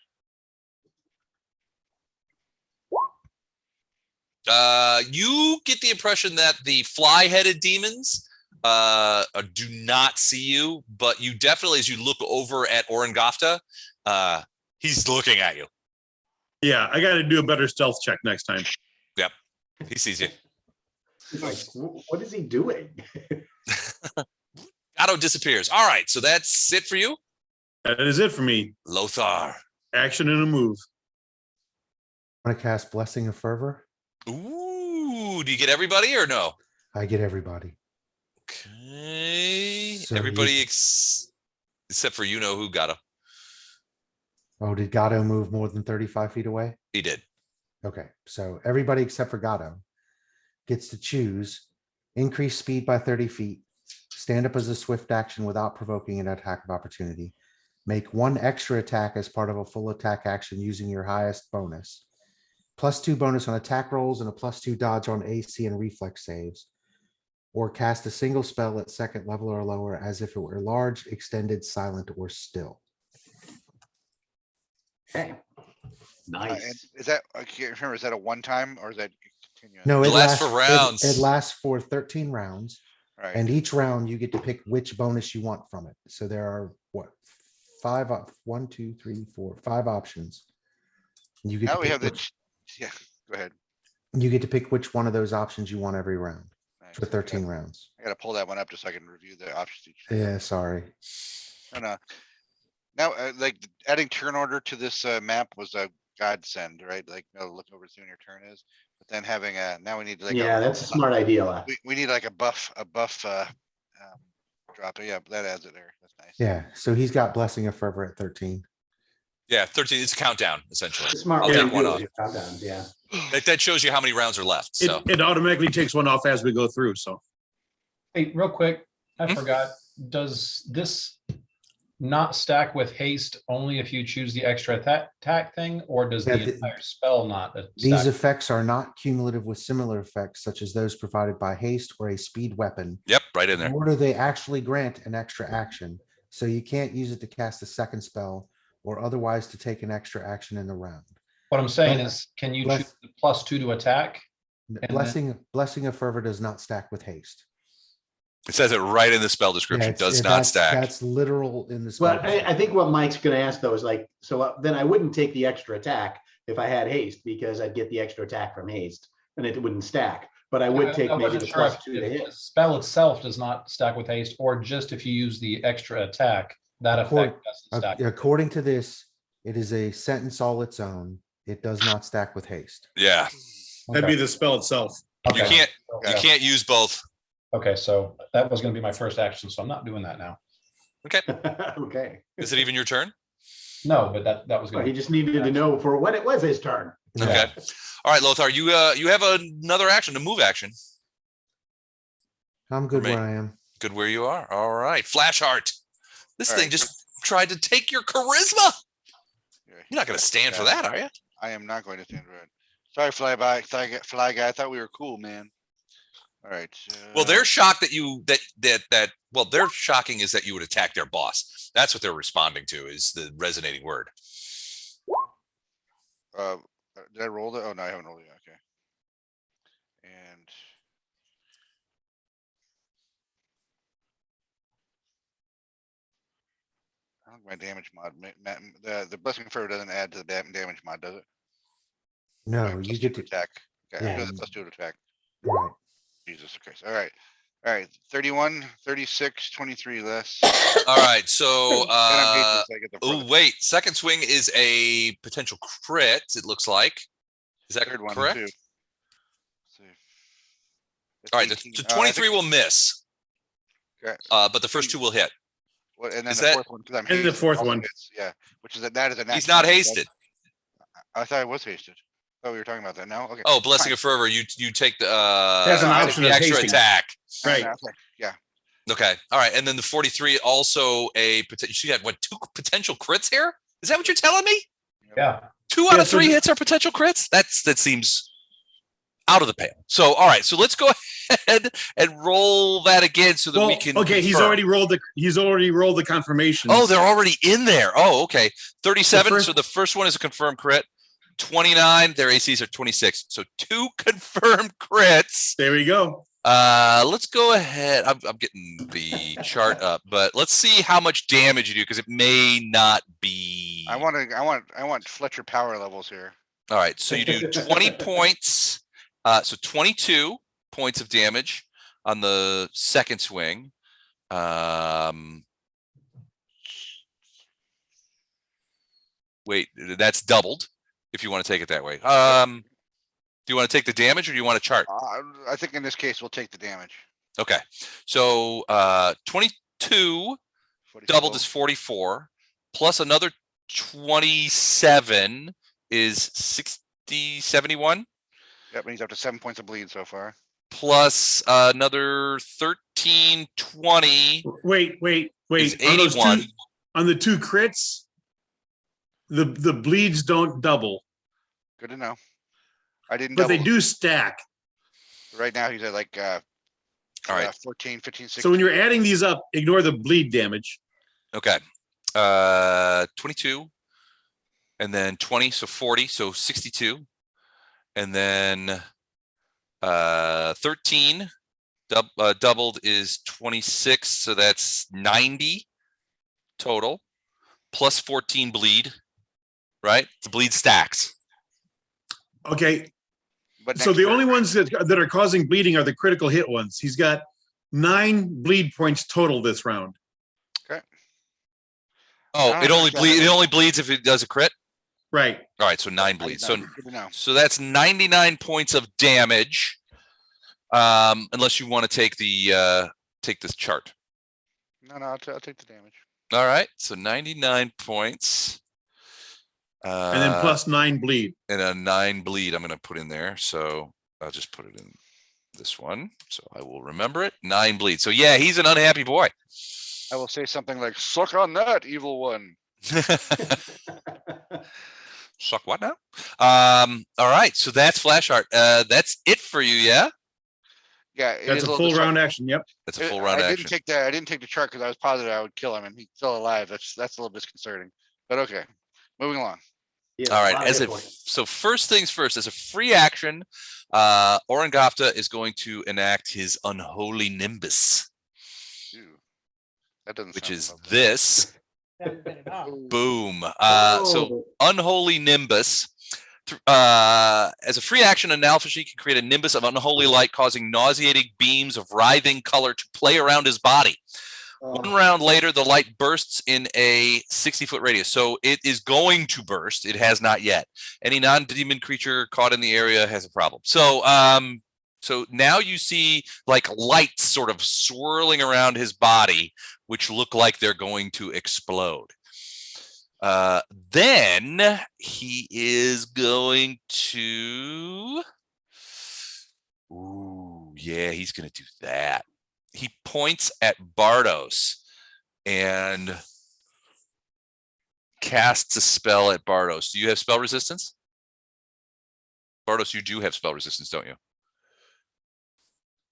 You get the impression that the fly-headed demons do not see you, but you definitely, as you look over at Orengofta, he's looking at you. Yeah, I got to do a better stealth check next time. Yep, he sees you. He's like, what is he doing? Otto disappears. All right, so that's it for you, That is it for me. Lothar. Action and a move. Want to cast Blessing of Fervor? Ooh, do you get everybody or no? I get everybody. Okay, So everybody except for you know who got him. Oh, did Gatto move more than 35 feet away? He did. Okay, so everybody except for Gatto gets to choose increase speed by 30 feet, stand up as a swift action without provoking an attack of opportunity, make one extra attack as part of a full attack action using your highest bonus, +2 bonus on attack rolls and a +2 dodge on AC and reflex saves, or cast a single spell at second level or lower as if it were large, extended, silent, or still. Okay. And Nice. is that, I can't remember, is that a one time or is that continuous? No, It it lasts lasts for rounds. It lasts for 13 rounds. Right. And each round you get to pick which bonus you want from it. So there are what, 5 options. You get Now to we pick have the, which, yeah, go ahead. you get to pick which one of those options you want every round Nice. for 13 rounds. I gotta pull that one up just so I can review the options each. Yeah, sorry. No. Now, like adding turn order to this map was a godsend, right? Like, look over as soon your turn is, but then having now we need like. Yeah, that's a smart idea. We need like a buff drop. Yeah, that adds it there. That's nice. Yeah, so he's got Blessing of Fervor at 13. Yeah, 13. It's a countdown essentially. Smart I'll way take to one do off. it. Countdowns, yeah. That shows you how many rounds are left. So It automatically takes one off as we go through. So Hey, real quick, I Hmm? forgot, does this not stack with haste only if you choose the extra attack thing, or does Yeah, the entire spell not These stack? effects are not cumulative with similar effects such as those provided by haste or a speed weapon, yep, right in there. nor do they actually grant an extra action. So you can't use it to cast a second spell or otherwise to take an extra action in the round. What I'm saying is, can you choose the +2 to attack? then- Blessing of Fervor does not stack with haste. It says it right in the spell Yeah, description. it's- Does not that's- stack. That's literal in the Well, spell. I think what Mike's gonna ask though is like, so then I wouldn't take the extra attack if I had haste because I'd get the extra attack from haste and it wouldn't stack. But I would take I maybe wasn't the sure if- +2 to if hit. the spell itself does not stack with haste, or just if you use the extra attack, that effect doesn't stack. According to this, it is a sentence all its own. It does not stack with haste. Yeah, that'd be the spell itself. you can't use both. Okay, so that was gonna be my first action, so I'm not doing that now. Okay. Is it even your turn? No, but that was Well, gonna. he just needed to know for when it was his turn. Okay. All right, Lothar, you have another action, a move action. I'm good Me. where I am. Good where you are. All right, Flash Heart. This All thing right. just tried to take your charisma. Yeah, You're not going to stand for that, are you? I am not going to stand for it. Sorry, fly guy. I thought we were cool, man. All right. Well, they're shocked that you well, they're shocking is that you would attack their boss. That's what they're responding to is the resonating word. Did I roll that? Oh no, I haven't rolled it. Okay. And I don't think my damage mod. The blessing of favor doesn't add to the damage mod, does it? No, Right, you +2 get to to, attack. Okay, I'm yeah, doing the +2 to attack. right. Jesus. Okay. So, all right. All right. 31, 36, 23 less. All right, so And I'm hasted, so I get the oh wait, second swing is a potential crit. It looks like. Is that third one correct? too. So, that's All right, the 18. 23 will miss, Okay. but the first two will hit. What, and then Is the that- fourth one, because I'm And the hasted, fourth also one. hits, yeah, which is that is a He's natural, not right? hasted. I thought I was hasted. Oh, we were talking about that now. Okay. Oh, blessing fine. of fervor. You take the Has an you take option the of extra hasting. attack. Right. Okay. Yeah. Okay. All right. And then the 43 also a potential. You got what, 2 potential crits here? Is that what you're telling me? Yeah. 2 out Yeah, of so 3 the- hits are potential crits? That seems out of the pale. So all right. So let's go ahead and roll that again so that we Well, can. okay, he's confirm. already rolled the confirmation. Oh, they're already in there. Oh, okay. 37. first- So the first one is a confirmed crit. 29. Their ACs are 26. So 2 confirmed crits. There we go. Let's go ahead. I'm getting the chart up, but let's see how much damage you do because it may not be. I want Fletcher power levels here. All right. So you do 20 points. So 22 points of damage on the second swing. Wait, that's doubled if you want to take it that way. Do you want to take the damage or do you want to chart? I think in this case we'll take the damage. Okay. So 22 doubled is 44 plus another 27 is 60, 71 Yep, and he's up to 7 points of bleed so far. plus another 13, 20 Wait. is On those 81. on the 2 crits, the bleeds don't double, Good to know. I didn't but double. they do stack. Right now he's at like All right. 14, 15, 16. So when you're adding these up, ignore the bleed damage. Okay. 22 and then 20, so 40, so 62. And then 13 doubled is 26, so that's 90 total plus 14 bleed, right? The bleed stacks. Okay, But so next the turn, only ones that are causing bleeding are the critical hit ones. He's got 9 bleed points total this round. Oh, Ah, it only got it. bleeds if it does a crit. Right. All right, so 9 I did bleeds. not- So good to know. so that's 99 points of damage. Unless you want to take this chart. No, I'll take the damage. All right, so 99 points. And then plus 9 bleed. And a 9 bleed I'm going to put in there. So I'll just put it in this one. So I will remember it. 9 bleed. So yeah, he's an unhappy boy. I will say something like, suck on that, evil one. Suck what now? All right, so that's flash art. That's it for you, yeah? Yeah, it That's is a little full round action. Yep. That's a full round I action. I didn't take the chart because I was positive I would kill him and he's still alive. That's a little disconcerting. But okay. Moving along. Yeah, All a right, lot of as hit a points. so first things first, as a free action, Orengofta is going to enact his unholy nimbus, Ew. That doesn't which sound is lovely. this. Sounds good enough. Boom. Oh. So unholy nimbus. As a free action, a nalfeshnee can create a nimbus of unholy light, causing nauseating beams of writhing color to play around his body. One round later, the light bursts in a 60-foot radius. So it is going to burst. It has not yet. Any non-demon creature caught in the area has a problem. So, so now you see like lights sort of swirling around his body, which look like they're going to explode. Then he is going to. Ooh, yeah, he's going to do that. He points at Bardos and casts a spell at Bardos. Do you have spell resistance? Bardos, you do have spell resistance, don't you?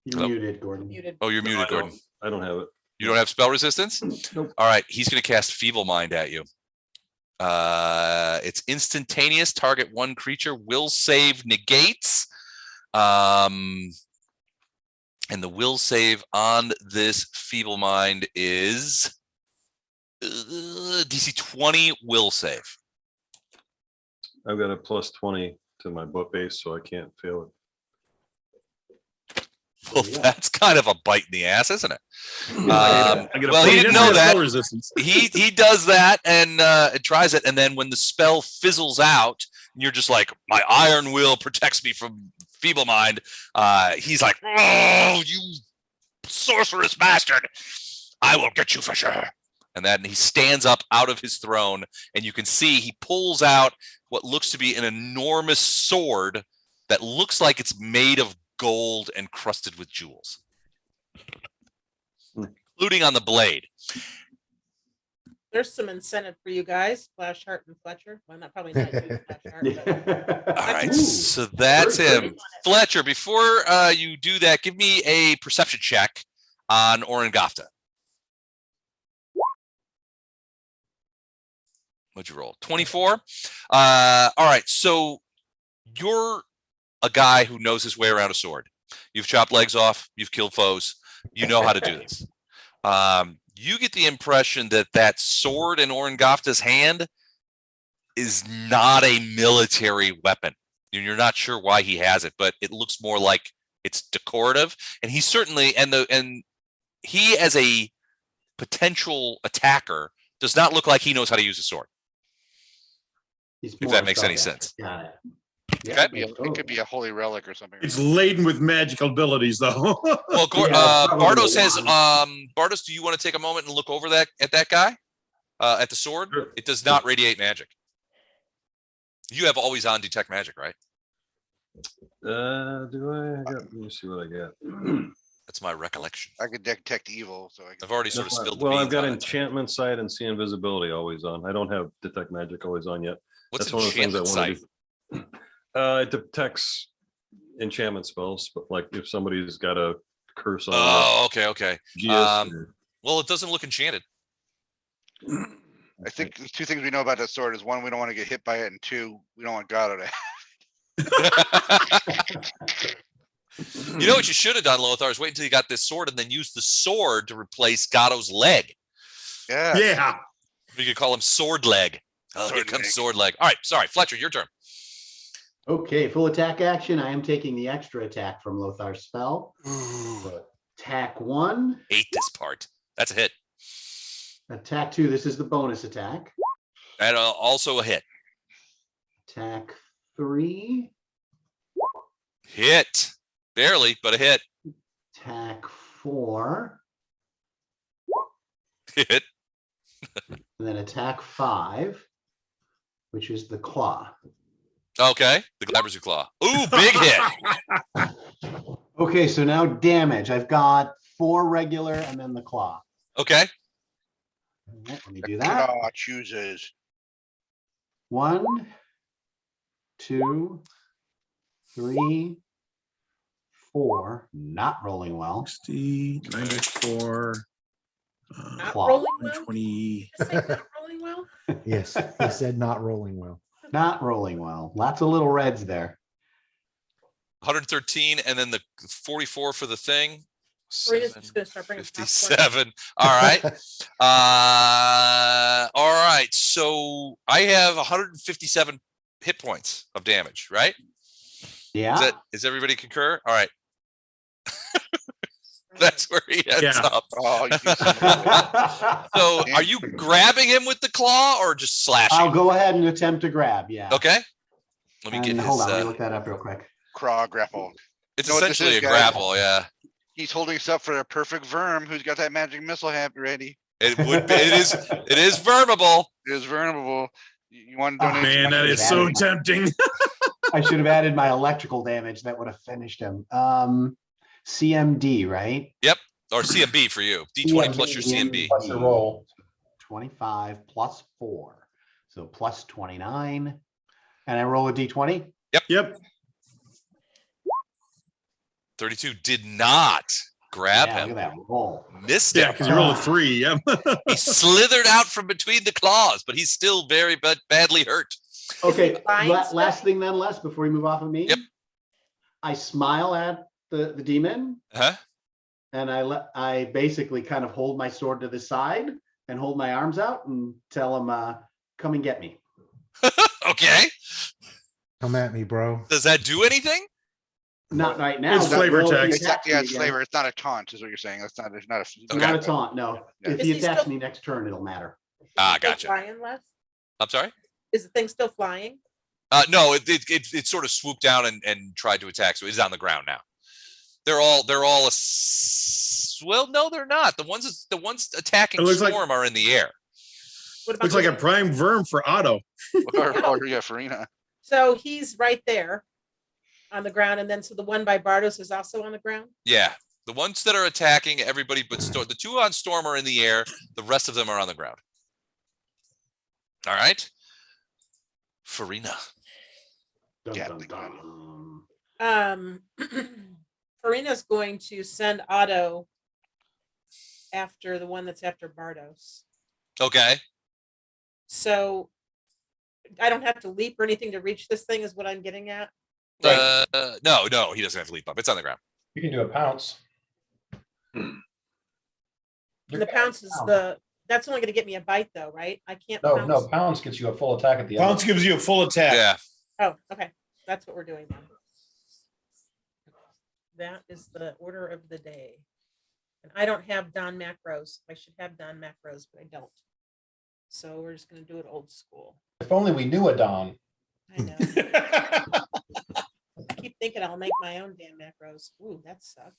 You're Hello? muted, Gordon. Muted. Oh, you're No, muted, I Gordon. don't. I don't have it. You don't have spell resistance? Nope. All right, he's going to cast Feeble Mind at you. It's instantaneous. Target one creature. Will save negates. And the will save on this Feeble Mind is DC 20 will save. I've got a +20 to my book base, so I can't fail it. Well, Yeah. that's kind of a bite in the ass, isn't it? I get a Well, he point. didn't That's know my that. spell resistance. He does that and it tries it, and then when the spell fizzles out, and you're just like, my iron will protects me from Feeble Mind. He's like, oh, you sorceress bastard! I will get you for sure. And then he stands up out of his throne, and you can see he pulls out what looks to be an enormous sword that looks like it's made of gold and crusted with jewels, including on the blade. There's some incentive for you guys, Flashheart and Fletcher. Well, not probably not you, Flashheart. But All right, Ooh, so that's very him. Fletcher, before you do that, give me a perception check on Orengofta. What'd you roll? 24. All right, so you're a guy who knows his way around a sword. You've chopped legs off. You've killed foes. You know how to do this. You get the impression that that sword in Orengofta's hand is not a military weapon. You're not sure why he has it, but it looks more like it's decorative. And he certainly, and he as a potential attacker does not look like he knows how to use a sword. He's If more that a makes any stealth sense. actor. Got it. Okay. It could be a holy relic or something. It's laden with magical abilities, though. Well, Yeah, probably Bardos a has, wand. Bardos, do you want to take a moment and look over that at that guy? At the sword? Sure. It does not radiate magic. You have always on detect magic, right? Do I? Let me see what I got. That's my recollection. I could detect evil, so I I've already sort of That's spilled the Well, beans I've got on it. enchantment sight and see invisibility always on. I don't have detect magic always on yet. What's That's one of the things I enchantment want sight? to do. It detects enchantment spells, but like if somebody's got a curse on Oh, okay. Geas Well, it doesn't look enchanted. I think the two things we know about that sword is one, we don't want to get hit by it, and two, we don't want God to. You know what you should have done, Lothar, is wait until you got this sword and then use the sword to replace Gatto's leg. Yeah. Yeah. You could call him Sword Leg. Oh, here Sword comes leg. Sword Leg. All right, sorry, Fletcher, your turn. Okay, full attack action. I am taking the extra attack from Lothar's spell. So attack 1, Hate this part. That's a hit. attack 2. This is the bonus attack. And also a hit. Attack 3, Hit. Barely, but a hit. attack 4, Hit. and then attack 5, which is the claw. Okay. The Glabber's Claw. Ooh, big hit. Okay, so now damage. I've got 4 regular and then the claw. Okay. All right, let me do that. Claw chooses. 1, 2, 3, 4. Not rolling well. 60, 94, Not Claw. rolling well. 120. Just say not rolling well. Yes, he said not rolling well. Not rolling well. Lots of little reds there. 113, and then the 44 for the thing. Serena's just gonna start bringing popcorn. 57. All right. All right. So I have 157 hit points of damage, right? Yeah. Is everybody concur? All right. That's where he ends Yeah. up. Oh, you son of a bitch. So are you grabbing him with the claw or just slashing? I'll go ahead and attempt to grab. Yeah. Okay. Let me get And his. hold on, let me look that up real quick. Craw grapple. It's You know what this essentially is, a guys? grapple, yeah. He's holding us up for a perfect verm who's got that magic missile ready. It would be. It is vermable. It is vulnerable. You want to Oh, donate? Man, that is so tempting. I should have added my electrical damage. That would have finished him. CMD, right? Or CMB for you. D20 plus your CMB. Plus your roll. 25 plus 4. So plus 29. And I roll a d20. Yep. 32 did not grab Yeah, him. look at that roll. Missed Yeah, him. because you rolled a 3. Yep. He slithered out from between the claws, but he's still very badly hurt. Okay, flying last thing then, Les, before we move off of me. Yep. I smile at the demon Huh? and I basically kind of hold my sword to the side and hold my arms out and tell him, come and get me. Okay. Come at me, bro. Does that do anything? Not right now. It's but flavor roll if he text. attacks Yeah, me it's again. flavor. It's not a taunt, is what you're saying. It's not It's Okay. not a taunt, no. Yeah. If Is he he attacks still- me next turn, it'll matter. Ah, Still gotcha. Flying, Les? I'm sorry. Is the thing still flying? No, it sort of swooped down and tried to attack. So it's on the ground now. They're all well, no, they're not. The ones attacking It looks like- Storm are in the air. What about Looks like the a prime verm for Otto. Or yeah, Farina. So he's right there on the ground, and then so the one by Bardos is also on the ground? Yeah. The ones that are attacking everybody but Storm, the 2 on Storm are in the air. The rest of them are on the ground. All right. Farina. Dun, Yeah, dun, big dun. Farina's going to send Otto after the one that's after Bardos. Okay. So I don't have to leap or anything to reach this thing is what I'm getting at. No, he doesn't have to leap up. It's on the ground. You can do a pounce. And the pounce is that's only going to get me a bite though, right? I can't No, pounce. no, pounce gets you a full attack at the end. Pounce gives you a full attack. Yeah. Oh, okay. That's what we're doing then. That is the order of the day. And I don't have Don macros. I should have Don macros, but I don't. So we're just going to do it old school. If only we knew a Don. I know. I keep thinking I'll make my own damn macros. Ooh, that sucked.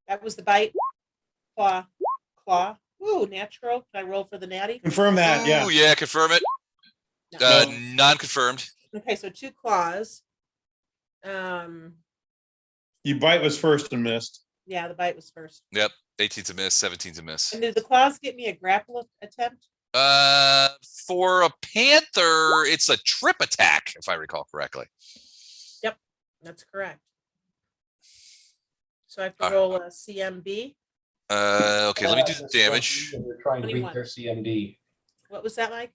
That was the bite. Claw. Ooh, natural. Can I roll for the natty? Confirm that, yeah. Ooh, yeah, confirm it. No. Non-confirmed. Okay, so 2 claws. Your bite was first and missed. Yeah, the bite was first. Yep. 18's a miss, 17's a miss. And did the claws get me a grapple attempt? For a panther, it's a trip attack, if I recall correctly. That's correct. So I have to roll a CMB. Okay, let me do the damage. You're trying to beat 21. their CMD. What was that like?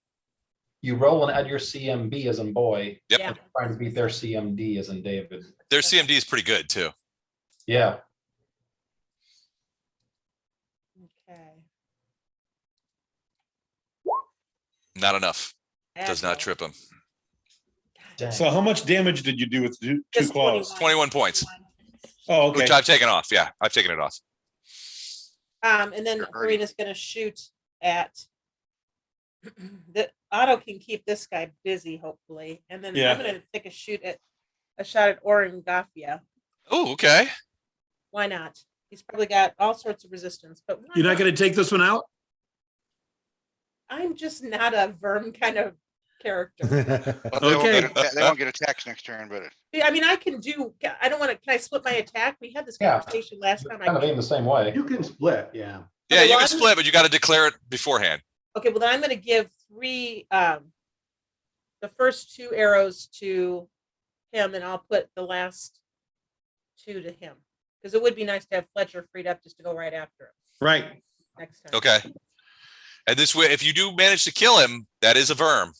You roll and add your CMB as in boy. Yep. Yeah. Trying to beat their CMD as in David. Their CMD is pretty good too. Yeah. Okay. Not enough. Does not Agile. trip him. Dang. So how much damage did you do with 2 Just claws? 21 points. Oh, okay. Which I've taken off. Yeah, I've taken it off. And then Karina's going to shoot at the Otto can keep this guy busy, hopefully. And then Yeah. I'm going to take a shot at Orengofta. Oh, okay. Why not? He's probably got all sorts of resistance, but why You're not going to take this one out? I'm just not a Verm kind of character. Well, Okay. They won't get attacks next turn, but I mean, I can do. I don't want to. Can I split my attack? We had this Yeah. conversation last time. Kind of aim the same way. You can split, yeah. Yeah, you can one- split, but you got to declare it beforehand. Okay, well then I'm going to give 3. The first 2 arrows to him, and I'll put the last 2 to him because it would be nice to have Fletcher freed up just to go right after him Right. next time. Okay. And this way, if you do manage to kill him, that is a verm.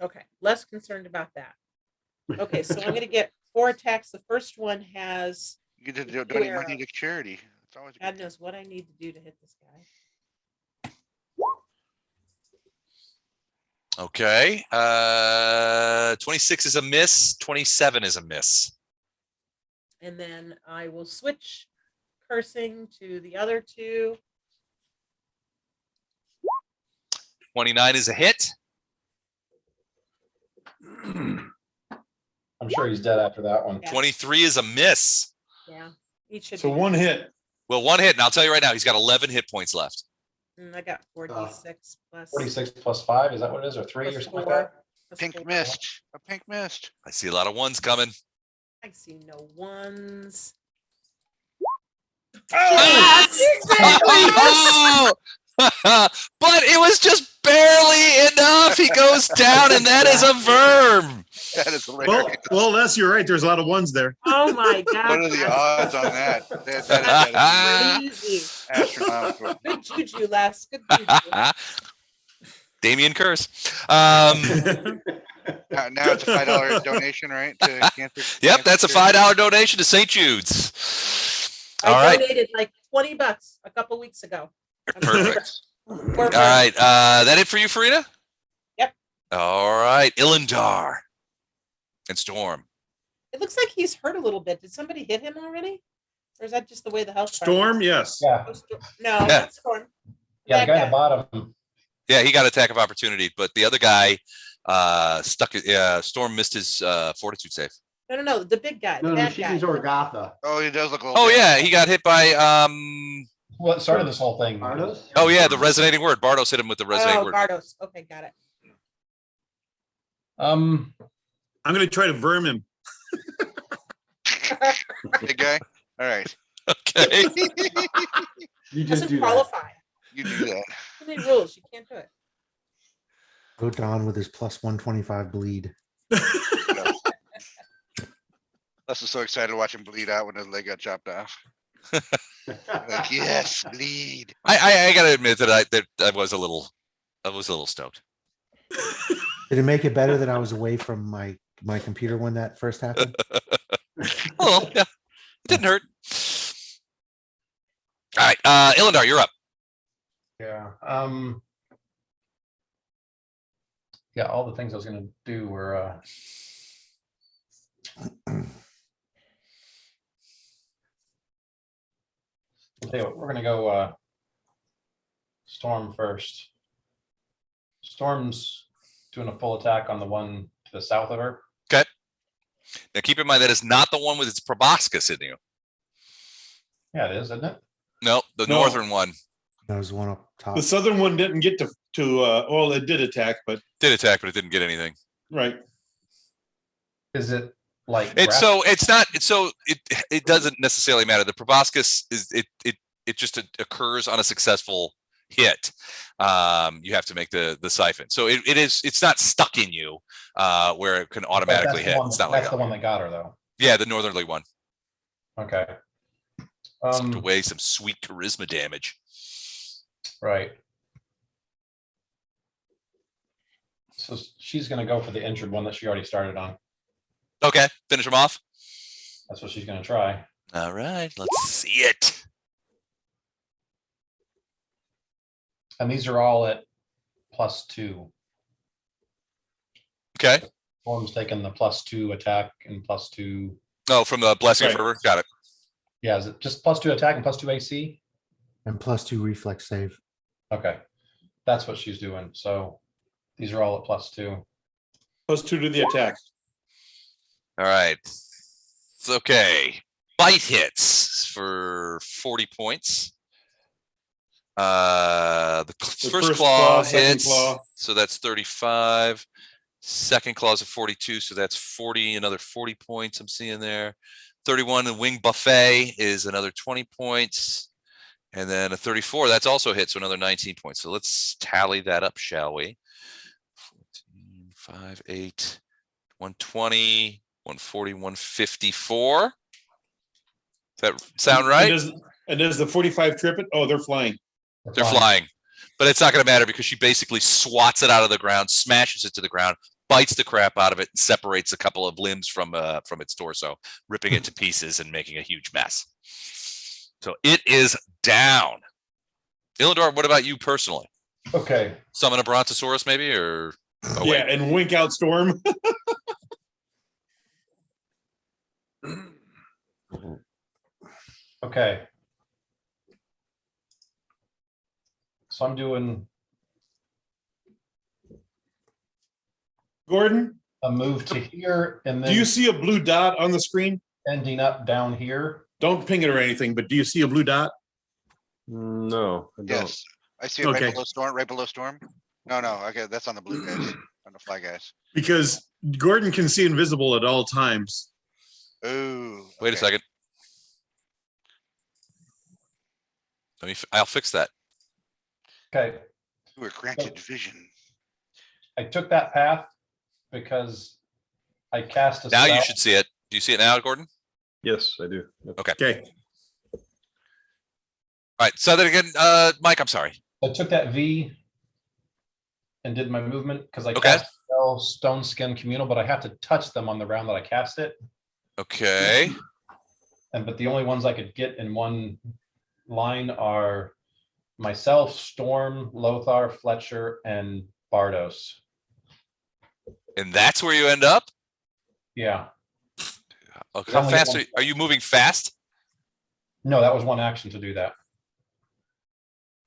Okay, less concerned about that. Okay, so I'm going to get 4 attacks. The first one has. you get to donate money to charity. It's always a God good knows what I need to do to hit this guy. Okay. 26 is a miss. 27 is a miss. And then I will switch cursing to the other 2. 29 is a hit. I'm sure he's dead after that one. Yeah. 23 is a miss. Yeah, each should So be. 1 hit. Well, 1 hit, and I'll tell you right now, he's got 11 hit points left. And I got 4d6 plus 46 plus 5, is that what it is? Or 3 or plus something like 4. that? plus pink 4. mist. A pink mist. I see a lot of ones coming. I see no ones. Oh! But it was just barely enough. He goes down, and that is a verm. That is Well, hilarious. well, Les, you're right. There's a lot of ones there. Oh my God. What are the odds on that? That is Crazy. astronomical. Good juju, Les. Good juju. Damien Curse. Now it's a $5 donation, right? To cancer. Yep, that's a charity? $5 donation to St. Jude's. All I right, donated like $20 a couple weeks ago. perfect. All All right, that it for you, Farina? Yep. All right, Ilindar and Storm. It looks like he's hurt a little bit. Did somebody hit him already? Or is that just the way the house? Storm, yes. Yeah, No, Yeah. not Storm. yeah, the That guy at the bottom. Yeah, he got attack of opportunity, but the other guy Storm missed his fortitude save. No, the big guy. The No, bad she guy. means Orengofta. Oh, he does look a little. Oh yeah, damaged. he got hit by What started this whole thing? Bardos? oh yeah, the resonating word. Bardos hit him with the resonating Oh, word. Bardos. Okay, got it. I'm going to try to verm him. Big guy. All right. Okay. You just Doesn't do that. qualify. You do that. Too many rules. You can't do it. Go Don with his plus 125 bleed. Les is so excited to watch him bleed out when his leg got chopped off. Like, yes, bleed. I gotta admit that I was a little stoked. Did it make it better that I was away from my computer when that first happened? Oh yeah, it didn't hurt. All right, Ilindar, you're up. Yeah. Yeah, all the things I was gonna do were I'll tell you what, we're gonna go Storm first. Storm's doing a full attack on the one to the south of her. Now keep in mind that is not the one with its proboscis in you. Yeah, it is, isn't it? No, the No. northern one That was the one up top. The southern one didn't get to well, it did attack, but did attack, but it didn't get anything. right. Is it like It's so it's not it's so it doesn't necessarily matter. The proboscis is it just occurs on a successful hit. You have to make the siphon. So it's not stuck in you where it can automatically hit. It's not like that's the one that got her though. yeah, the northerly one. Okay. Sucked away some sweet charisma damage. Right. So she's gonna go for the injured one that she already started on. Okay, finish him off. That's what she's gonna try. All right, let's see it. And these are all at +2. Okay. Storm's taking the +2 attack and +2. Oh, from the blessing Right. of river. Got it. Yeah, is it just +2 attack and +2 AC? And +2 reflex save. Okay, that's what she's doing. So these are all at +2. +2 to the attack. All right. It's okay. Bite hits for 40 points. The first claw second hits, claw. so that's 35. Second claw is a 42, so that's 40, another 40 points I'm seeing there. 31, the wing buffet is another 20 points. And then a 34, that's also hit, so another 19 points. So let's tally that up, shall we? 14, 5, 8, 120, 140, 154. Does that sound right? And does the 45 trip it? Oh, they're flying. They're flying, but it's not going to matter because she basically swats it out of the ground, smashes it to the ground, bites the crap out of it, and separates a couple of limbs from its torso, ripping it to pieces and making a huge mess. So it is down. Ilindar, what about you personally? Okay, Summon a Brontosaurus maybe, or oh, Yeah, and wink out Storm. okay. So I'm doing Gordon, a move to here and do you then see a blue dot on the screen? ending up down here. Don't ping it or anything, but do you see a blue dot? No, I don't. Yes, I see it Okay. right below storm. Right below storm. No, okay, that's on the blue guys, on the fly guys. Because Gordon can see invisible at all times. Ooh. wait a okay. second. I'll fix that. Okay. You were granted vision. I took that path because I cast a Now spell. you should see it. Do you see it now, Gordon? Yes, I do. Yep. Okay. All right. So then again, Mike, I'm sorry. I took that V and did my movement because I Okay. cast a spell, Stone Skin Communal, but I have to touch them on the round that I cast it. Okay. But the only ones I could get in one line are myself, Storm, Lothar, Fletcher, and Bardos. And that's where you end up? Yeah. Okay. How Only fast one- are you moving fast? No, that was one action to do that.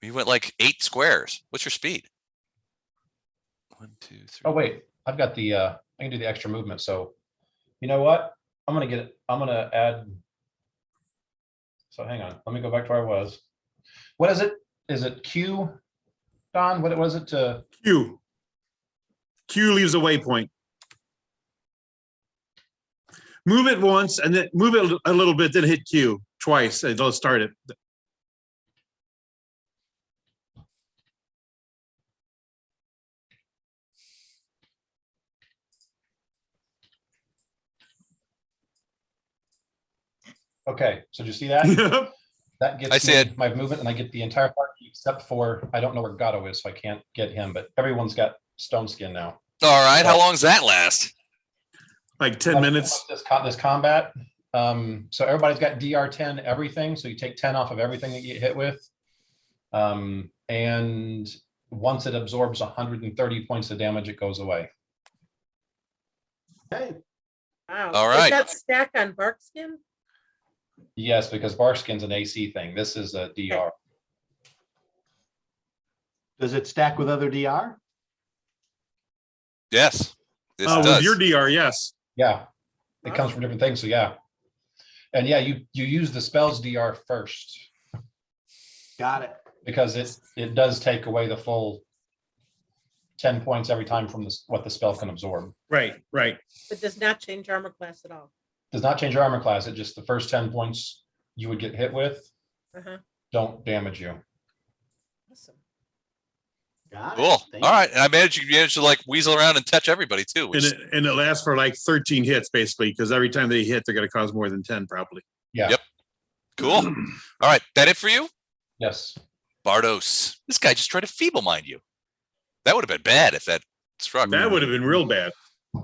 You went like 8 squares. What's your speed? 1, 2, 3. Oh, wait, I've got the, I can do the extra movement. So you know what? I'm gonna add. So hang on, let me go back to where I was. What is it? Is it Q? Don, what was it to? Q. Q leaves a waypoint. Move it once and then move it a little bit, then hit Q twice. And it'll start it. Okay, so did you see that? That I gets see me it. my movement, and I get the entire party except for, I don't know where Gatto is, so I can't get him, but everyone's got Stone Skin now. All right. How long does that last? Like 10 minutes. This combat. So everybody's got DR10 everything, so you take 10 off of everything that you get hit with. And once it absorbs 130 points of damage, it goes away. Okay. Wow. All Does right. that stack on Barkskin? Yes, because Barskin's an AC thing. This is a DR. Does it stack with other DR? Yes. This With does. your DR, yes. Yeah, it comes from different things, so yeah. And yeah, you use the spells DR first Got it. because it does take away the full 10 points every time from what the spell can absorb. Right, right. It does not change armor class at all. Does not change your armor class. It just the first 10 points you would get hit with Uh-huh. don't damage you. Awesome. Got it. Cool. Thank All you. right. And you managed to like weasel around and touch everybody too. Which And it lasts for like 13 hits basically, because every time they hit, they're going to cause more than 10 probably. Yeah. Yep. Cool. All right. That it for you? Yes. Bardos. This guy just tried to feeble mind you. That would have been bad if that struck. That would have been real bad. All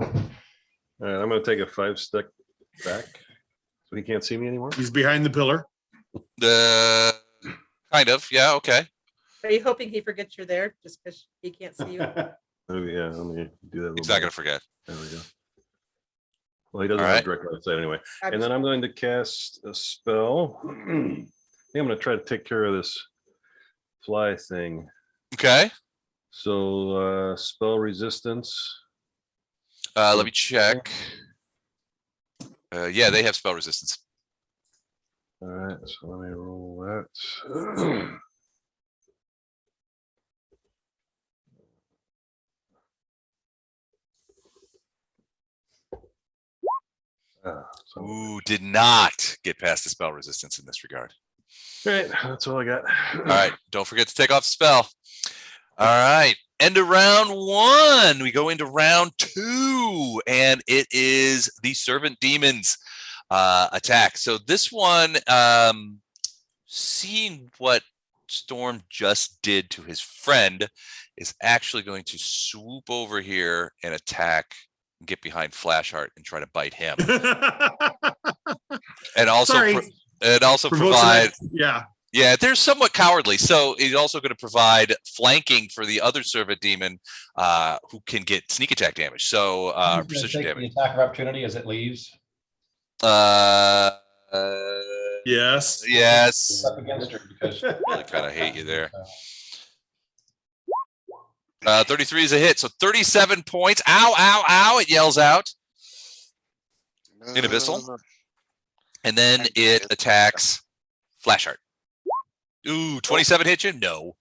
right, I'm gonna take a 5-step back, so he can't see me anymore. He's behind the pillar. Kind of. Yeah. Okay. Are you hoping he forgets you're there just because he can't see you? Oh yeah, let me do that. a He's little not going more. to forget. There we go. Well, he doesn't All have right. direct line of sight anyway. I'm And then I'm going to cast a spell. I think I'm gonna try to take care of this fly thing. Okay. So spell resistance. Let me check. Yeah, they have spell resistance. All right, so let me roll that. So, all Ooh, did not get past the spell resistance in this regard. right, that's all I got. All right. Don't forget to take off the spell. All right. End of round 1. We go into round 2, and it is the Servant Demons attack. So this one, seeing what Storm just did to his friend, is actually going to swoop over here and attack, and get behind Flashheart and try to bite him, and also Sorry. provide. Yeah. Yeah, they're somewhat cowardly. So he's also going to provide flanking for the other servant demon, who can get sneak attack damage. So Who's gonna precision take damage. the attack of opportunity as it leaves. Yes. Yes. Up against her because Really kind of hate you there. 33 is a hit. So 37 points. Ow, ow, ow. It yells out. In Abyssal. And then it attacks Flashheart. Ooh, 27 hit you? No.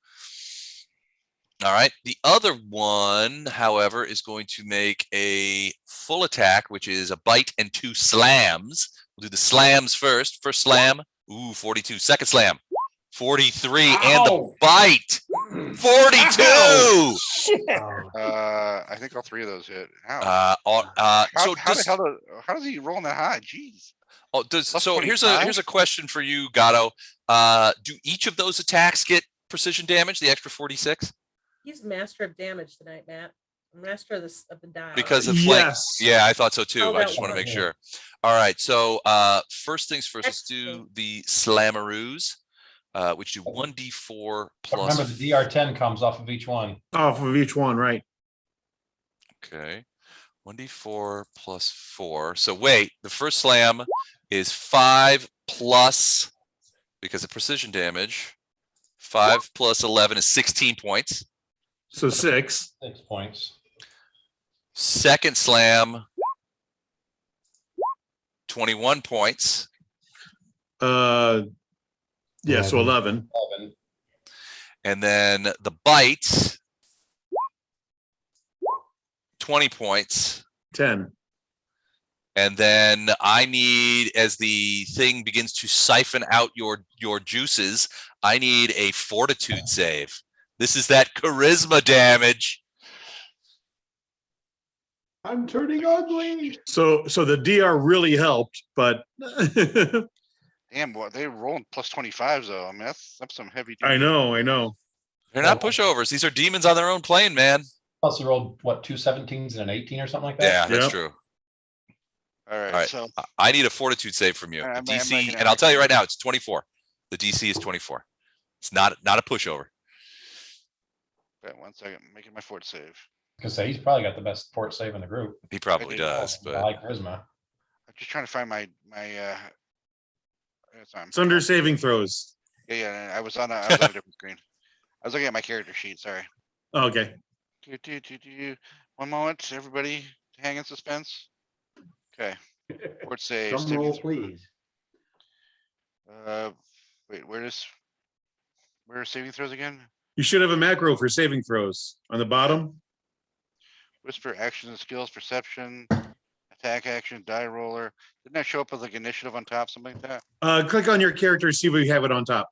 All right. The other one, however, is going to make a full attack, which is a bite and 2 slams. We'll do the slams first. First slam. Ooh, 42. Second slam. 43. And the Ow. bite. 42. Shit. I think all three of those hit. How? So How the hell how does he roll that high? Jeez. Plus so here's a 25? question for you, Gatto. Do each of those attacks get precision damage? The extra 46? He's master of damage tonight, Matt. Master of the die. Because of Yes. yeah, I thought so too. Oh, I that just want to one. make sure. All right, so first things first, let's do Excellent. the Slammaroos, which do 1d4 plus. Remember, the DR10 comes off of each one. Off of each one, right? Okay, 1d4 plus 4. So wait, the first slam is 5 plus, because of precision damage. 5 plus 11 is 16 points. So 6. 6 points. Second slam, 21 points. Yeah, so 11. 11. And then the bite, 20 points. 10. And then I need, as the thing begins to siphon out your juices, I need a fortitude save. This is that charisma damage. I'm turning ugly. So the DR really helped, but Damn, what they rolling plus 25s though. I mean, that's some heavy. I duty. know. They're not pushovers. These are demons on their own plane, man. Plus, you rolled what, 2 17s and an 18 or something like that? Yeah, that's Yep. true. All right, All right. so I need a fortitude save from you. All right, The I'm DC, making and I'll tell you right now, it's 24. The DC is 24. It's not a pushover. wait 1 second, making my fort save. Because say he's probably got the best port save in the group. He probably do. does, I but like charisma. I'm just trying to find my It's under saving throws. Yeah, I was on a different screen. I was looking at my character sheet. Sorry. Okay. One moment, everybody, hang in suspense. Okay. Fort save. Drum saving roll, throw. please. Wait, where are saving throws again? You should have a macro for saving throws on the bottom. Whisper, action and skills, perception, attack action, die roller. Didn't that show up as like initiative on top, something like that? Click on your character, see if we have it on top.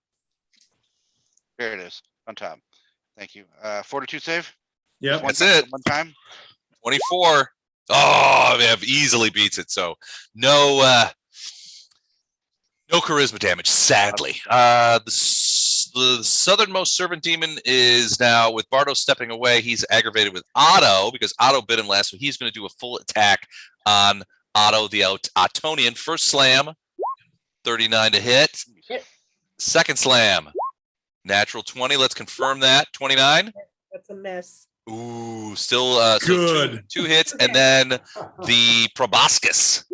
There it is, on top. Thank you. Fortitude save? Yep. That's it. One time? 24. Oh, man, easily beats it. So no charisma damage, sadly. The southernmost servant demon is now, with Bardo stepping away, he's aggravated with Otto because Otto bit him last, so he's going to do a full attack on Otto the Ottonian. First slam, 39 to hit. Second slam, natural 20. Let's confirm that. 29. That's a mess. Ooh, still so Good. two hits, and then the proboscis,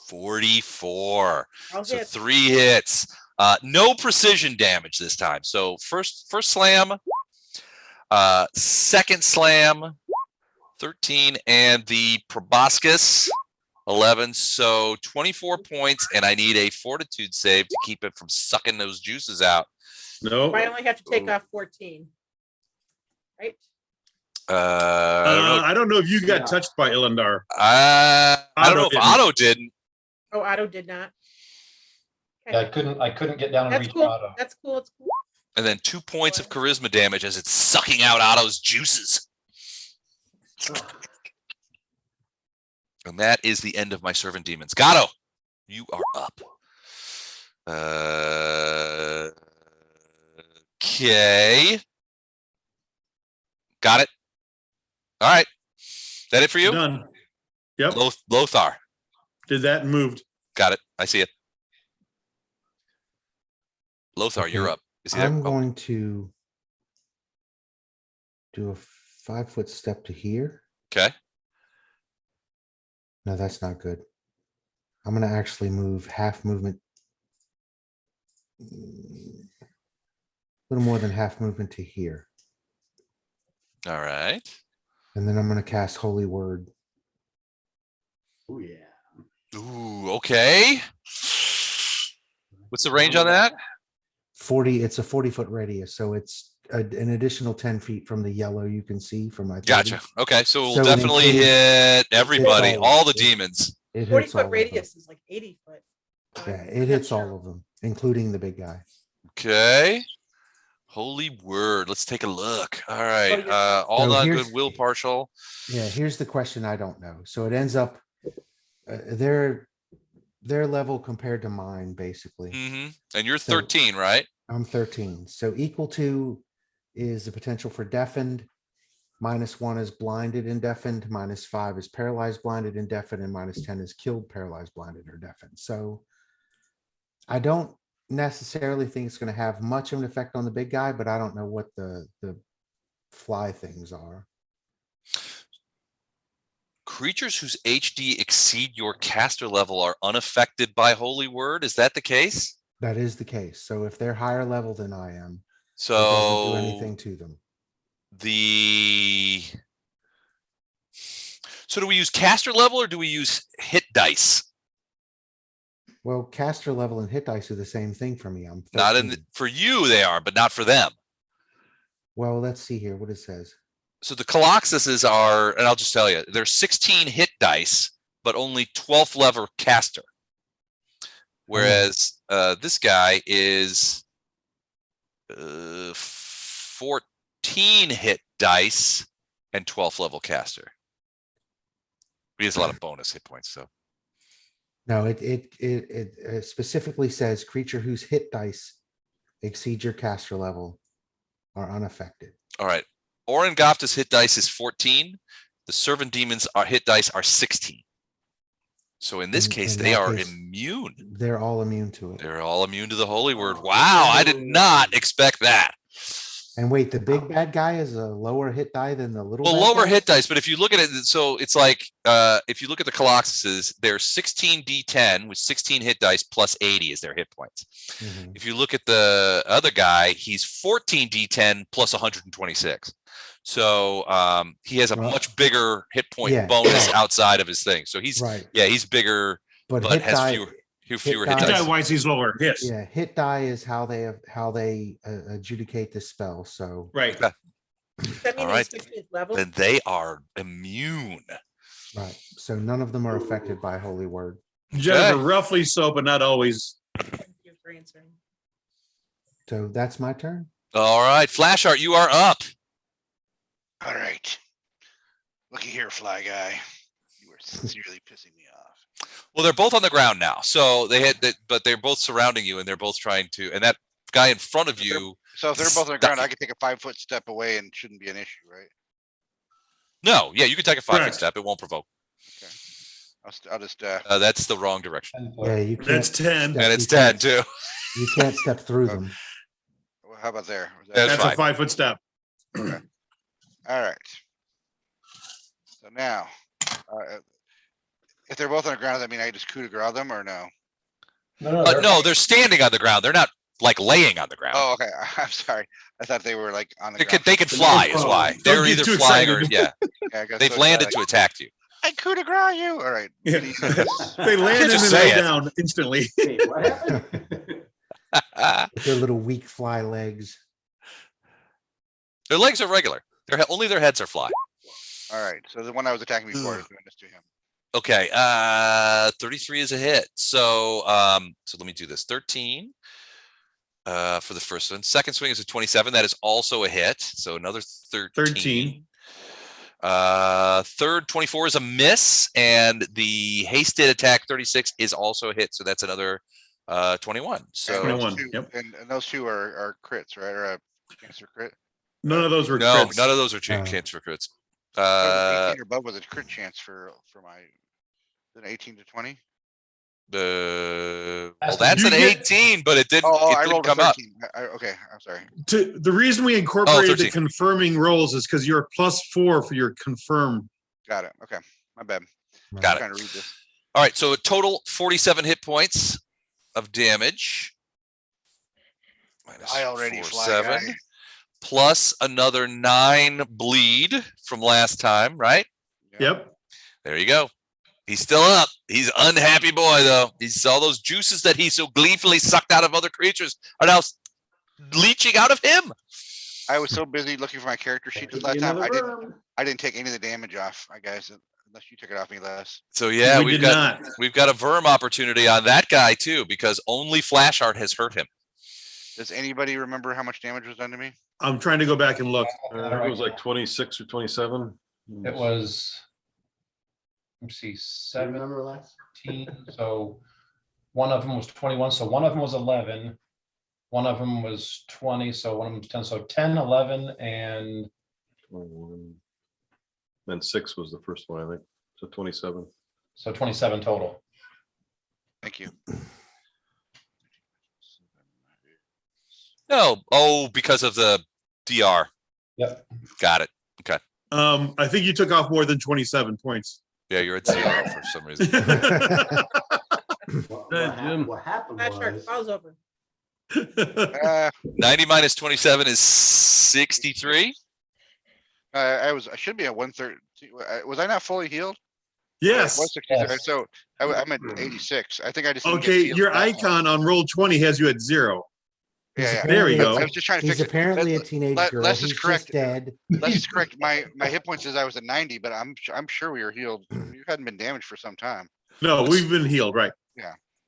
44. I'll So hit. 3 hits. No precision damage this time. So first slam, second slam, 13, and the proboscis, 11. So 24 points, and I need a fortitude save to keep it from sucking those juices out. No. I only have to take off 14. Right? I I don't know if you got Yeah. touched by Ilendar. I don't know if didn't. Otto didn't. Oh, Otto did not. Yeah, Okay. I couldn't get down and That's reach cool. Otto. That's cool. It's cool. And then 2 points of charisma damage as it's sucking out Otto's juices. And that is the end of my servant demons. Gatto, you are up. Okay. Got it. All right. That it for you? Done. Yep. Lothar. Did that and moved. Got it. I see it. Lothar, Okay. you're up. Is he there? I'm Oh, going to do a 5-foot step to here. okay. No, that's not good. I'm going to actually move half movement. A little more than half movement to here. All right. And then I'm going to cast Holy Word. Oh, yeah. Ooh, okay. What's the range on that? 40, it's a 40-foot radius. So it's an additional 10 feet from the yellow you can see from my 30. Gotcha. Okay, so we'll So it definitely includes- hit everybody, all all the of it. demons. It 40 hits all foot of them. radius is like 80 foot. Yeah, it hits all of them, including the big guy. Okay. Holy word. Let's take a look. All right. yeah. All So not here's- good, will partial. Yeah, here's the question I don't know. So it ends up, their level compared to mine, basically. And you're So- 13, right? I'm 13. So equal to is the potential for deafened. -1 is blinded and deafened. -5 is paralyzed, blinded, and deafened. And -10 is killed, paralyzed, blinded, or deafened. So I don't necessarily think it's going to have much of an effect on the big guy, but I don't know what the fly things are. Creatures whose HD exceed your caster level are unaffected by Holy Word. Is that the case? That is the case. So if they're higher level than I am, it doesn't do So anything to them. So do we use caster level or do we use hit dice? Well, caster level and hit dice are the same thing for me. I'm 13. Not in for you, they are, but not for them. Well, let's see here what it says. So the Coloxuses are, and I'll just tell you, there's 16 hit dice, but only 12th level caster. Whereas this guy is 14 hit dice and 12th level caster. He has a lot of bonus hit points, so. No, it specifically says creature whose hit dice exceed your caster level are unaffected. All right. Orengofta's hit dice is 14. The servant demons are hit dice are 16. So in this case, in they that are case, immune. They're all immune to it. They're all immune to the holy word. Wow, I did not expect that. And wait, the big bad guy is a lower hit die than the little. Well, bad lower guy? hit dice, but if you look at it, so it's like if you look at the Coloxuses, they're 16 D10 with 16 hit dice plus 80 is their hit points. Mhm. If you look at the other guy, he's 14 D10 plus 126. So he has a Well, much bigger hit point yeah, bonus right. outside of his thing. So he's Right, he's bigger, but but hit has die. fewer hit hit die- dice. Wise, he's lower. Yes. Yeah, hit die is how they adjudicate the spell. So Right. Does that mean All right. he's 15th level? Then they are immune. right, so none of them are affected by holy word. Jennifer, Okay. roughly so, but not always. Thank you for answering. So that's my turn. All right, Flash Art, you are up. All right. Looky here, fly guy. You are sincerely pissing me off. Well, they're both on the ground now, so they had that, but they're both surrounding you, and they're both trying to. And that guy in front of you. So if they're both on the ground, I can take a 5-foot step away and shouldn't be an issue, right? No, yeah, you can take a 5-foot Correct. step. It won't provoke. I'll just That's the wrong direction, 10 foot. Yeah, you can't. That's 10. step- and it's you can't- 10 too. You can't step through Oh. them. well, how about there? Was that- That's That's fine. a 5-foot step. All right. So now, if they're both on the ground, does that mean I just coup de grace them or no? No, they're standing on the ground. They're not like laying on the ground. Oh, okay. I'm sorry. I thought they were like on the They ground. could fly, is why Don't they're get either too flying or excited. yeah, I got they've so landed excited. to attack you. I coup de grace you. All right. Yeah. They land and Just then say lay it. down instantly. Wait, what happened? With their little weak fly legs. Their legs are regular. Only their heads are fly. All right. So the one I was attacking before, I was doing this to him. Okay, 33 is a hit. So so let me do this. 13 for the first one. Second swing is a 27. That is also a hit. So another 13. 13. Third 24 is a miss, and the hasted attack 36 is also a hit. So that's another 21. So And those 21, two- yep. And those two are crits, right? Or a cancer crit. None of those were no, crits. none of those are Uh, chance for crits. 18 or above with a crit chance for my. Is it 18 to 20? Well, That's that's you an get- 18, but it didn't. Oh, it I didn't rolled a come up. 13. Okay, I'm sorry. The reason we incorporated the 13. confirming rolls is because you're +4 for your confirm. Got it. Okay, my bad. Got I'm it. trying to read this. All right, so a total 47 hit points of damage. Minus I already 4, fly 7, guy. plus another 9 bleed from last time, right? Yep. There you go. He's still up. He's unhappy boy though. He's all those juices that he so gleefully sucked out of other creatures are now leaching out of him. I was so busy looking for my character sheet this last time. I didn't take any of the damage off, I guys, unless you took it off me last. So yeah, we we've did got a verm opportunity on that guy too, because only Flash Art has hurt him. Does anybody remember how much damage was done to me? I'm trying to go back and look. I think it was like 26 or 27. It was, let's see, Do you remember last? 17, so one of them was 21, so one of them was 11. One of them was 20, so one of them was 10, so 10, 11, and 21. Then 6 was the first one, I think. So 27. so 27 total. Thank you. No. Oh, because of the DR. Yep. Got it. I think you took off more than 27 points. Yeah, you're at 0 for some reason. Jim. What happened Flash shark was, falls over. 90 minus 27 is 63. I should be at 130. Was I not fully healed? Yes. I was 63, Yes. so I'm at 86. I think I just. didn't get Okay, healed your that much. icon on roll 20 has you at 0. Yeah, yeah. There we go. I was just trying to He's fix it. apparently a teenage girl. Les He's is just correct. dead. Let's just correct. My hit point says I was at 90, but I'm sure we were healed. You hadn't been damaged for some time. No, we've been healed, right?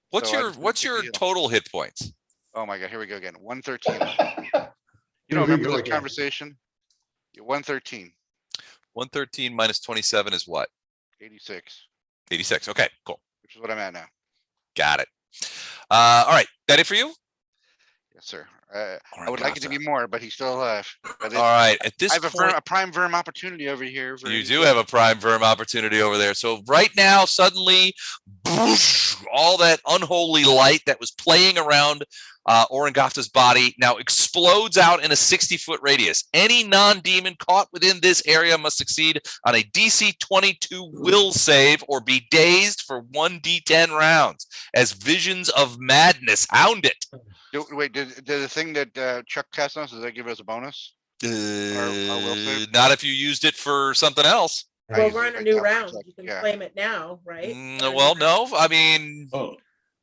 What's So I your just what's took the your heal. total hit points? Oh my god, here we go again. 113. You Here don't we remember go the again. conversation? 113, 113 minus 27 is what? 86, 86. Okay, cool. which is what I'm at now. Got it. All right. That it for you? Yes, sir. I would like it to be more, but he's still alive. But All right. At this I have point, a prime verm opportunity over here. For you do have a prime verm opportunity over there. So right now, suddenly, boosh, all that unholy light that was playing around Orengofta's body now explodes out in a 60-foot radius. Any non-demon caught within this area must succeed on a DC 22 will save or be dazed for 1d10 rounds as visions of madness hound it. Wait, did the thing that Chuck cast on us, does that give us a bonus? Our will save? Not if you used it for something else. I Well, use we're it on a right new now for round. Chuck, You can yeah. claim it now, right? Well, no. I mean, Oh,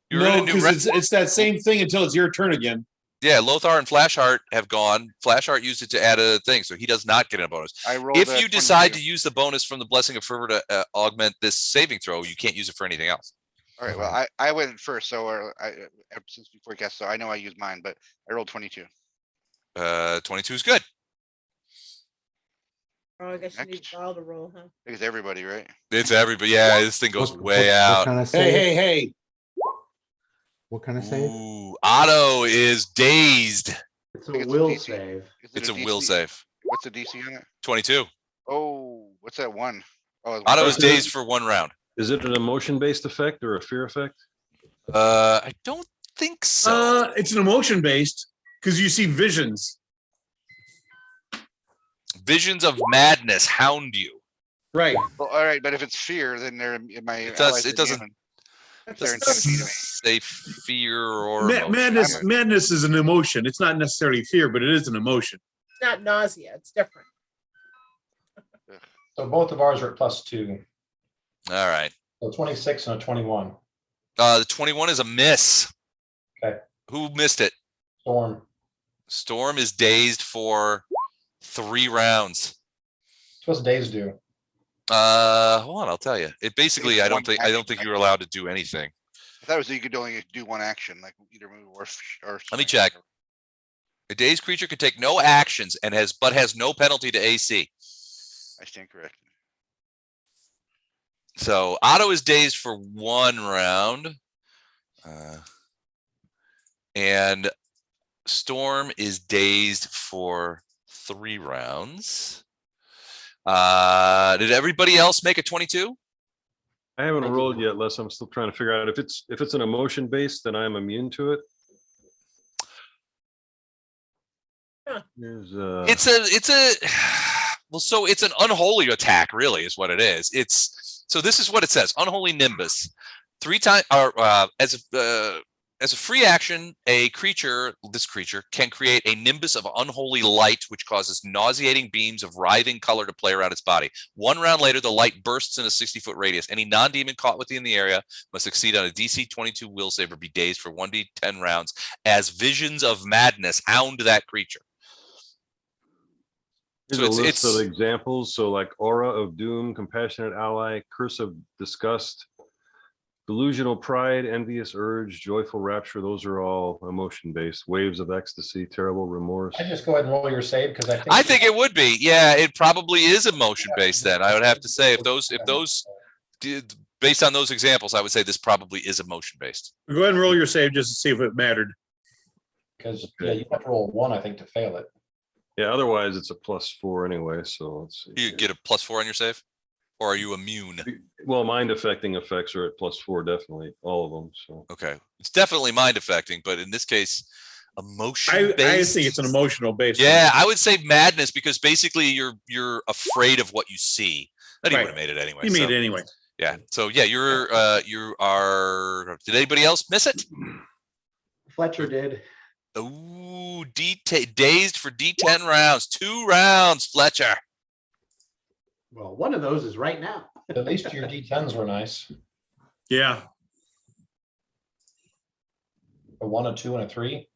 you're in no, a new because round. it's that same thing until it's your turn again. Yeah, Lothar and Flashheart have gone. Flashheart used it to add a thing, so he does not get a bonus. I rolled If a you decide 22. to use the bonus from the Blessing of Fervor to augment this saving throw, you can't use it for anything else. All right, well, I went first, so since before cast, so I know I used mine, but I rolled 22. 22 is good. Oh, I guess you need Next. Val to roll, huh? It's everybody, right? It's everybody. Yeah, this thing goes way What out. kind of Hey, save? hey! What kind of save? Ooh, Otto is dazed. It's think a it's a will DC. save. Is it It's a DC? will save. What's the DC on it? 22. Oh, what's that one? Oh, it's Otto one is round. dazed for 1 round. Is it an emotion-based effect or a fear effect? I don't think so. It's an emotion based because you see visions. Visions of madness hound you. Right. Well, all right, but if it's fear, then my It does- allies it are doesn't- demon. That's They're just so- intimidating me. Say fear or emotion. Madness, madness is an emotion. It's not necessarily fear, but it is an emotion. It's not nausea. It's different. So both of ours are at +2. All right. So 26 and a 21. The 21 is a miss. Okay. Who missed it? Storm. Storm is dazed for 3 rounds. What's days do? Hold on, I'll tell you. It basically, It's I don't one think action, you were allowed to do anything. I thought it was that you could only do one action, like either move or. Let me check. A dazed creature can take no actions and has no penalty to AC. I stand corrected. So Otto is dazed for 1 round. And Storm is dazed for 3 rounds. Did everybody else make a 22? I haven't I did rolled not. yet, Les. I'm still trying to figure out if it's an emotion based, then I'm immune to it. Huh. There's It's a well, so it's an unholy attack, really, is what it is. So this is what it says: Unholy Nimbus. 3 times, as a free action, this creature can create a nimbus of unholy light, which causes nauseating beams of writhing color to play around its body. 1 round later, the light bursts in a 60-foot radius. Any non-demon caught within the area must succeed on a DC 22 will save or be dazed for 1d10 rounds as visions of madness hound that creature. Here's So a it's- list of it's- examples. So like Aura of Doom, Compassionate Ally, Curse of Disgust, Delusional pride, envious urge, joyful rapture, those are all emotion-based. Waves of ecstasy, terrible remorse. I just go ahead and roll your save because I think it would be. Yeah, it probably is emotion based. Then I would have to say if those did based on those examples, I would say this probably is emotion based. Go ahead and roll your save just to see if it mattered. because you have to roll 1, I think, to fail it. Yeah, otherwise it's a +4 anyway, so let's see. You get a +4 on your save, or are you immune? Well, mind affecting effects are at +4, definitely, all of them, so. Okay, it's definitely mind affecting, but in this case, emotion I based. think it's an emotional base. Yeah, I would say madness because basically you're afraid of what you see. But he Right. would have made it anyway. He made it anyway. Yeah. So yeah, you are. Did anybody else miss it? Fletcher did. Ooh, dazed for D10 rounds. 2 rounds, Fletcher. Well, one of those is right now. At least your D10s were nice. Yeah. A 1, a 2, and a 3.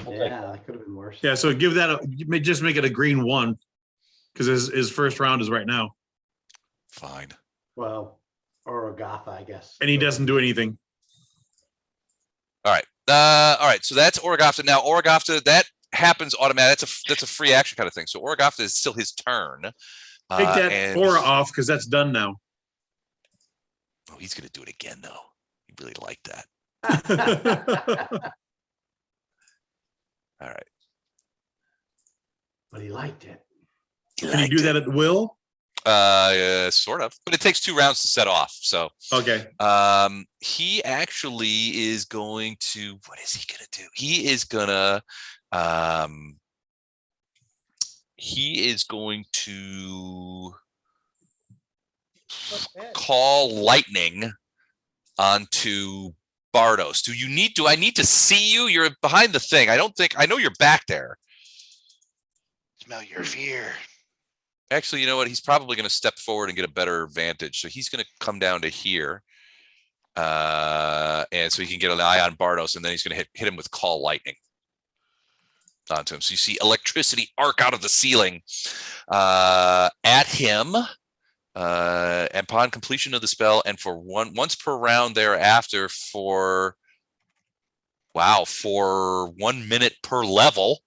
Okay. Yeah, that could have been worse. Yeah. So give that just make it a green 1 because his first round is right now, Fine. Well, Orengofta, I guess. and he doesn't do anything. All right. All right. So that's Orengofta. Now Orengofta, that happens automatic. That's a free action kind of thing. So Orengofta is still his turn. Take that and- aura off because that's done now. Oh, he's gonna do it again though. He really liked that. All right. But he liked it. Can you do that at will? Sort of, but it takes 2 rounds to set off. So, Okay. he actually is going to. What is he gonna do? He is going to What's that? call lightning onto Bardos. Do I need to see you? You're behind the thing. I know you're back there. Smell your fear. Actually, you know what? He's probably going to step forward and get a better advantage. So he's going to come down to here. And so he can get an eye on Bardos, and then he's going to hit him with call lightning onto him. So you see electricity arc out of the ceiling at him upon completion of the spell, and for once per round thereafter for 1 minute per level,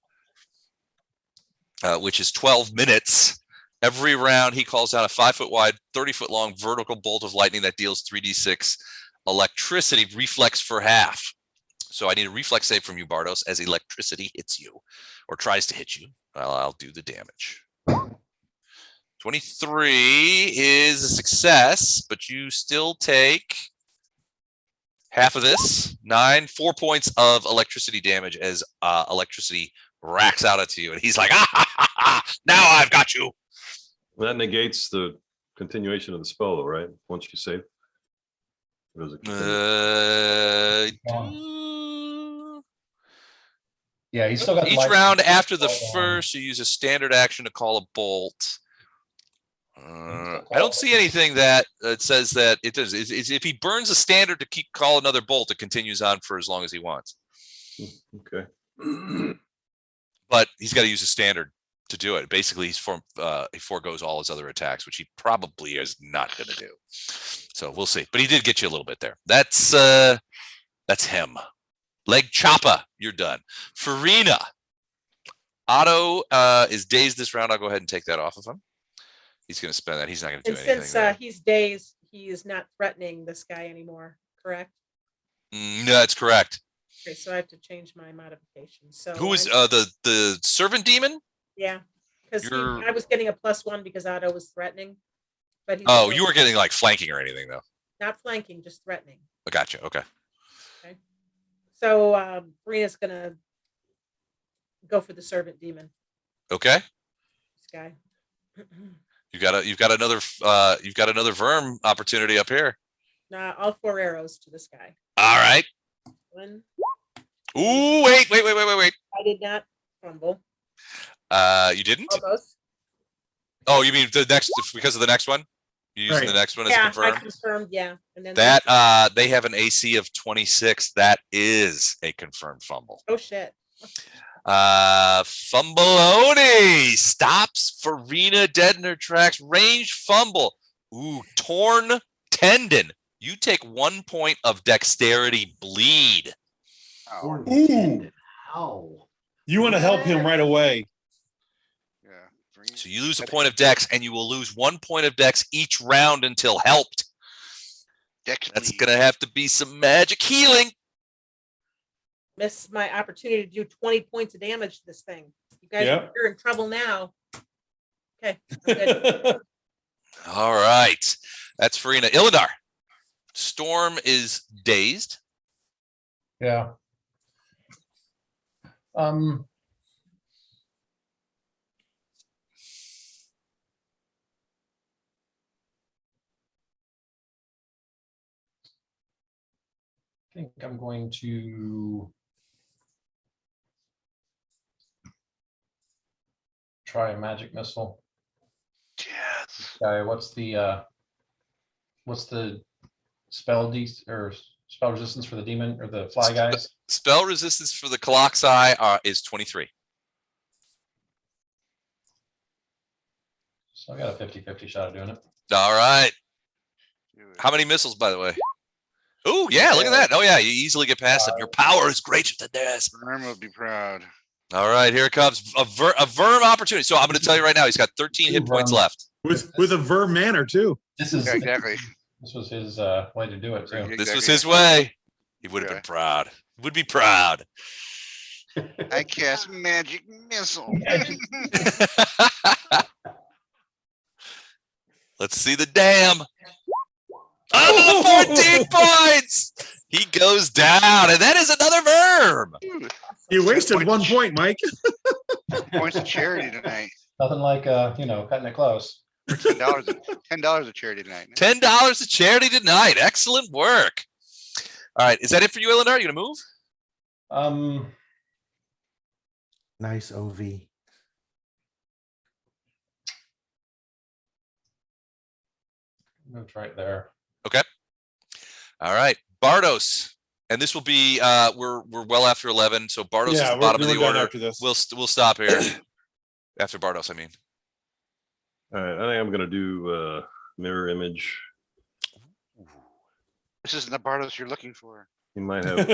which is 12 minutes. Every round, he calls down a 5-foot wide, 30-foot long vertical bolt of lightning that deals 3d6 electricity reflex for half. So I need a reflex save from you, Bardos, as electricity hits you or tries to hit you. I'll do the damage. 23 is a success, but you still take half of this. 4 points of electricity damage as electricity racks out at you. And he's like, now I've got you. That negates the continuation of the spell, though, right? Once you save. Or does it continue? Yeah, he's still got Each light- round after the first, you use a standard action to call a bolt. I don't see anything that says that it does. If he burns a standard to call another bolt, it continues on for as long as he wants. Okay. But he's got to use a standard to do it. Basically, he foregoes all his other attacks, which he probably is not going to do. So we'll see. But he did get you a little bit there. That's him. Leg chopper, you're done. Farina. Otto is dazed this round. I'll go ahead and take that off of him. He's going to spend that. He's not going to do And anything. since he's dazed, he is not threatening this guy anymore, correct? No, that's correct. Okay, so I have to change my modification. So Who is I'm- the servant demon? Yeah, because You're- I was getting a +1 because Otto was threatening. But he's Oh, still you were getting like flanking or anything though. not flanking, just threatening. I gotcha. Okay. So Marina's gonna go for the servant demon. Okay. This guy. You've got another verm opportunity up here. All 4 arrows to this guy. All right. 1. Ooh, wait. I did not fumble. You didn't? Almost. Oh, you mean the next because of the next one? You using Right. the next one as Yeah, I confirmed? confirmed. Yeah, and then That they have an AC of 26. That is a confirmed fumble. oh shit. Fumbleoni stops Farina dead in her tracks. Range fumble. Ooh, torn tendon. You take 1 point of dexterity bleed. Oh, Ooh, Ow. you want to help him right away. yeah. So you lose a point of dex, and you will lose 1 point of dex each round until helped. Dex That's bleed. gonna have to be some magic healing. Miss my opportunity to do 20 points of damage to this thing. You guys Yep. are in trouble now. Okay. I'm good. All right. That's Farina. Illidar. Storm is dazed. Yeah. I think I'm going to try a magic missile. Yes. What's the spell or spell resistance for the demon or the fly guys? Spell resistance for the Colossi is 23. So I got a 50-50 shot of doing it. All right. Do it. How many missiles, by the way? Oh, yeah, look at that. Oh, yeah, you easily get past them. Your power is greater than this. Worm will be proud. All right, here comes a Verm opportunity. So I'm going to tell you right now, he's got 13 hit points left. With a verb manner too. This is Yeah, exactly. this was his way to do it too. This was Exactly. his way. He would have Yeah. been proud. He would be proud. I cast magic missile. Let's see the dam. Oh, 14 points. He goes down, and that is another Verm. You wasted 1 point, Mike. Points of charity tonight. Nothing like cutting it close. $10 of charity tonight. $10 to charity tonight. Excellent work. All right, is that it for you, Illinois? You gonna move? Nice OV. Moved right there. All right, Bardos, and this will be we're well after 11, so Bardos is the we're bottom of the done order. after this. We'll stop here after Bardos. I mean, All right, I think I'm gonna do mirror image. This isn't the Bardos you're looking for. He might have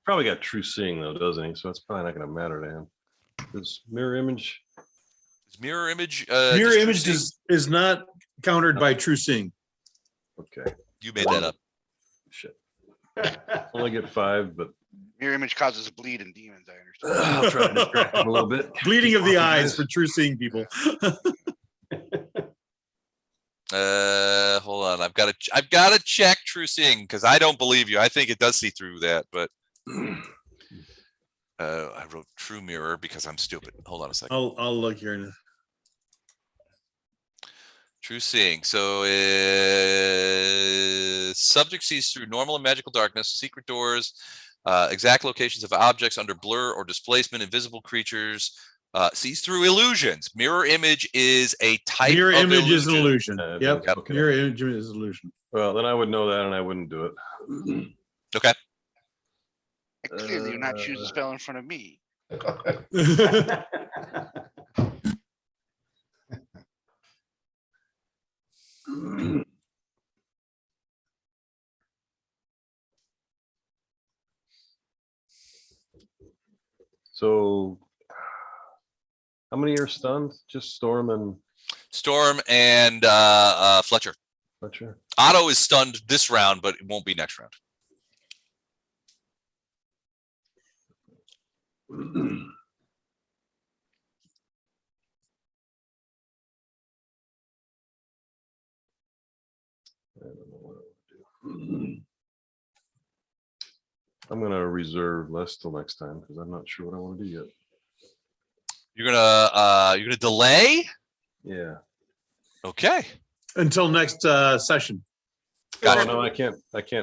probably got true seeing though, doesn't he? So it's probably not gonna matter to him. This mirror image. is mirror image. Mirror just image seeing? is not countered by true seeing. Okay, You made that up. shit. Only get 5, but Mirror image causes bleed in demons, I understand. I'll try to distract him a little bit. Bleeding of the Keep off eyes his- for true seeing people. Hold on. I've got to check true seeing because I don't believe you. I think it does see through that, but I wrote true mirror because I'm stupid. Hold on a second. I'll look here. In True seeing. So subject sees through normal and magical darkness, secret doors, exact locations of objects under blur or displacement, invisible creatures, sees through illusions. Mirror image is a type Mirror of image is an illusion. illusion. Yep. Yep. Okay. Mirror image is an illusion. Well, then I would know that, and I wouldn't do it. Okay. I clearly do not choose a spell in front of me. So, how many are stunned? Just Storm and Storm and Fletcher. Fletcher. Otto is stunned this round, but it won't be next round. I don't know what I would do. I'm gonna reserve less till next time because I'm not sure what I want to do yet. You're gonna delay. Yeah. Okay. Until next session. Gotcha. Oh, no, I can't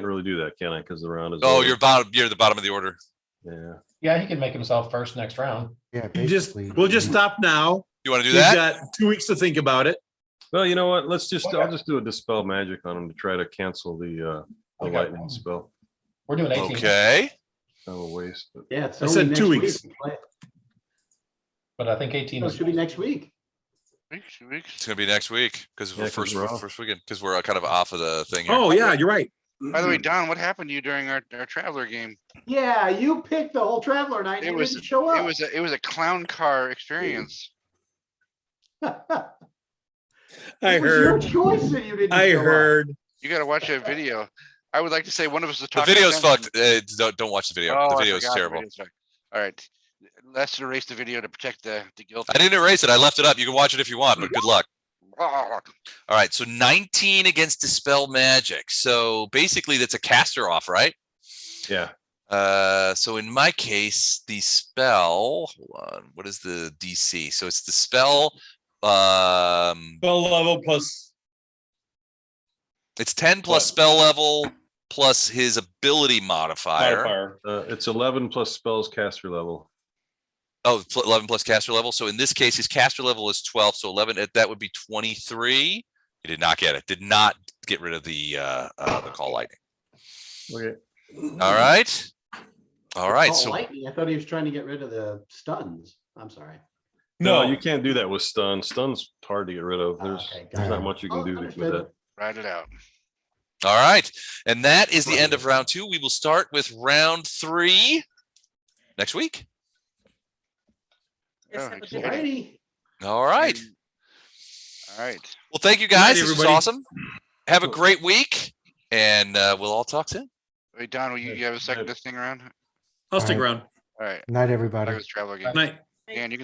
really do that, can I? Because the round is. Oh, over. you're the bottom of the order. Yeah. Yeah, he can make himself first next round. Yeah, We'll just stop now. You want to do We've that? got 2 weeks to think about it. Well, you know what? I'll just do a dispel magic on him to try to cancel the Okay. lightning spell. We're doing 18. Okay. Kind of a waste. But Yeah, it's I only said next 2 week. weeks. But I think 18 No, it is should be next week. 2 weeks. It's gonna be next week because Yeah, 'cause first we're off. weekend because we're kind of off of the thing here. Oh, yeah, you're right. By the way, Don, what happened to you during our Traveler game? Yeah, you picked the whole Traveler night. It And you was didn't show up. it was a clown car experience. I It was your heard, choice that you didn't I show up. heard. You got to watch that video. I would like to say one of us is The talking. video's sense. fucked. Don't watch the video. Oh, The I video is forgot the terrible. video's fucked. All right, let's erase the video to protect the guilty. I didn't erase it. I left it up. You can watch it if you want, but good luck. Ah, All right, so 19 against Dispel Magic. So basically that's a caster off, right? Yeah. So in my case, the spell, hold on, what is the DC? So it's the spell, Spell level plus. it's 10 plus What? spell level plus his ability modifier. It's 11 plus spells caster level. Oh, 11 plus caster level. So in this case, his caster level is 12. So 11, that would be 23. He did not get it. Did not get rid of the call lightning. Okay. All right. All right. Call So lightning. I thought he was trying to get rid of the stuns. I'm sorry. No, No, you can't do that with stun. Stun's hard to get rid of. There's Okay, there's got not it. much you can Oh, do with understood. that. write it out. all right. And that is the end of round 2. We will start with round 3 next week. Yes, Oh, have a good exciting. night. Righty. All right. All right. Well, thank you Good night, guys. This was everybody. awesome. Have a great week, and we'll all talk soon. Wait, Don, will you have a second this thing around? I'll stick All right. around. All right. Night, I everybody. was Traveler game. Night. Dan, you can